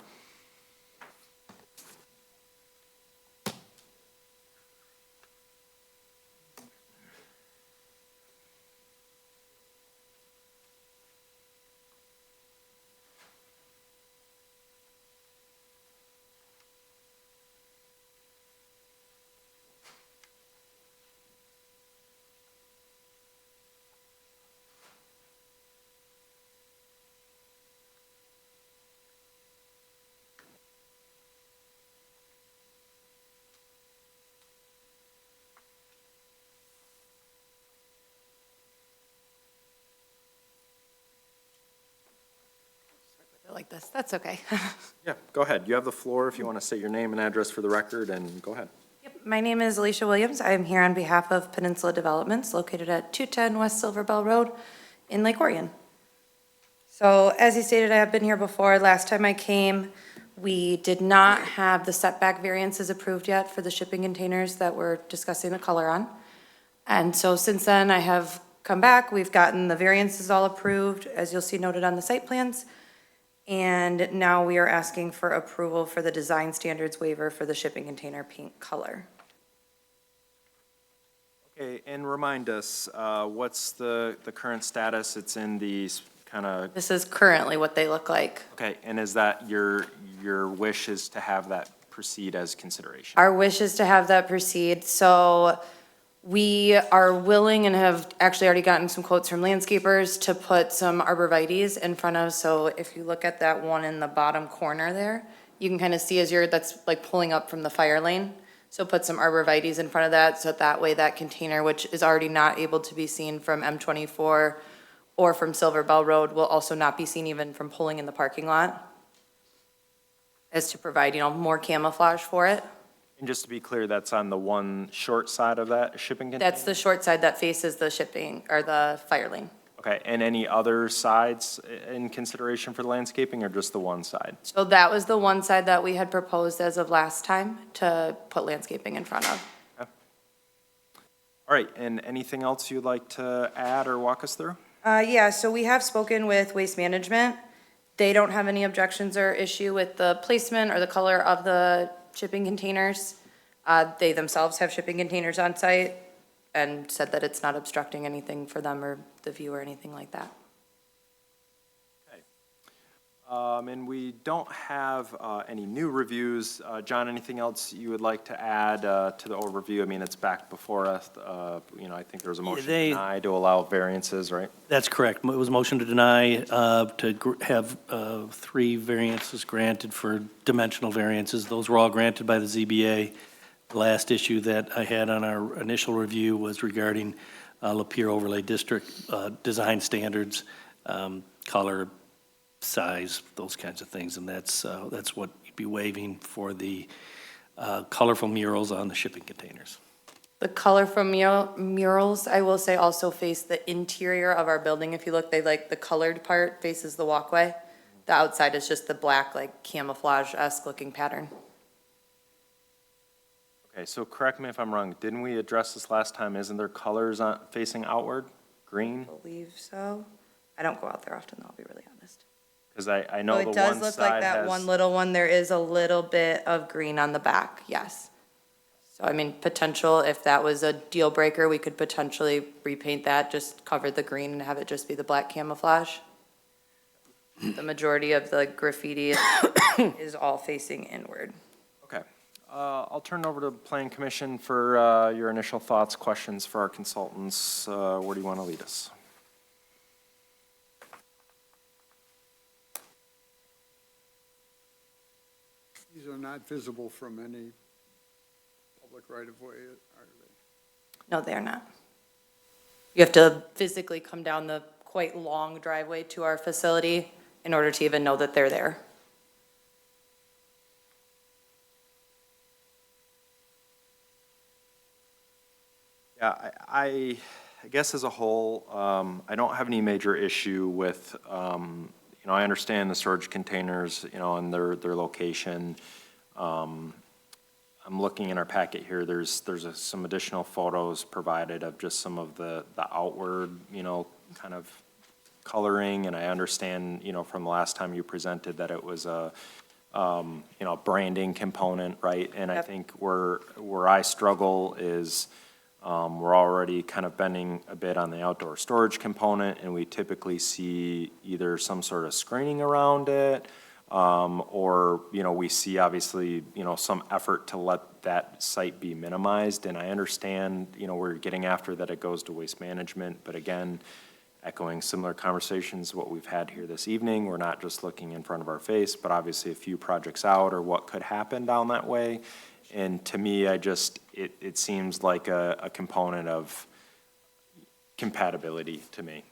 Like this, that's okay. Yeah, go ahead. You have the floor if you want to state your name and address for the record, and go ahead. Yep, my name is Alicia Williams. I am here on behalf of Peninsula Developments located at 210 West Silver Bell Road in Lake Orion. So as you stated, I have been here before. Last time I came, we did not have the setback variances approved yet for the shipping containers that we're discussing the color on. And so since then, I have come back. We've gotten the variances all approved, as you'll see noted on the site plans. And now we are asking for approval for the design standards waiver for the shipping container paint color. Okay, and remind us, what's the current status? It's in these kind of, This is currently what they look like. okay, and is that your wish is to have that proceed as consideration? Our wish is to have that proceed, so we are willing and have actually already gotten some quotes from landscapers to put some arborvitaes in front of, so if you look at that one in the bottom corner there, you can kind of see that's like pulling up from the fire lane. So put some arborvitaes in front of that, so that way that container, which is already not able to be seen from M24 or from Silver Bell Road, will also not be seen even from pulling in the parking lot, as to provide, more camouflage for it. And just to be clear, that's on the one short side of that shipping container? That's the short side that faces the shipping, or the fire lane. Okay, and any other sides in consideration for the landscaping, or just the one side? So that was the one side that we had proposed as of last time to put landscaping in front of. Okay. All right, and anything else you'd like to add or walk us through? Yeah, so we have spoken with Waste Management. They don't have any objections or issue with the placement or the color of the shipping containers. They themselves have shipping containers on site and said that it's not obstructing anything for them or the view or anything like that. Okay. And we don't have any new reviews. John, anything else you would like to add to the overview? I mean, it's back before us. I think there was a motion to deny to allow variances, right? That's correct. It was motion to deny, have 3 variances granted for dimensional variances. Those were all granted by the ZBA. The last issue that I had on our initial review was regarding Lapeer Overlay District design standards, color, size, those kinds of things, and that's what you'd be waiving for the colorful murals on the shipping containers. The colorful murals, I will say, also face the interior of our building. If you look, the colored part faces the walkway. The outside is just the black, camouflage-esque looking pattern. Okay, so correct me if I'm wrong, didn't we address this last time? Isn't there colors on, facing outward? Green? Believe so. I don't go out there often, though, I'll be really honest. Because I So know the it one does look like side that one has, little one, there is a little bit of green on the back, yes. So I mean, potential, if that was a deal breaker, we could potentially repaint that, just cover the green and have it just be the black camouflage. The majority of the graffiti is all facing inward. okay. I'll turn it over to the Plan Commission for your initial thoughts, questions for our consultants. Where do you want to lead us? These are not visible from any public right-of-way, are they? No, they are not. You have to physically come down the quite long driveway to our facility in order to even know that they're there. Yeah, I guess as a whole, I don't have any major issue with, I understand the storage containers, and their location. I'm looking in our packet here, there's some additional photos provided of just some of the outward, kind of coloring, and I understand, from the last time you presented that it was a, branding component, right? And I Yep. think where I struggle is, we're already kind of bending a bit on the outdoor storage component, and we typically see either some sort of screening around it, or, we see obviously, some effort to let that site be minimized. And I understand, we're getting after that it goes to waste management, but again, echoing similar conversations, what we've had here this evening, we're not just looking in front of our face, but obviously a few projects out or what could happen down that way. And to me, it seems like a component of compatibility to me.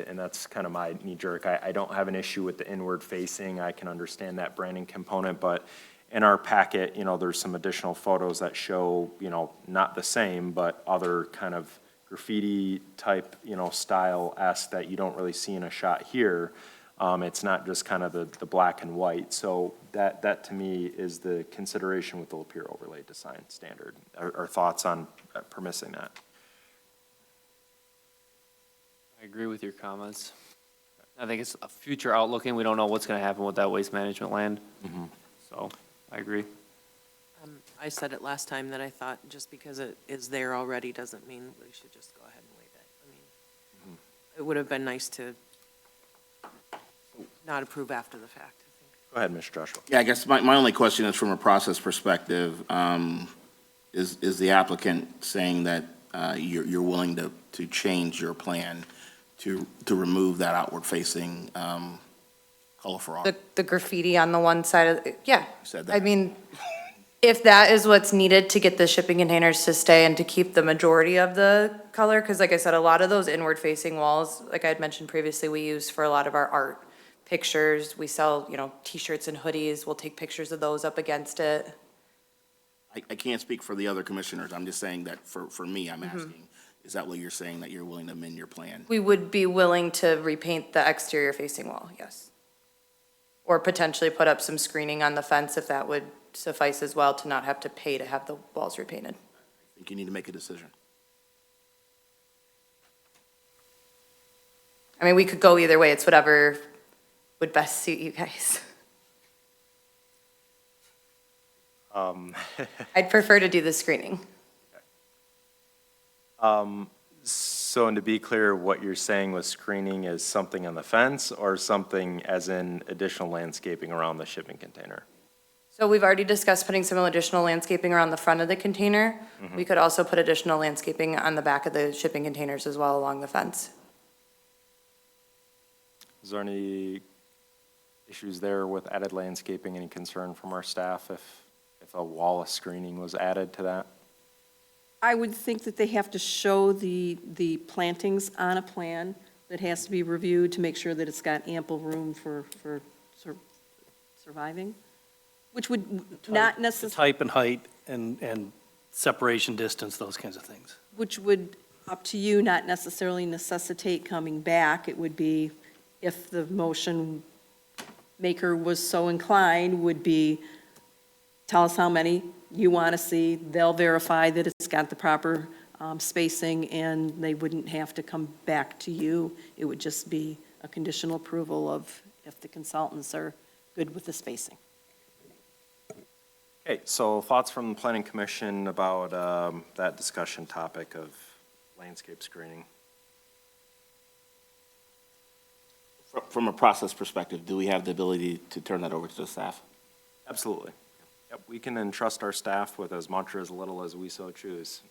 And that's kind of my knee jerk. I don't have an issue with the inward facing. I can understand that branding component, but in our packet, there's some additional photos that show, not the same, but other kind of graffiti type, style-esque that you don't really see in a shot here. It's not just kind of the black and white. So that to me is the consideration with the Lapeer overlay design standard. Our thoughts on permitting that? I agree with your comments. I think it's a future outlook, and we don't know what's gonna happen with that waste management land. So, I agree. I said it last time that I thought just because it is there already doesn't mean we should just go ahead and waive it. I mean, it would have been nice to not approve after the fact, I think. Go ahead, Mr. Joshua. Yeah, I guess my only question is from a process perspective, is the applicant saying that you're willing to change your plan to remove that outward-facing colorful art? The graffiti on the one side of, yeah. Said that. I mean, if that is what's needed to get the shipping containers to stay and to keep the majority of the color, because like I said, a lot of those inward-facing walls, like I had mentioned previously, we use for a lot of our art pictures. We sell, T-shirts and hoodies. We'll take pictures of those up against it. I can't speak for the other commissioners. I'm just saying that for me, I'm asking, is that what you're saying, that you're willing to amend your plan? We would be willing to repaint the exterior facing wall, yes. Or potentially put up some screening on the fence if that would suffice as well, to not have to pay to have the walls repainted. I think you need to make a decision. I mean, we could go either way. It's whatever would best suit you guys. I'd prefer to do the screening. So, and to be clear, what you're saying with screening is something on the fence or something as in additional landscaping around the shipping container? So we've already discussed putting some additional landscaping around the front of the container. We could also put additional landscaping on the back of the shipping containers as well along the fence. Is there any issues there with added landscaping, any concern from our staff if a wall of screening was added to that? I would think that they have to show the plantings on a plan that has to be reviewed to make sure that it's got ample room for surviving, which would not The necessarily, type and height and separation distance, those kinds of things. which would, up to you, not necessarily necessitate coming back. It would be, if the motion maker was so inclined, would be, tell us how many you want to see, they'll verify that it's got the proper spacing, and they wouldn't have to come back to you. It would just be a conditional approval of if the consultants are good with the spacing. Okay, so thoughts from the planning commission about that discussion topic of landscape screening? From a process perspective, do we have the ability to turn that over to the staff? Absolutely. Yep, we can entrust our staff with as much or as little as we so choose.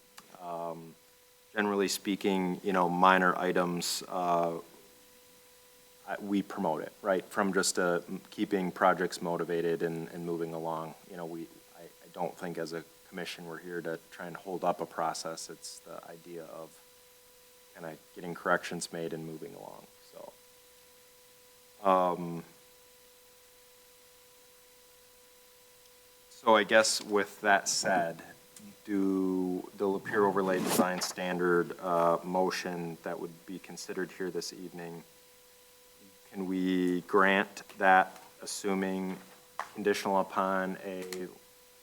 Generally speaking, minor items, we promote it, right? From just keeping projects motivated and moving along. I don't think as a commission, we're here to try and hold up a process. It's the idea of kind of getting corrections made and moving along, so. So I guess with that said, do the Lapeer Overlay Design Standard motion that would be considered here this evening, can we grant that, assuming conditional upon a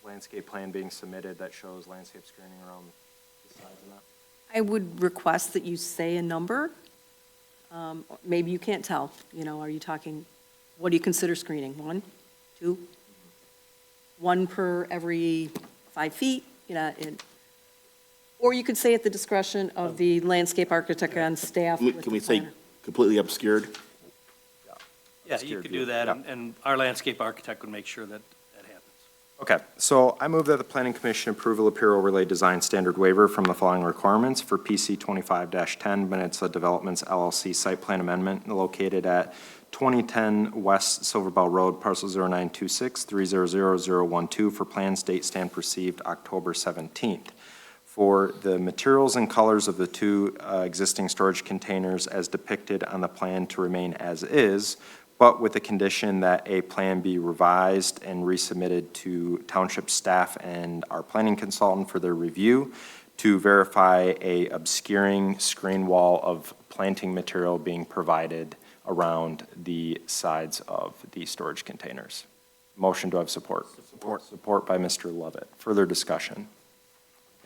landscape plan being submitted that shows landscape screening around the sides of that? I would request that you say a number. Maybe you can't tell, are you talking, what do you consider screening? 1, 2? 1 per every 5 feet, or you could say at the discretion of the landscape architect on staff. with Can we the say planner. completely obscured? Yeah, you could do that, and our landscape architect would make sure that that happens. Okay, so I move that the planning commission approve a Lapeer Overlay Design Standard waiver from the following requirements for PC 25-10 Peninsula Developments LLC site plan amendment located at 2010 West Silver Bell Road, parcel 0926-300012 for plans, date, stand perceived October 17th. For the materials and colors of the 2 existing storage containers as depicted on the plan to remain as is, but with the condition that a plan be revised and resubmitted to township staff and our planning consultant for their review to verify a obscuring screen wall of planting material being provided around the sides of the storage containers. Motion, to have support? Support by Mr. Lovett. Further discussion?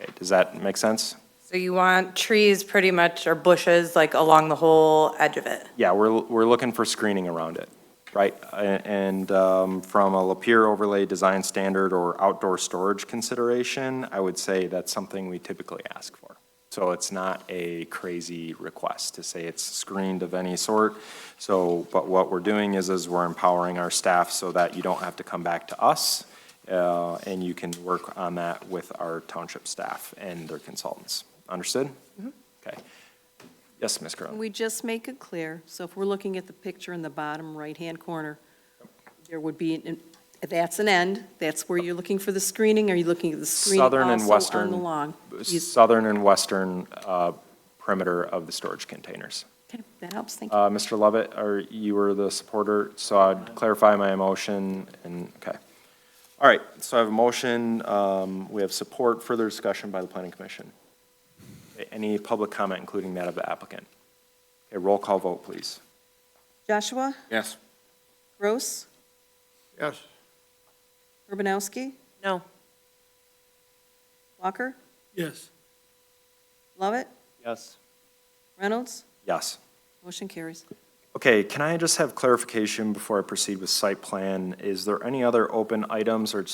Okay, does that make sense? So you want trees pretty much, or bushes, like along the whole edge of it? Yeah, we're looking for screening around it, right? And from a Lapeer Overlay Design Standard or outdoor storage consideration, I would say that's something we typically ask for. So it's not a crazy request to say it's screened of any sort. So, but what we're doing is we're empowering our staff so that you don't have to come back to us, and you can work on that with our township staff and their consultants. Understood? Okay. Yes, Ms. Curran. Can we just make it clear? So if we're looking at the picture in the bottom right-hand corner, there would be, that's an end, that's where you're looking for the screening, or are you looking at the screening Southern and also western, on the lawn? southern and western perimeter of the storage containers. Okay, that helps, thank you. Mr. Lovett, you were the supporter, so I'd clarify my motion, and, okay. All right, so I have a motion, we have support, further discussion by the planning commission. Okay, any public comment, including that of the applicant? Okay, roll call vote, please. Joshua? Yes. Gross? Yes. Urbanowski? No. Walker? Yes. Lovett? Yes. Reynolds? Yes. Motion carries. Okay, can I just have clarification before I proceed with site plan? Is there any other open items or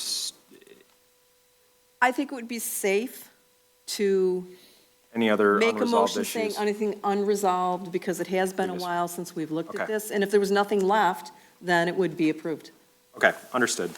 I think it would be safe to any other make a unresolved motion saying issues? anything unresolved, because it has been a Previous. while since we've looked at Okay. this, and if there was nothing left, then it would be approved. Okay, understood.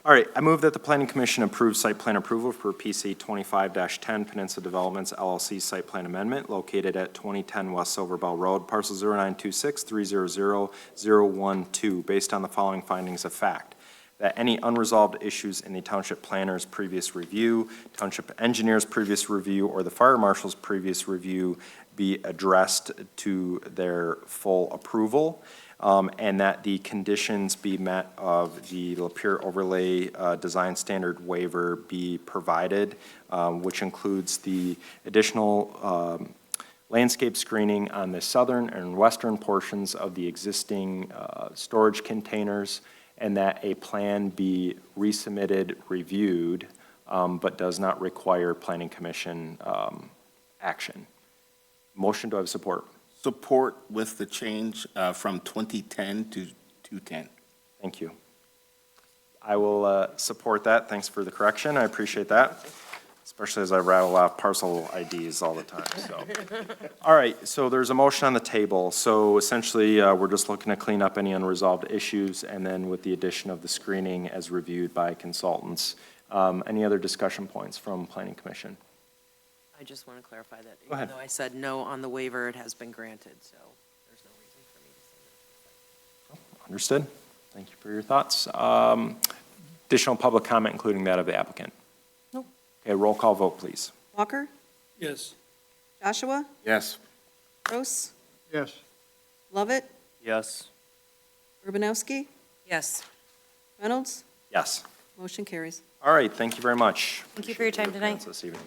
All right, I move that the planning commission approve site plan approval for PC 25-10 Peninsula Developments LLC site plan amendment located at 2010 West Silver Bell Road, parcel 0926-300012, based on the following findings of fact: that any unresolved issues in the township planner's previous review, township engineer's previous review, or the fire marshal's previous review be addressed to their full approval, and that the conditions be met of the Lapeer Overlay Design Standard waiver be provided, which includes the additional landscape screening on the southern and western portions of the existing storage containers, and that a plan be resubmitted, reviewed, but does not require planning commission action. Motion, do I have support? Support with the change from 2010 to 210. Thank you. I will support that. Thanks for the correction. I appreciate that, especially as I rattle off parcel IDs all the time, so. All right, so there's a motion on the table. So essentially, we're just looking to clean up any unresolved issues, and then with the addition of the screening as reviewed by consultants. Any other discussion points from Planning Commission? I just want to clarify that. Go ahead. Even though I said no on the waiver, it has been granted, so there's no reason for me to say no. Understood. Thank you for your thoughts. Additional public comment, including that of the applicant? Nope. Okay, roll call vote, please. Walker, Yes. Joshua, Yes. Gross, Yes. Lovett, Yes. Urbanowski, Yes. Reynolds, Yes. motion carries. All right, thank you very much. Thank you for your time tonight. This evening.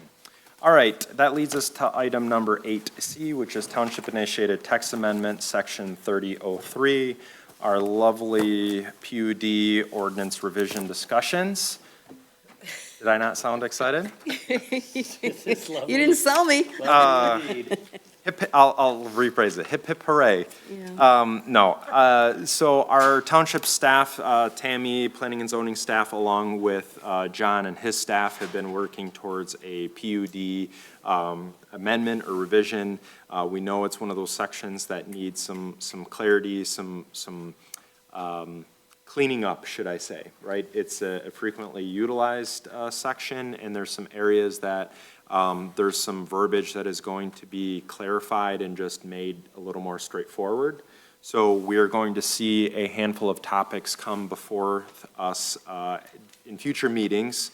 All right, that leads us to item number 8C, which is Township-initiated text amendment, section 3003, our lovely PUD ordinance revision discussions. Did I not sound excited? You didn't sell me. I'll rephrase it. Hip, hip, hooray. So our township staff, Tammy, planning and zoning staff, along with John and his staff, have been working towards a PUD amendment or revision. We know it's one of those sections that needs some clarity, some cleaning up, should I say, right? It's a frequently utilized section, and there's some areas that there's some verbiage that is going to be clarified and just made a little more straightforward. So we are going to see a handful of topics come before us in future meetings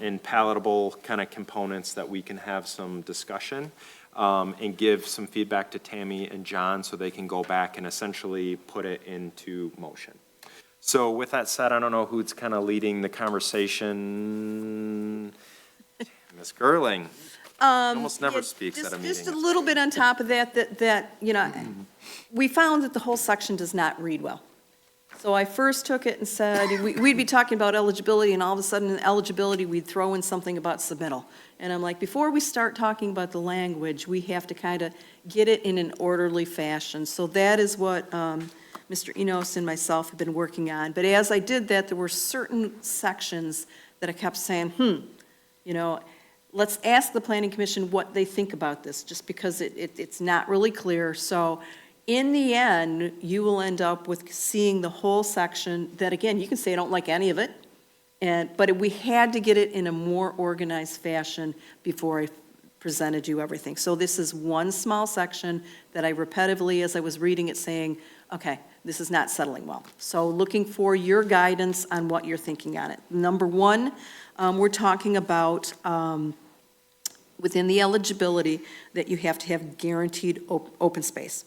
in palatable kind of components that we can have some discussion and give some feedback to Tammy and John so they can go back and essentially put it into motion. So with that said, I don't know who's kind of leading the conversation. Ms. Gerling. Almost never speaks at a meeting. Just a little bit on top of that, you know, we found that the whole section does not read well. So I first took it and said, we'd be talking about eligibility, and all of a sudden, in eligibility, we'd throw in something about submittal. And I'm like, before we start talking about the language, we have to kind of get it in an orderly fashion. So that is what Mr. Enos and myself have been working on. But as I did that, there were certain sections that I kept saying, you know, let's ask the planning commission what they think about this, just because it's not really clear. So in the end, you will end up with seeing the whole section that, again, you can say I don't like any of it, but we had to get it in a more organized fashion before I presented you everything. So this is one small section that I repetitively, as I was reading it, saying, okay, this is not settling well. So looking for your guidance on what you're thinking on it. Number one, we're talking about within the eligibility that you have to have guaranteed open space.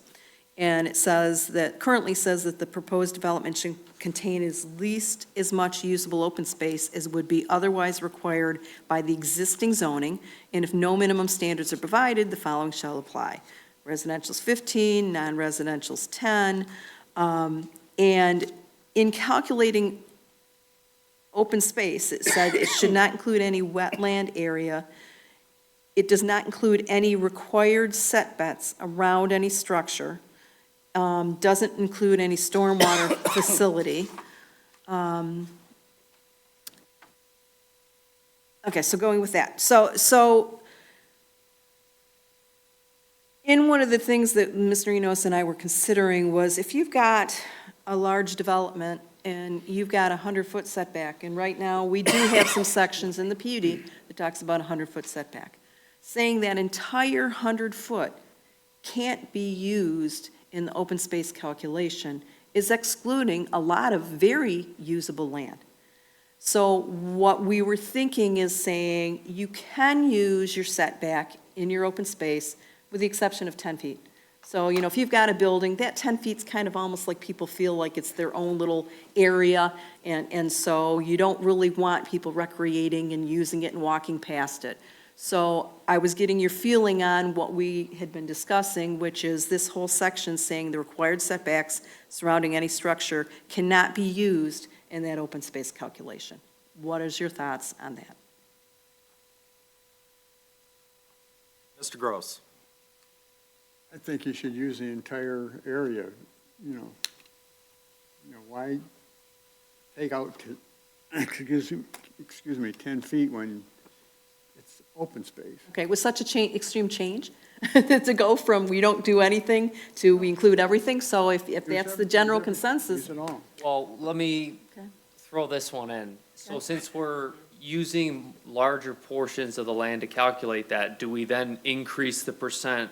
And it says that, currently says that the proposed development should contain at least as much usable open space as would be otherwise required by the existing zoning, and if no minimum standards are provided, the following shall apply. Residential's 15, non-residential's 10, and in calculating open space, it said it should not include any wetland area. It does not include any required setbacks around any structure. Doesn't include any stormwater facility. Okay, so going with that. So in one of the things that Mr. Enos and I were considering was if you've got a large development and you've got a 100-foot setback, and right now we do have some sections in the PUD that talks about a 100-foot setback, saying that entire 100-foot can't be used in the open space calculation is excluding a lot of very usable land. So what we were thinking is saying you can use your setback in your open space with the exception of 10 feet. So, you know, if you've got a building, that 10 feet's kind of almost like people feel like it's their own little area, and so you don't really want people recreating and using it and walking past it. So I was getting your feeling on what we had been discussing, which is this whole section saying the required setbacks surrounding any structure cannot be used in that open space calculation. What is your thoughts on that? Mr. Gross. I think you should use the entire area, you know. Why take out, excuse me, 10 feet when it's open space? Okay, with such a extreme change, to go from we don't do anything to we include everything, so if that's the general consensus. Use it all. Well, let me Okay. throw this one in. So Okay. since we're using larger portions of the land to calculate that, do we then increase the percent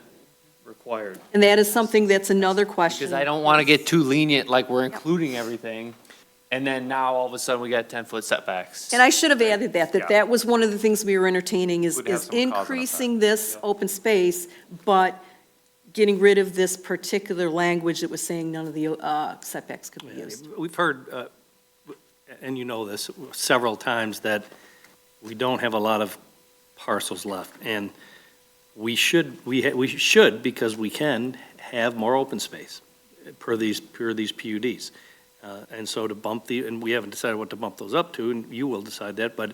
required? And that is something that's another question. Because I don't want to get too lenient, like we're including everything, and then now all of a sudden we got 10-foot setbacks. And I should have added that Yeah. that was one of the things we were entertaining is Would have some cause and increasing this open space, but getting rid of this particular language that was saying none of the setbacks could be used. We've heard, and you know this, several times that we don't have a lot of parcels left. And we should, because we can, have more open space per these PUDs. And so to bump and we haven't decided what to bump those up to, and you will decide that, but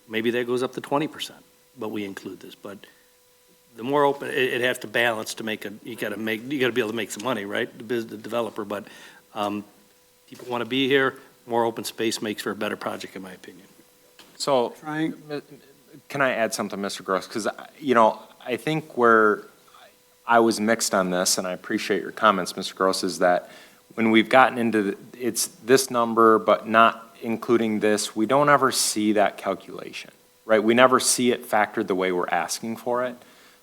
maybe that goes up to 20%, but we include this. But the more open, it has to balance to make you gotta be able to make some money, right? The developer, but people want to be here, more open space makes for a better project, in my opinion. So, Trying, can I add something, Mr. Gross? Because, I think where I was mixed on this, and I appreciate your comments, Mr. Gross, is that when we've gotten into, it's this number, but not including this, we don't ever see that calculation, right? We never see it factored the way we're asking for it.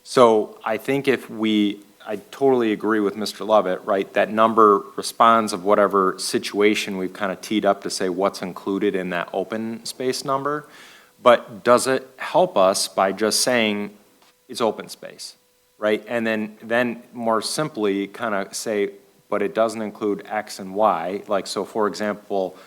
So I think I totally agree with Mr. Lovett, right? That number responds of whatever situation we've kind of teed up to say what's included in that open space number. But does it help us by just saying it's open space, right? And then more simply kind of say, but it doesn't include X and Y. Like, so for example,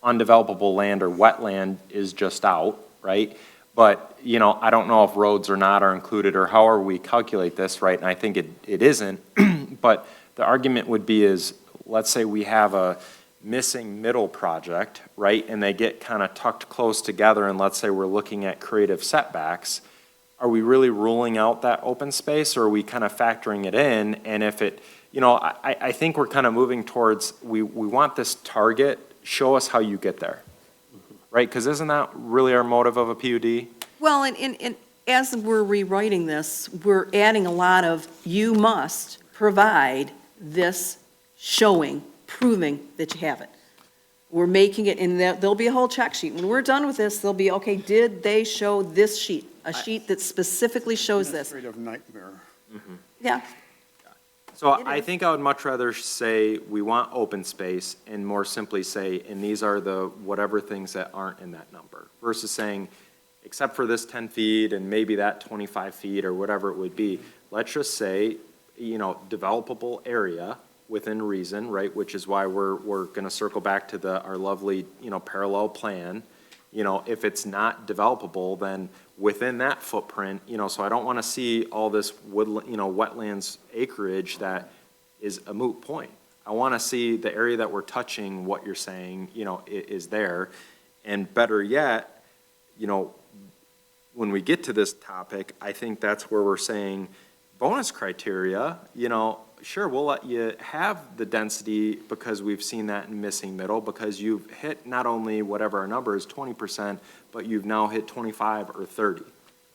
undevelopable land or wetland is just out, right? But, I don't know if roads or not are included or however we calculate this, right? And I think it isn't. But the argument would be is, let's say we have a missing middle project, right? And they get kind of tucked close together, and let's say we're looking at creative setbacks. Are we really ruling out that open space, or are we kind of factoring it in? And if it, I think we're kind of moving towards, we want this target, show us how you get there, right? Because isn't that really our motive of a PUD? Well, and as we're rewriting this, we're adding a lot of, you must provide this showing, proving that you have it. We're making it, and there'll be a whole check sheet. When we're done with this, there'll be, okay, did they show this sheet? A sheet that specifically shows this. administrative nightmare. Yeah, So It I is. think I would much rather say we want open space and more simply say, and these are the whatever things that aren't in that number, versus saying, except for this 10 feet and maybe that 25 feet or whatever it would be, let's just say, developable area within reason, right? Which is why we're gonna circle back to our lovely, parallel plan. If it's not developable, then within that footprint, so I don't want to see all this wetlands acreage that is a moot point. I want to see the area that we're touching, what you're saying, is there. And better yet, when we get to this topic, I think that's where we're saying bonus criteria, sure, we'll let you have the density because we've seen that in missing middle, because you've hit not only whatever our number is, 20%, but you've now hit 25 or 30,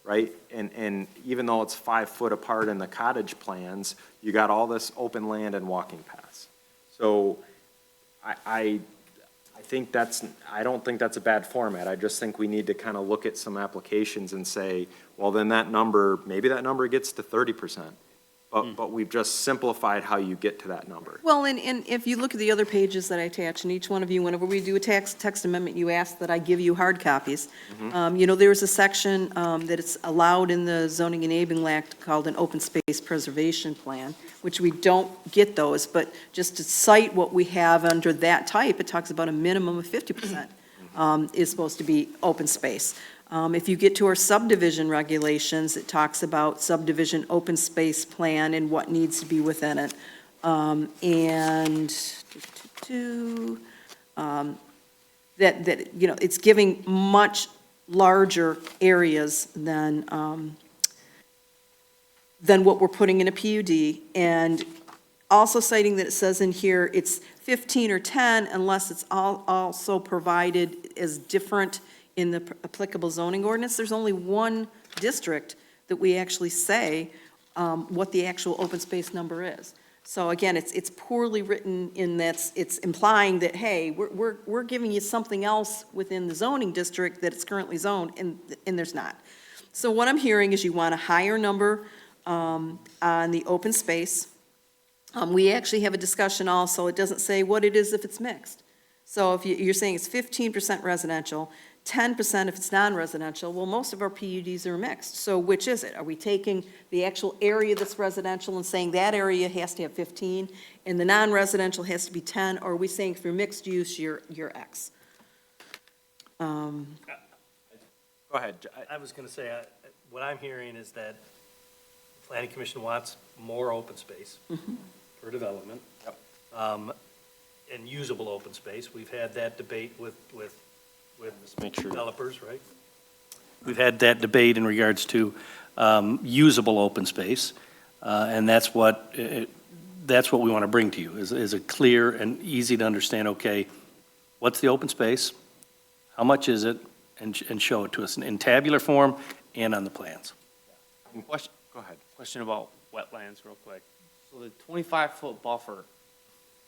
right? And even though it's 5 foot apart in the cottage plans, you got all this open land and walking paths. So I don't think that's a bad format. I just think we need to kind of look at some applications and say, well, then maybe that number gets to 30%. But we've just simplified how you get to that number. well, and if you look at the other pages that I attach, and each one of you, whenever we do a text amendment, you ask that I give you hard copies. There's a section that it's allowed in the zoning enabling act called an open space preservation plan, which we don't get those, but just to cite what we have under that type, it talks about a minimum of 50% is supposed to be open space. If you get to our subdivision regulations, it talks about subdivision open space plan and what needs to be within it. It's giving much larger areas than than what we're putting in a PUD, and also citing that it says in here, it's 15 or 10 unless it's also provided as different in the applicable zoning ordinance. There's only one district that we actually say what the actual open space number is. So again, it's poorly written in that it's implying that, hey, we're giving you something else within the zoning district that it's currently zoned, and there's not. So what I'm hearing is you want a higher number on the open space. We actually have a discussion also, it doesn't say what it is if it's mixed. So if you're saying it's 15% residential, 10% if it's non-residential, well, most of our PUDs are mixed. So which is it? Are we taking the actual area that's residential and saying that area has to have 15, and the non-residential has to be 10, or are we saying if you're mixed use, you're X? Go ahead. I was going to say, what I'm hearing is that the planning commission wants more open space for development. And usable open space. We've had that debate with make sure. developers, right? We've had that debate in regards to usable open space, and that's what we want to bring to you, is a clear and easy to understand, okay, what's the open space? How much is it? And show it to us in tabular form and on the plans. Question, Go ahead. question about wetlands real quick. So the 25-foot buffer,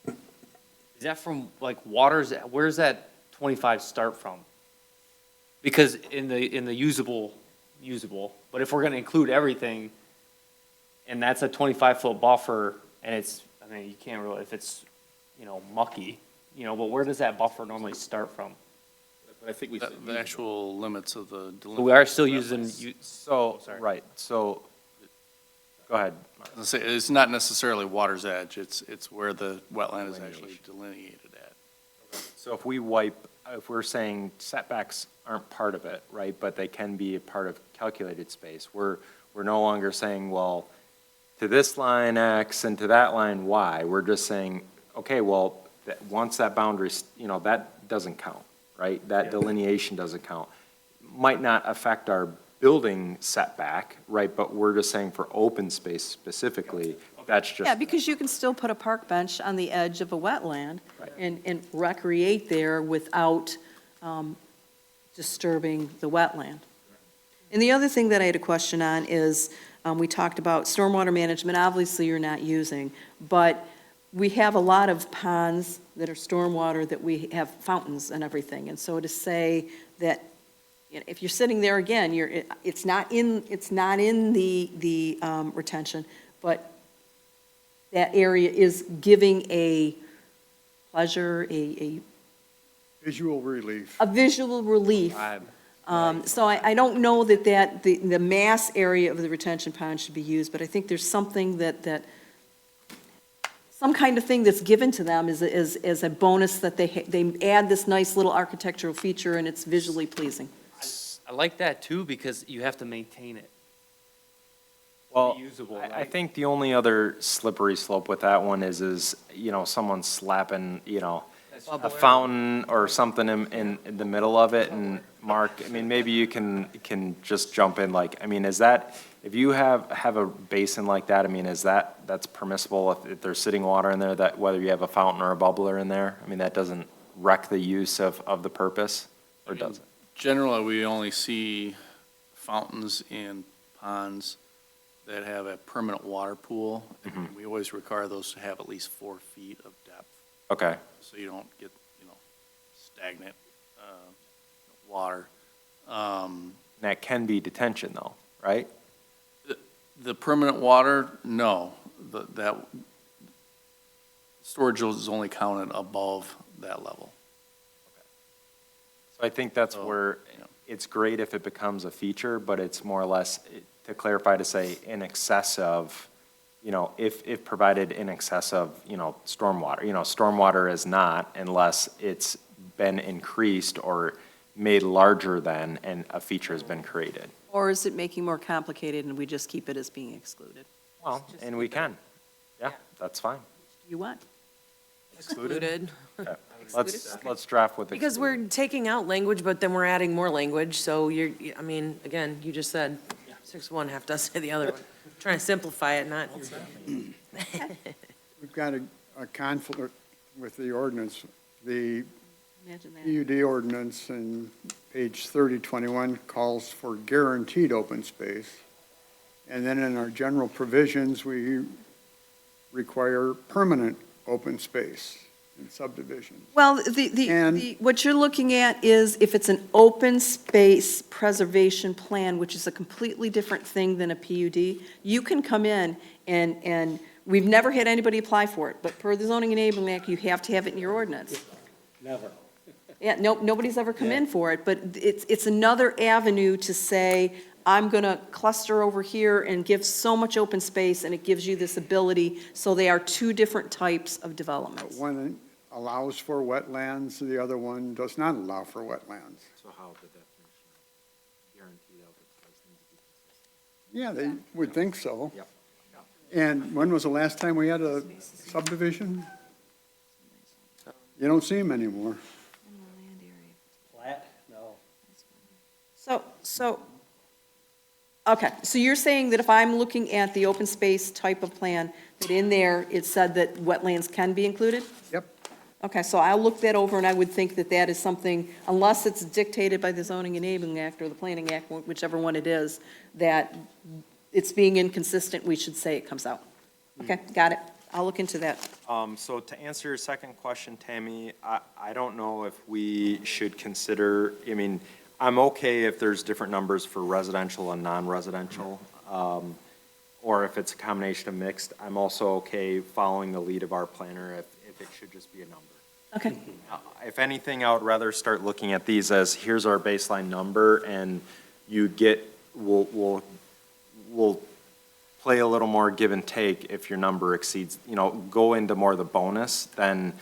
is that from, like, where's that 25 start from? Because in the usable, but if we're gonna include everything, and that's a 25-foot buffer, and it's, I mean, you can't really, if it's, mucky, but where does that buffer normally start from? But I think we. The actual limits of the. So we are still using, So, sorry. right, so, go ahead. It's not necessarily water's edge, it's where the wetland is actually delineated at. So if we're saying setbacks aren't part of it, right, but they can be a part of calculated space, we're no longer saying, well, to this line X and to that line Y, we're just saying, okay, well, once that boundary, that doesn't count, right? That delineation doesn't count. Might not affect our building setback, right, but we're just saying for open space specifically, that's just. Yeah, because you can still put a park bench on the edge of a wetland Right. and recreate there without disturbing the wetland. And the other thing that I had a question on is, we talked about stormwater management, obviously you're not using, but we have a lot of ponds that are stormwater that we have fountains and everything. And so to say that, if you're sitting there again, it's not in the retention, but that area is giving a pleasure, a Visual relief. visual relief. So I don't know that the mass area of the retention pond should be used, but I think there's something that some kind of thing that's given to them as a bonus that they add this nice little architectural feature and it's visually pleasing. I like that too, because you have to maintain it. Well, Usable, I right? think the only other slippery slope with that one is, someone slapping, a fountain or something in the middle of it, and Mark, I mean, maybe you can just jump in, is that, if you have a basin like that, that's permissible if there's sitting water in there, that whether you have a fountain or a bubbler in there? That doesn't wreck the use of the purpose, or does it? Generally, we only see fountains in ponds that have a permanent water pool. And we always require those to have at least 4 feet of depth, Okay, so you don't get, stagnant water. that can be detention though, right? The permanent water, no, that storage is only counted above that level. So I think that's So, where it's great if it becomes a feature, but it's more or less, to clarify, to say in excess of, if provided in excess of, stormwater. Stormwater is not unless it's been increased or made larger than, and a feature has been created. Or is it making more complicated and we just keep it as being excluded? Well, and we can. Yeah, that's fine. You want? Excluded. Okay. Let's draft with. Because we're taking out language, but then we're adding more language, so again, you just said 6 one, half dozen the other one. Trying to simplify it, not. We've got a conflict with the ordinance. The Imagine that. PUD ordinance in page 3021 calls for guaranteed open space. And then in our general provisions, we require permanent open space in subdivisions. Well, And- what you're looking at is if it's an open space preservation plan, which is a completely different thing than a PUD, you can come in and we've never had anybody apply for it, but per the zoning enabling act, you have to have it in your ordinance. Never. Yeah, nobody's ever come in for it, but it's another avenue to say, I'm going to cluster over here and give so much open space, and it gives you this ability, so they are two different types of developments. One allows for wetlands, the other one does not allow for wetlands. So how the definition of guaranteed open space needs to be consistent? Yeah, they would think so. Yep. And when was the last time we had a subdivision? You don't see them anymore. Flat? No. Okay, so you're saying that if I'm looking at the open space type of plan, that in there, it said that wetlands can be included? Yep. Okay, so I'll look that over, and I would think that that is something, unless it's dictated by the zoning enabling act or the planning act, whichever one it is, that it's being inconsistent, we should say it comes out. Okay, got it. I'll look into that. So to answer your second question, Tammy, I don't know if we should consider, I mean, I'm okay if there's different numbers for residential and non-residential, or if it's a combination of mixed. I'm also okay following the lead of our planner if it should just be a number. Okay, If anything, I would rather start looking at these as, here's our baseline number, and you get, we'll play a little more give and take if your number exceeds, go into more of the bonus than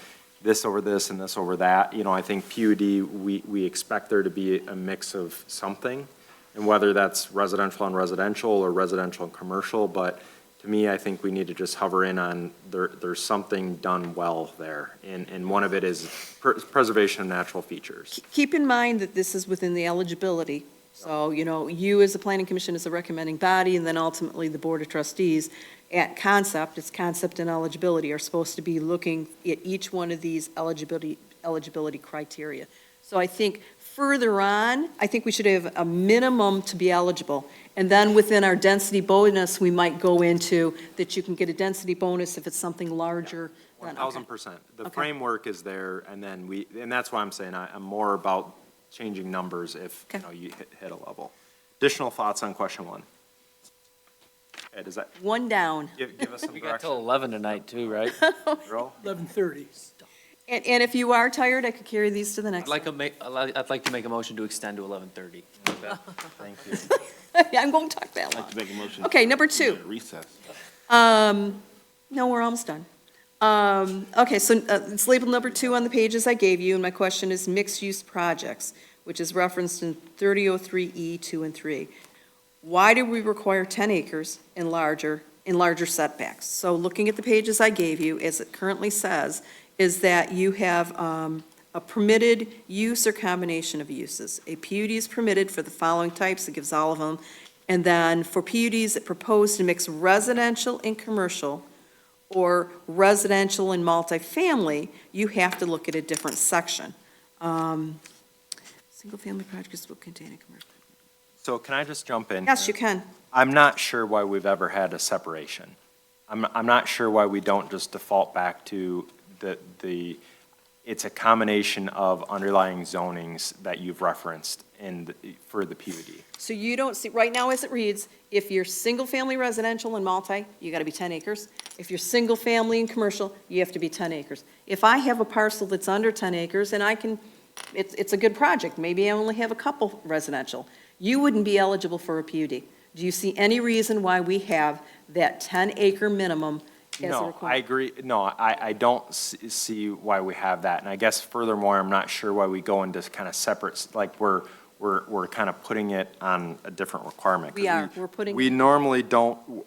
this over this and this over that. I think PUD, we expect there to be a mix of something, and whether that's residential and residential or residential and commercial, but to me, I think we need to just hover in on, there's something done well there, and one of it is preservation of natural features. keep in mind that this is within the eligibility. So, you as the planning commission is a recommending body, and then ultimately the board of trustees at concept, it's concept and eligibility, are supposed to be looking at each one of these eligibility criteria. So I think further on, I think we should have a minimum to be eligible. And then within our density bonus, we might go into that you can get a density bonus if it's something larger. than- okay. 1,000%. The Okay. framework is there, and then and that's why I'm saying I'm more about changing numbers if, Okay. you hit a level. Additional thoughts on question one? Ed, does that One down. give us some We got till direction? 11 tonight too, right? Girl? 11:30. And if you are tired, I could carry these to the next. I'd like to make a motion to extend to 11:30. Thank you. Yeah, I'm going to talk that I'd long. like to make a motion. Okay, number two. Recess. No, we're almost done. Okay, so it's labeled number 2 on the pages I gave you, and my question is mixed-use projects, which is referenced in 3003E 2 and 3. Why do we require 10 acres in larger setbacks? So looking at the pages I gave you, as it currently says, is that you have a permitted use or combination of uses. A PUD is permitted for the following types, it gives all of them. And then for PUDs that propose to mix residential and commercial, or residential and multifamily, you have to look at a different section. Single-family projects will contain a commercial. So can I just jump in? Yes, here? you can. I'm not sure why we've ever had a separation. I'm not sure why we don't just default back to it's a combination of underlying zonings that you've referenced for the PUD. So you don't see, right now as it reads, if you're single-family residential and multi, you gotta be 10 acres. If you're single-family and commercial, you have to be 10 acres. If I have a parcel that's under 10 acres and it's a good project, maybe I only have a couple residential, you wouldn't be eligible for a PUD. Do you see any reason why we have that 10-acre minimum as a No, requirement? I agree. No, I don't see why we have that. And I guess furthermore, I'm not sure why we go into kind of separate, like we're kind of putting it on a different requirement. 'Cause We are. We're putting- We normally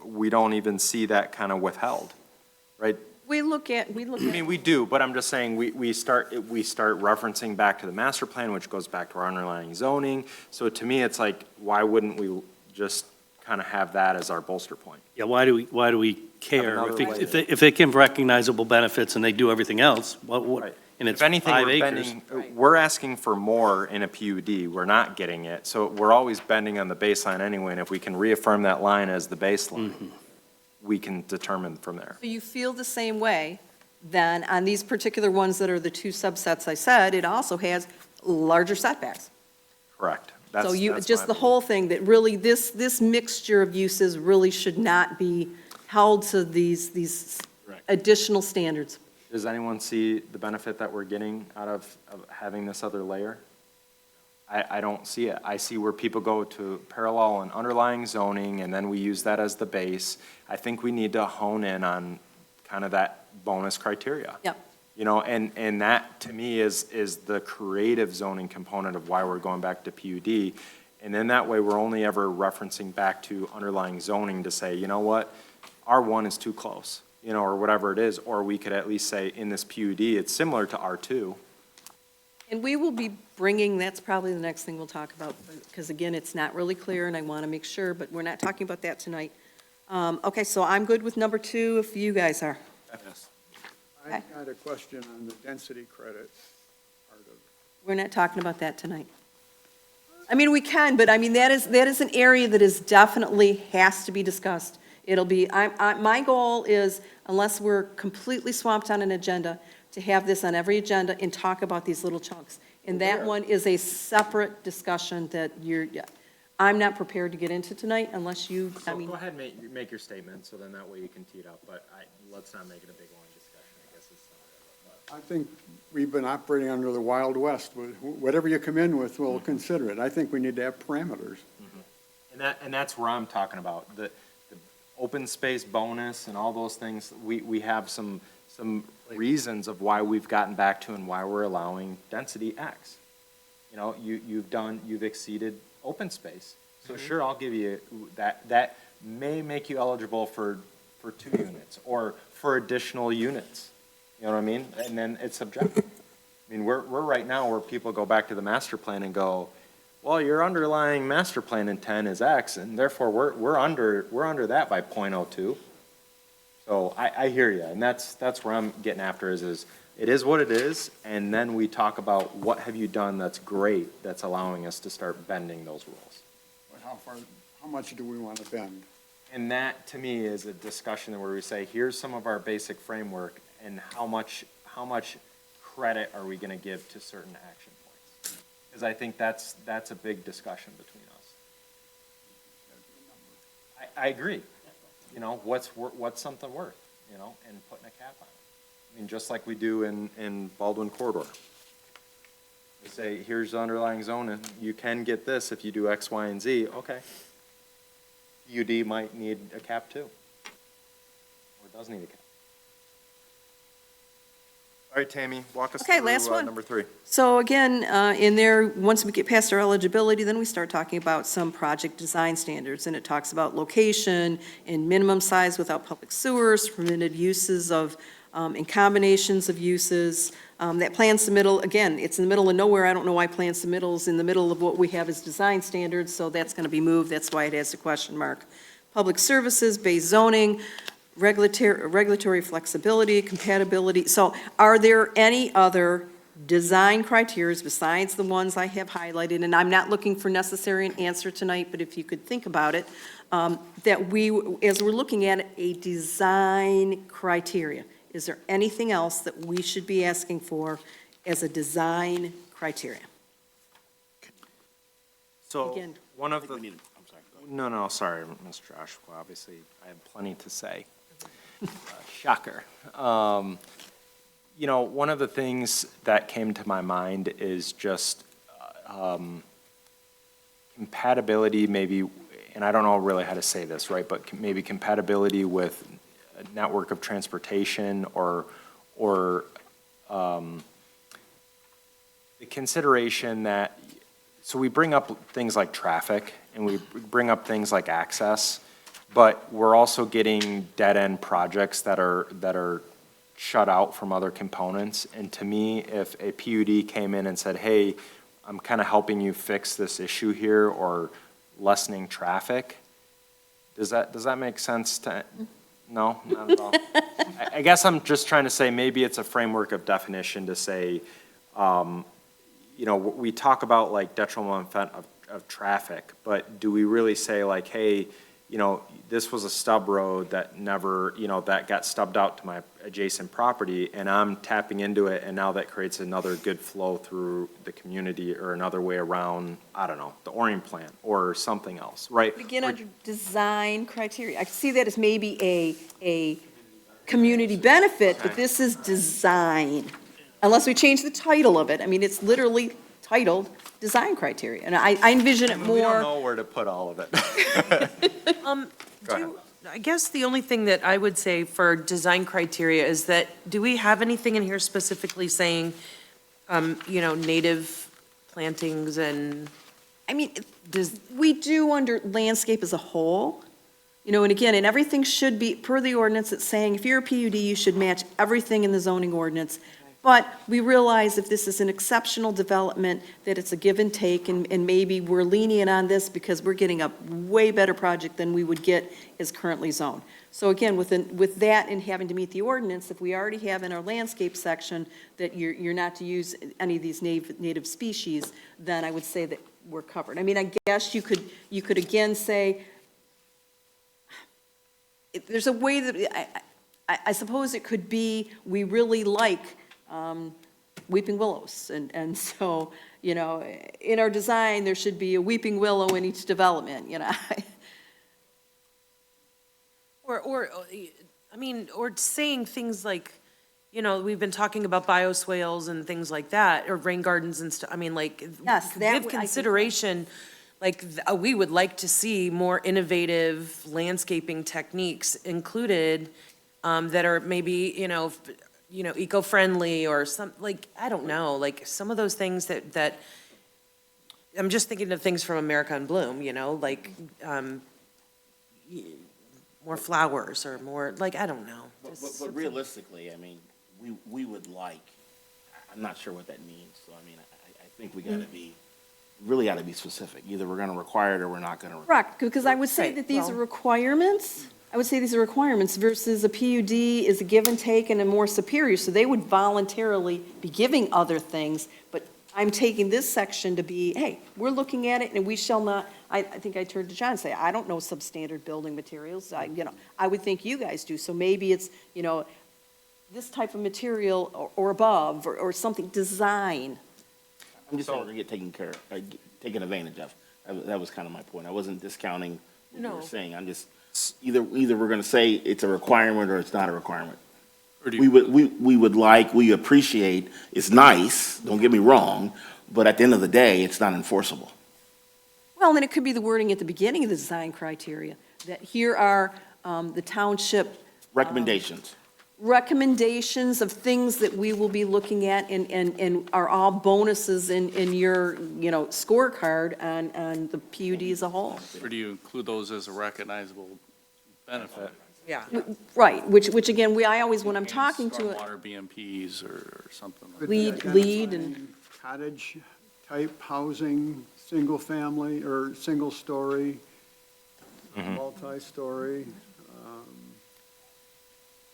we don't even see that kind of withheld, right? We look at. I mean, we do, but I'm just saying, we start referencing back to the master plan, which goes back to our underlying zoning. So to me, it's like, why wouldn't we just kind of have that as our bolster point. Yeah, why do we care? another If they give recognizable benefits and they do everything else, Right. and it's If anything, 5 we're acres. bending, we're asking for more in a PUD, we're not getting it, so we're always bending on the baseline anyway, and if we can reaffirm that line as the baseline, we can determine from there. So you feel the same way, then on these particular ones that are the two subsets I said, it also has larger setbacks. Correct. So you, That's just my the whole thing, that really, this mixture of uses really should not be held to these additional standards. Does anyone see the benefit that we're getting out of having this other layer? I don't see it. I see where people go to parallel and underlying zoning, and then we use that as the base. I think we need to hone in on kind of that bonus criteria. Yep. You know, and that, to me, is the creative zoning component of why we're going back to PUD. And then that way, we're only ever referencing back to underlying zoning to say, you know what, R1 is too close, you know, or whatever it is, or we could at least say in this PUD, it's similar to R2. And we will be bringing, that's probably the next thing we'll talk about, because again, it's not really clear, and I want to make sure, but we're not talking about that tonight. Okay, so I'm good with number 2, if you guys are. I had a question on the density credit part of. We're not talking about that tonight. I mean, we can, but I mean, that is an area that is definitely has to be discussed. It'll be, my goal is, unless we're completely swamped on an agenda, to have this on every agenda and talk about these little chunks. And that one is a separate discussion that I'm not prepared to get into tonight unless you, I So mean. go ahead and make your statement, so then that way you can tee it up, but let's not make it a big long discussion, I guess is some of it. I think we've been operating under the Wild West. Whatever you come in with, we'll consider it. I think we need to have parameters. And that's where I'm talking about, the open space bonus and all those things. We have some reasons of why we've gotten back to and why we're allowing density X. You know, you've exceeded open space. So sure, I'll give you that may make you eligible for 2 units or for additional units. You know what I mean? And then it's subjective. I mean, we're right now where people go back to the master plan and go, well, your underlying master plan intent is X, and therefore we're under that by .02. So I hear you, and that's where I'm getting after is it is what it is, and then we talk about what have you done that's great, that's allowing us to start bending those rules. How much do we want to bend? And that, to me, is a discussion where we say, here's some of our basic framework, and how much credit are we gonna give to certain action points? Because I think that's a big discussion between us. I agree. You know, what's something worth, you know, and putting a cap on it. I mean, just like we do in Baldwin Corridor. We say, here's the underlying zone, and you can get this if you do X, Y, and Z. Okay. UD might need a cap too. Or it does need a cap. All right, Tammy, walk us Okay, through last one. number 3. So again, in there, once we get past our eligibility, then we start talking about some project design standards, and it talks about location and minimum size without public sewers, permitted uses of, and combinations of uses. That plan submittal, again, it's in the middle of nowhere. I don't know why plan submittal is in the middle of what we have as design standards, so that's going to be moved. That's why it has a question mark. Public services, base zoning, regulatory flexibility, compatibility. So are there any other design criteria besides the ones I have highlighted? And I'm not looking for necessarily an answer tonight, but if you could think about it, that we, as we're looking at a design criteria, is there anything else that we should be asking for as a design criteria? So, Again. one of the. No, sorry, Mr. Joshua, obviously, I have plenty to say. Shocker. You know, one of the things that came to my mind is just compatibility, maybe, and I don't know really how to say this, right, but maybe compatibility with a network of transportation or the consideration that, so we bring up things like traffic and we bring up things like access, but we're also getting dead-end projects that are shut out from other components. And to me, if a PUD came in and said, hey, I'm kind of helping you fix this issue here or lessening traffic, Does that make sense to, no, not at all? I guess I'm just trying to say, maybe it's a framework of definition to say, you know, we talk about like detrimental effect of traffic, but do we really say like, hey, you know, this was a stub road that never, you know, that got stubbed out to my adjacent property, and I'm tapping into it, and now that creates another good flow through the community, or another way around, I don't know, the Orion plant, or something else, right? Again, under design criteria, I see that as maybe a community benefit, but this is design. Unless we change the title of it. I mean, it's literally titled design criteria, and I envision it We don't more. know where to put all of it. Go ahead. I guess the only thing that I would say for design criteria is that, do we have anything in here specifically saying, you know, native plantings and, I mean, we do under landscape as a whole, you know, and again, and everything should be, per the ordinance, it's saying if you're a PUD, you should match everything in the zoning ordinance. But we realize if this is an exceptional development, that it's a give and take, and maybe we're lenient on this because we're getting a way better project than we would get as currently zoned. So again, with that and having to meet the ordinance, if we already have in our landscape section that you're not to use any of these native species, then I would say that we're covered. I mean, I guess you could again say, there's a way that, I suppose it could be, we really like weeping willows, and so, you know, in our design, there should be a weeping willow in each development, you know. or, I mean, or saying things like, you know, we've been talking about bioswales and things like that, or rain gardens and stuff, I mean, like, Yes, that give would- I think- consideration, like, we would like to see more innovative landscaping techniques included, that are maybe, you know, eco-friendly or some, like, I don't know, like, some of those things that, I'm just thinking of things from America in Bloom, you know, like, more flowers or more, like, I don't know. But realistically, I mean, we would like, I'm not sure what that means, so I mean, I think we gotta be, really gotta be specific. Either we're gonna require it or we're not gonna require it. Correct, because I would say Right, that these are well- requirements. I would say these are requirements versus a PUD is a give and take and a more superior, so they would voluntarily be giving other things, but I'm taking this section to be, hey, we're looking at it and we shall not, I think I turned to John and say, I don't know substandard building materials, I would think you guys do, so maybe it's, you know, this type of material or above, or something, design. I'm just saying, we're get taken care of, taken advantage of. That was kind of my point. I wasn't discounting what you were No. saying. I'm just, either we're gonna say it's a requirement or it's not a requirement. Or do We you- would like, we appreciate, it's nice, don't get me wrong, but at the end of the day, it's not enforceable. Well, then it could be the wording at the beginning of the design criteria, that here are the township Recommendations. recommendations of things that we will be looking at and are all bonuses in your, you know, scorecard on the PUD as a whole. Or do you include those as a recognizable benefit? Yeah. Right, which again, I always, when I'm talking to, Stormwater BMPs or something like that. Could be lead and- identifying cottage-type housing, single-family, or single-story, multi-story,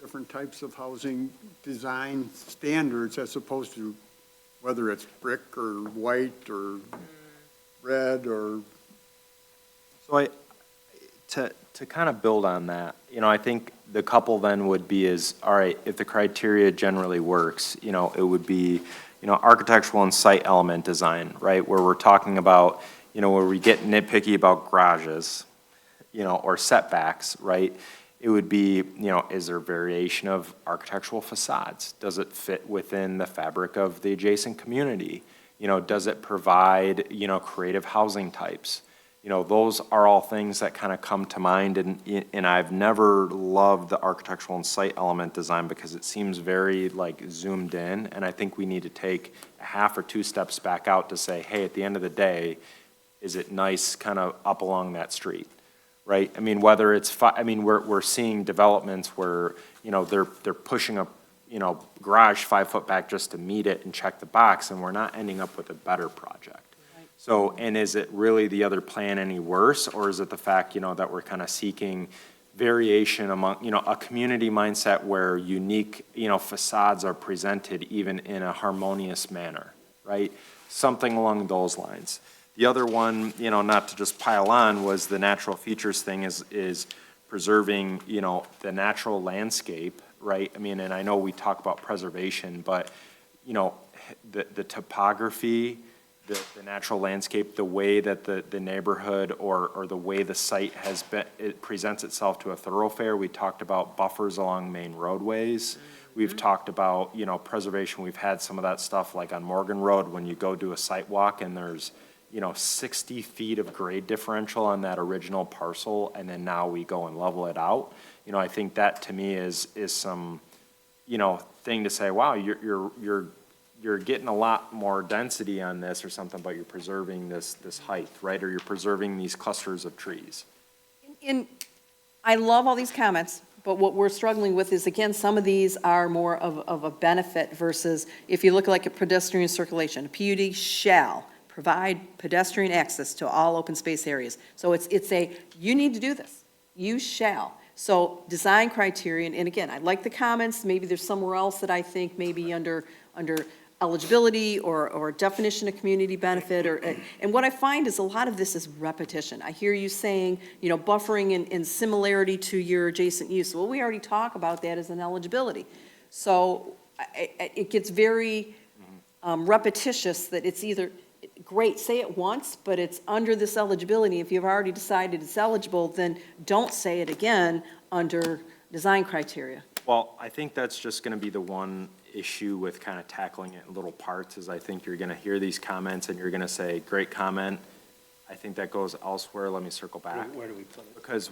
different types of housing design standards as opposed to whether it's brick or white or red or. So to kind of build on that, you know, I think the couple then would be is, all right, if the criteria generally works, you know, it would be, you know, architectural and site element design, right? Where we're talking about, you know, where we get nitpicky about garages, you know, or setbacks, right? It would be, you know, is there variation of architectural facades? Does it fit within the fabric of the adjacent community? You know, does it provide, you know, creative housing types? You know, those are all things that kind of come to mind, and I've never loved the architectural and site element design because it seems very like zoomed in, and I think we need to take a half or two steps back out to say, hey, at the end of the day, is it nice kind of up along that street, right? I mean, whether it's, we're seeing developments where, you know, they're pushing a, you know, garage 5 foot back just to meet it and check the box, and we're not ending up with a better project. So, and is it really the other plan any worse, or is it the fact, that we're kind of seeking variation among, a community mindset where unique, facades are presented even in a harmonious manner, right? Something along those lines. The other one, not to just pile on, was the natural features thing is preserving, the natural landscape, right? I mean, and I know we talk about preservation, but, the topography, the natural landscape, the way that the neighborhood or the way the site has been, it presents itself to a thoroughfare. We talked about buffers along main roadways. We've talked about, preservation. We've had some of that stuff like on Morgan Road, when you go do a site walk and there's, 60 feet of grade differential on that original parcel, and then now we go and level it out. I think that to me is some, thing to say, wow, you're getting a lot more density on this or something, but you're preserving this height, right? Or you're preserving these clusters of trees. And I love all these comments, but what we're struggling with is, again, some of these are more of a benefit versus, if you look like a pedestrian circulation, a PUD shall provide pedestrian access to all open space areas. So it's you need to do this, you shall. So design criterion, and again, I like the comments, maybe there's somewhere else that I think maybe under eligibility or definition of community benefit, and what I find is a lot of this is repetition. I hear you saying, buffering in similarity to your adjacent use. Well, we already talk about that as an eligibility. So it gets very repetitious that it's either, great, say it once, but it's under this eligibility. If you've already decided it's eligible, then don't say it again under design criteria. Well, I think that's just going to be the one issue with kind of tackling it in little parts, is I think you're going to hear these comments and you're going to say, great comment. I think that goes elsewhere. Let me circle back. Where do we put it? Because,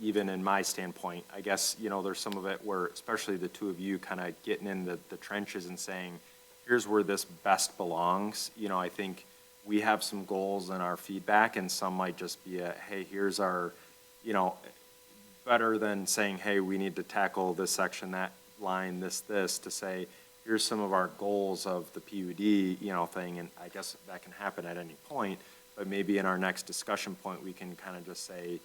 even in my standpoint, I guess, there's some of it where, especially the two of you kind of getting in the trenches and saying, here's where this best belongs. I think we have some goals in our feedback, and some might just be hey, here's our, better than saying, hey, we need to tackle this section, that line, this, to say, here's some of our goals of the PUD, thing, and I guess that can happen at any point, but maybe in our next discussion point, we can kind of just say,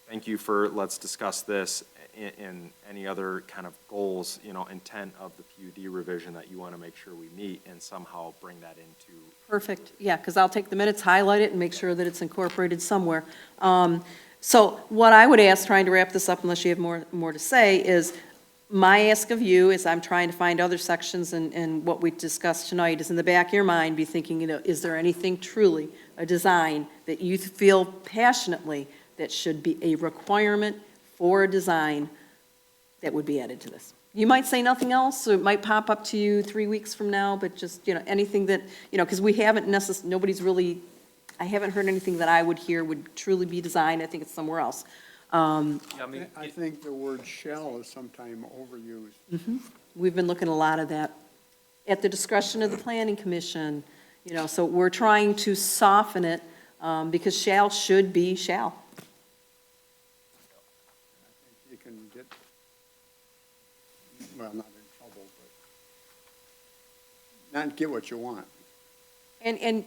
thank you for, let's discuss this, in any other kind of goals, intent of the PUD revision that you want to make sure we meet, and somehow bring that into. Perfect, yeah, because I'll take the minutes, highlight it, and make sure that it's incorporated somewhere. So what I would ask, trying to wrap this up unless you have more to say, is my ask of you, is I'm trying to find other sections, and what we discussed tonight is in the back of your mind, be thinking, is there anything truly, a design, that you feel passionately that should be a requirement for a design that would be added to this? You might say nothing else, or it might pop up to you 3 weeks from now, but just, anything that, because we haven't nobody's really, I haven't heard anything that I would hear would truly be designed. I think it's somewhere else. I think the word shall is sometimes overused. We've been looking at a lot of that at the discretion of the planning commission, so we're trying to soften it, because shall should be shall. You can get, well, not in trouble, but not get what you want. And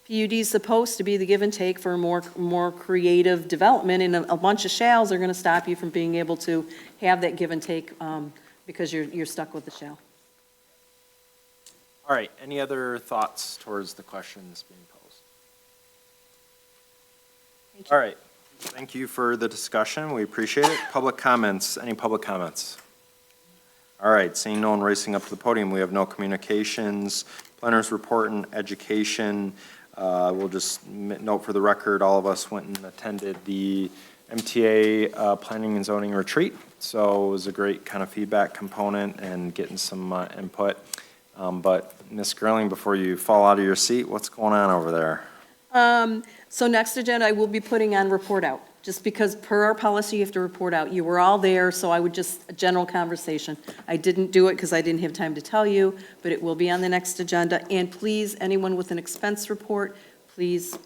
PUD is supposed to be the give and take for more creative development, and a bunch of shalls are going to stop you from being able to have that give and take, because you're stuck with the shall. All right, any other thoughts towards the questions being posed? All right, thank you for the discussion, we appreciate it. Public comments, any public comments? All right, seeing no one racing up to the podium, we have no communications, planners report, and education. We'll just note for the record, all of us went and attended the MTA Planning and Zoning Retreat, so it was a great kind of feedback component and getting some input. But Ms. Grilling, before you fall out of your seat, what's going on over there? So next agenda, I will be putting on report out, just because per our policy, you have to report out. You were all there, so I would just, a general conversation. I didn't do it because I didn't have time to tell you, but it will be on the next agenda. And please, anyone with an expense report, please,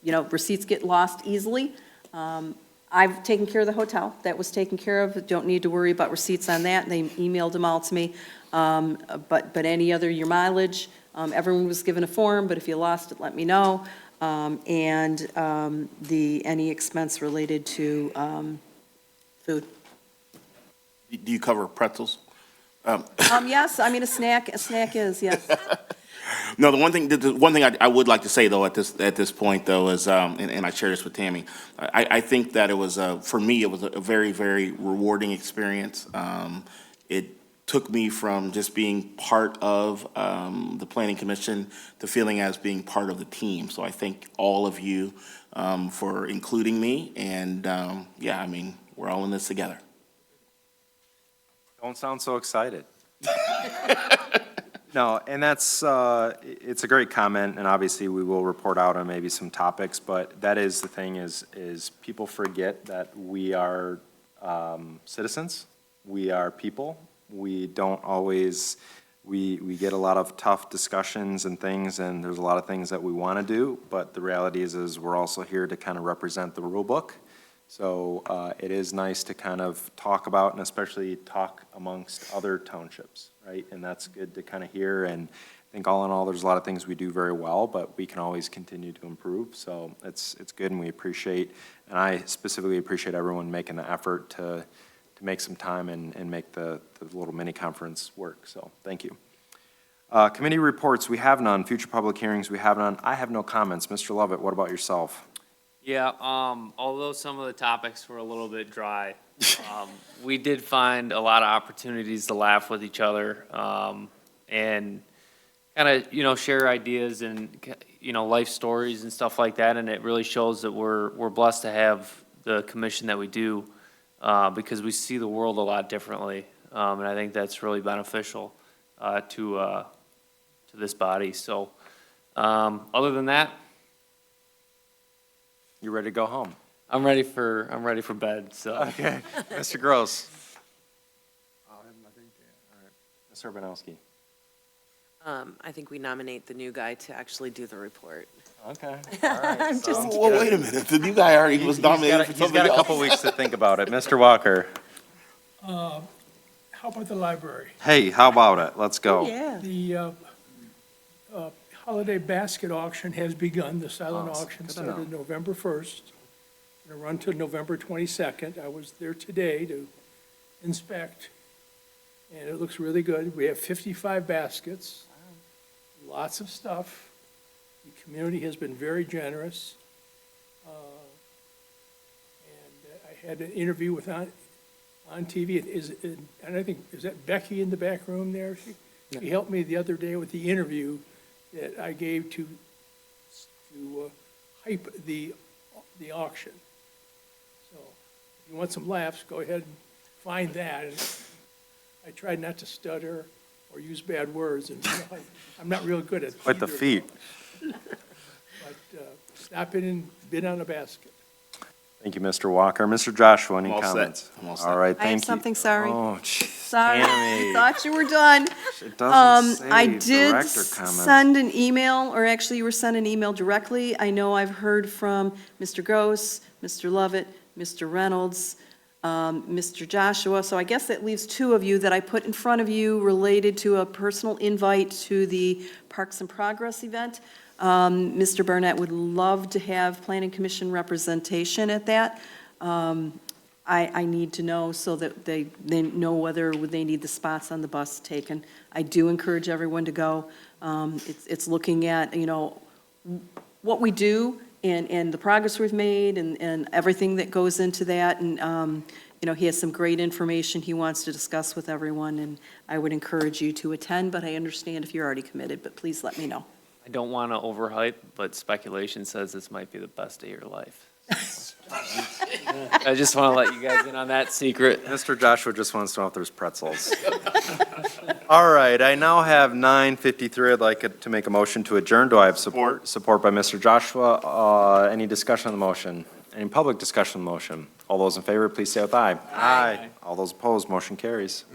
receipts get lost easily. I've taken care of the hotel. That was taken care of. Don't need to worry about receipts on that. They emailed them all to me. But any other, your mileage, Everyone was given a form, but if you lost it, let me know. And any expense related to food. Do you cover pretzels? Yes, I mean, a snack is, yes. No, the one thing I would like to say, though, at this point, though, is, and I share this with Tammy, I think that it was, for me, it was a very, very rewarding experience. It took me from just being part of the planning commission to feeling as being part of the team. So I thank all of you for including me, and, yeah, I mean, we're all in this together. Don't sound so excited. No, and that's, it's a great comment, and obviously we will report out on maybe some topics, but that is the thing is people forget that we are citizens, we are people, we don't always, we get a lot of tough discussions and things, and there's a lot of things that we want to do, but the reality is we're also here to kind of represent the rule book. So it is nice to kind of talk about, and especially talk amongst other townships, right? And that's good to kind of hear, and I think all in all, there's a lot of things we do very well, but we can always continue to improve, so it's good, and we appreciate, and I specifically appreciate everyone making the effort to make some time and make the little mini conference work, so thank you. Committee reports, we have none. Future public hearings, we have none. I have no comments. Mr. Lovett, what about yourself? Yeah, although some of the topics were a little bit dry, we did find a lot of opportunities to laugh with each other, and kind of, share ideas and, life stories and stuff like that. And it really shows that we're blessed to have the commission that we do, because we see the world a lot differently. And I think that's really beneficial, to this body. So, other than that, You ready to go home? I'm ready for bed, so. Okay. Mr. Gross? Ms. Urbanowski? I think we nominate the new guy to actually do the report. Okay, all right. I'm just Well, wait a minute, the new guy already was nominated for He's something got a else. couple weeks to think about it. Mr. Walker? How about the library? Hey, how about it? Let's go. Yeah. The holiday basket auction has begun. The silent Oh, auction good to know. started November 1st. Going to run to November 22nd. I was there today to inspect, and it looks really good. We have 55 baskets, lots of stuff. The community has been very generous. And I had an interview with on TV. And I think, is that Becky in the back room there? She helped me the other day with the interview that I gave to hype the auction. So if you want some laughs, go ahead and find that. And I tried not to stutter or use bad words, and I'm not real good at it. Quite the feat. But stop in and bid on a basket. Thank you, Mr. Walker. Mr. Joshua, any I'm all set. comments? I'm all set. All right, I have thank you. something, sorry. Oh, jeez. Sorry, Tammy. thought you were done. It doesn't I say did director comments. send an email, or actually you were sent an email directly. I know I've heard from Mr. Gross, Mr. Lovett, Mr. Reynolds, Mr. Joshua, so I guess that leaves two of you that I put in front of you related to a personal invite to the Parks and Progress event. Mr. Burnett would love to have Planning Commission representation at that. I need to know so that they know whether they need the spots on the bus taken. I do encourage everyone to go. It's looking at, what we do and the progress we've made and everything that goes into that. And, he has some great information he wants to discuss with everyone, and I would encourage you to attend, but I understand if you're already committed, but please let me know. I don't want to overhype, but speculation says this might be the best day of your life. I just want to let you guys in on that secret. Mr. Joshua just wants to know if there's pretzels. All right, I now have 9:53. I'd like to make a motion to adjourn. Do I have support? Support by Mr. Joshua. Any discussion on the motion? Any public discussion on the motion? All those in favor, please say with aye. Aye. All those opposed, motion carries.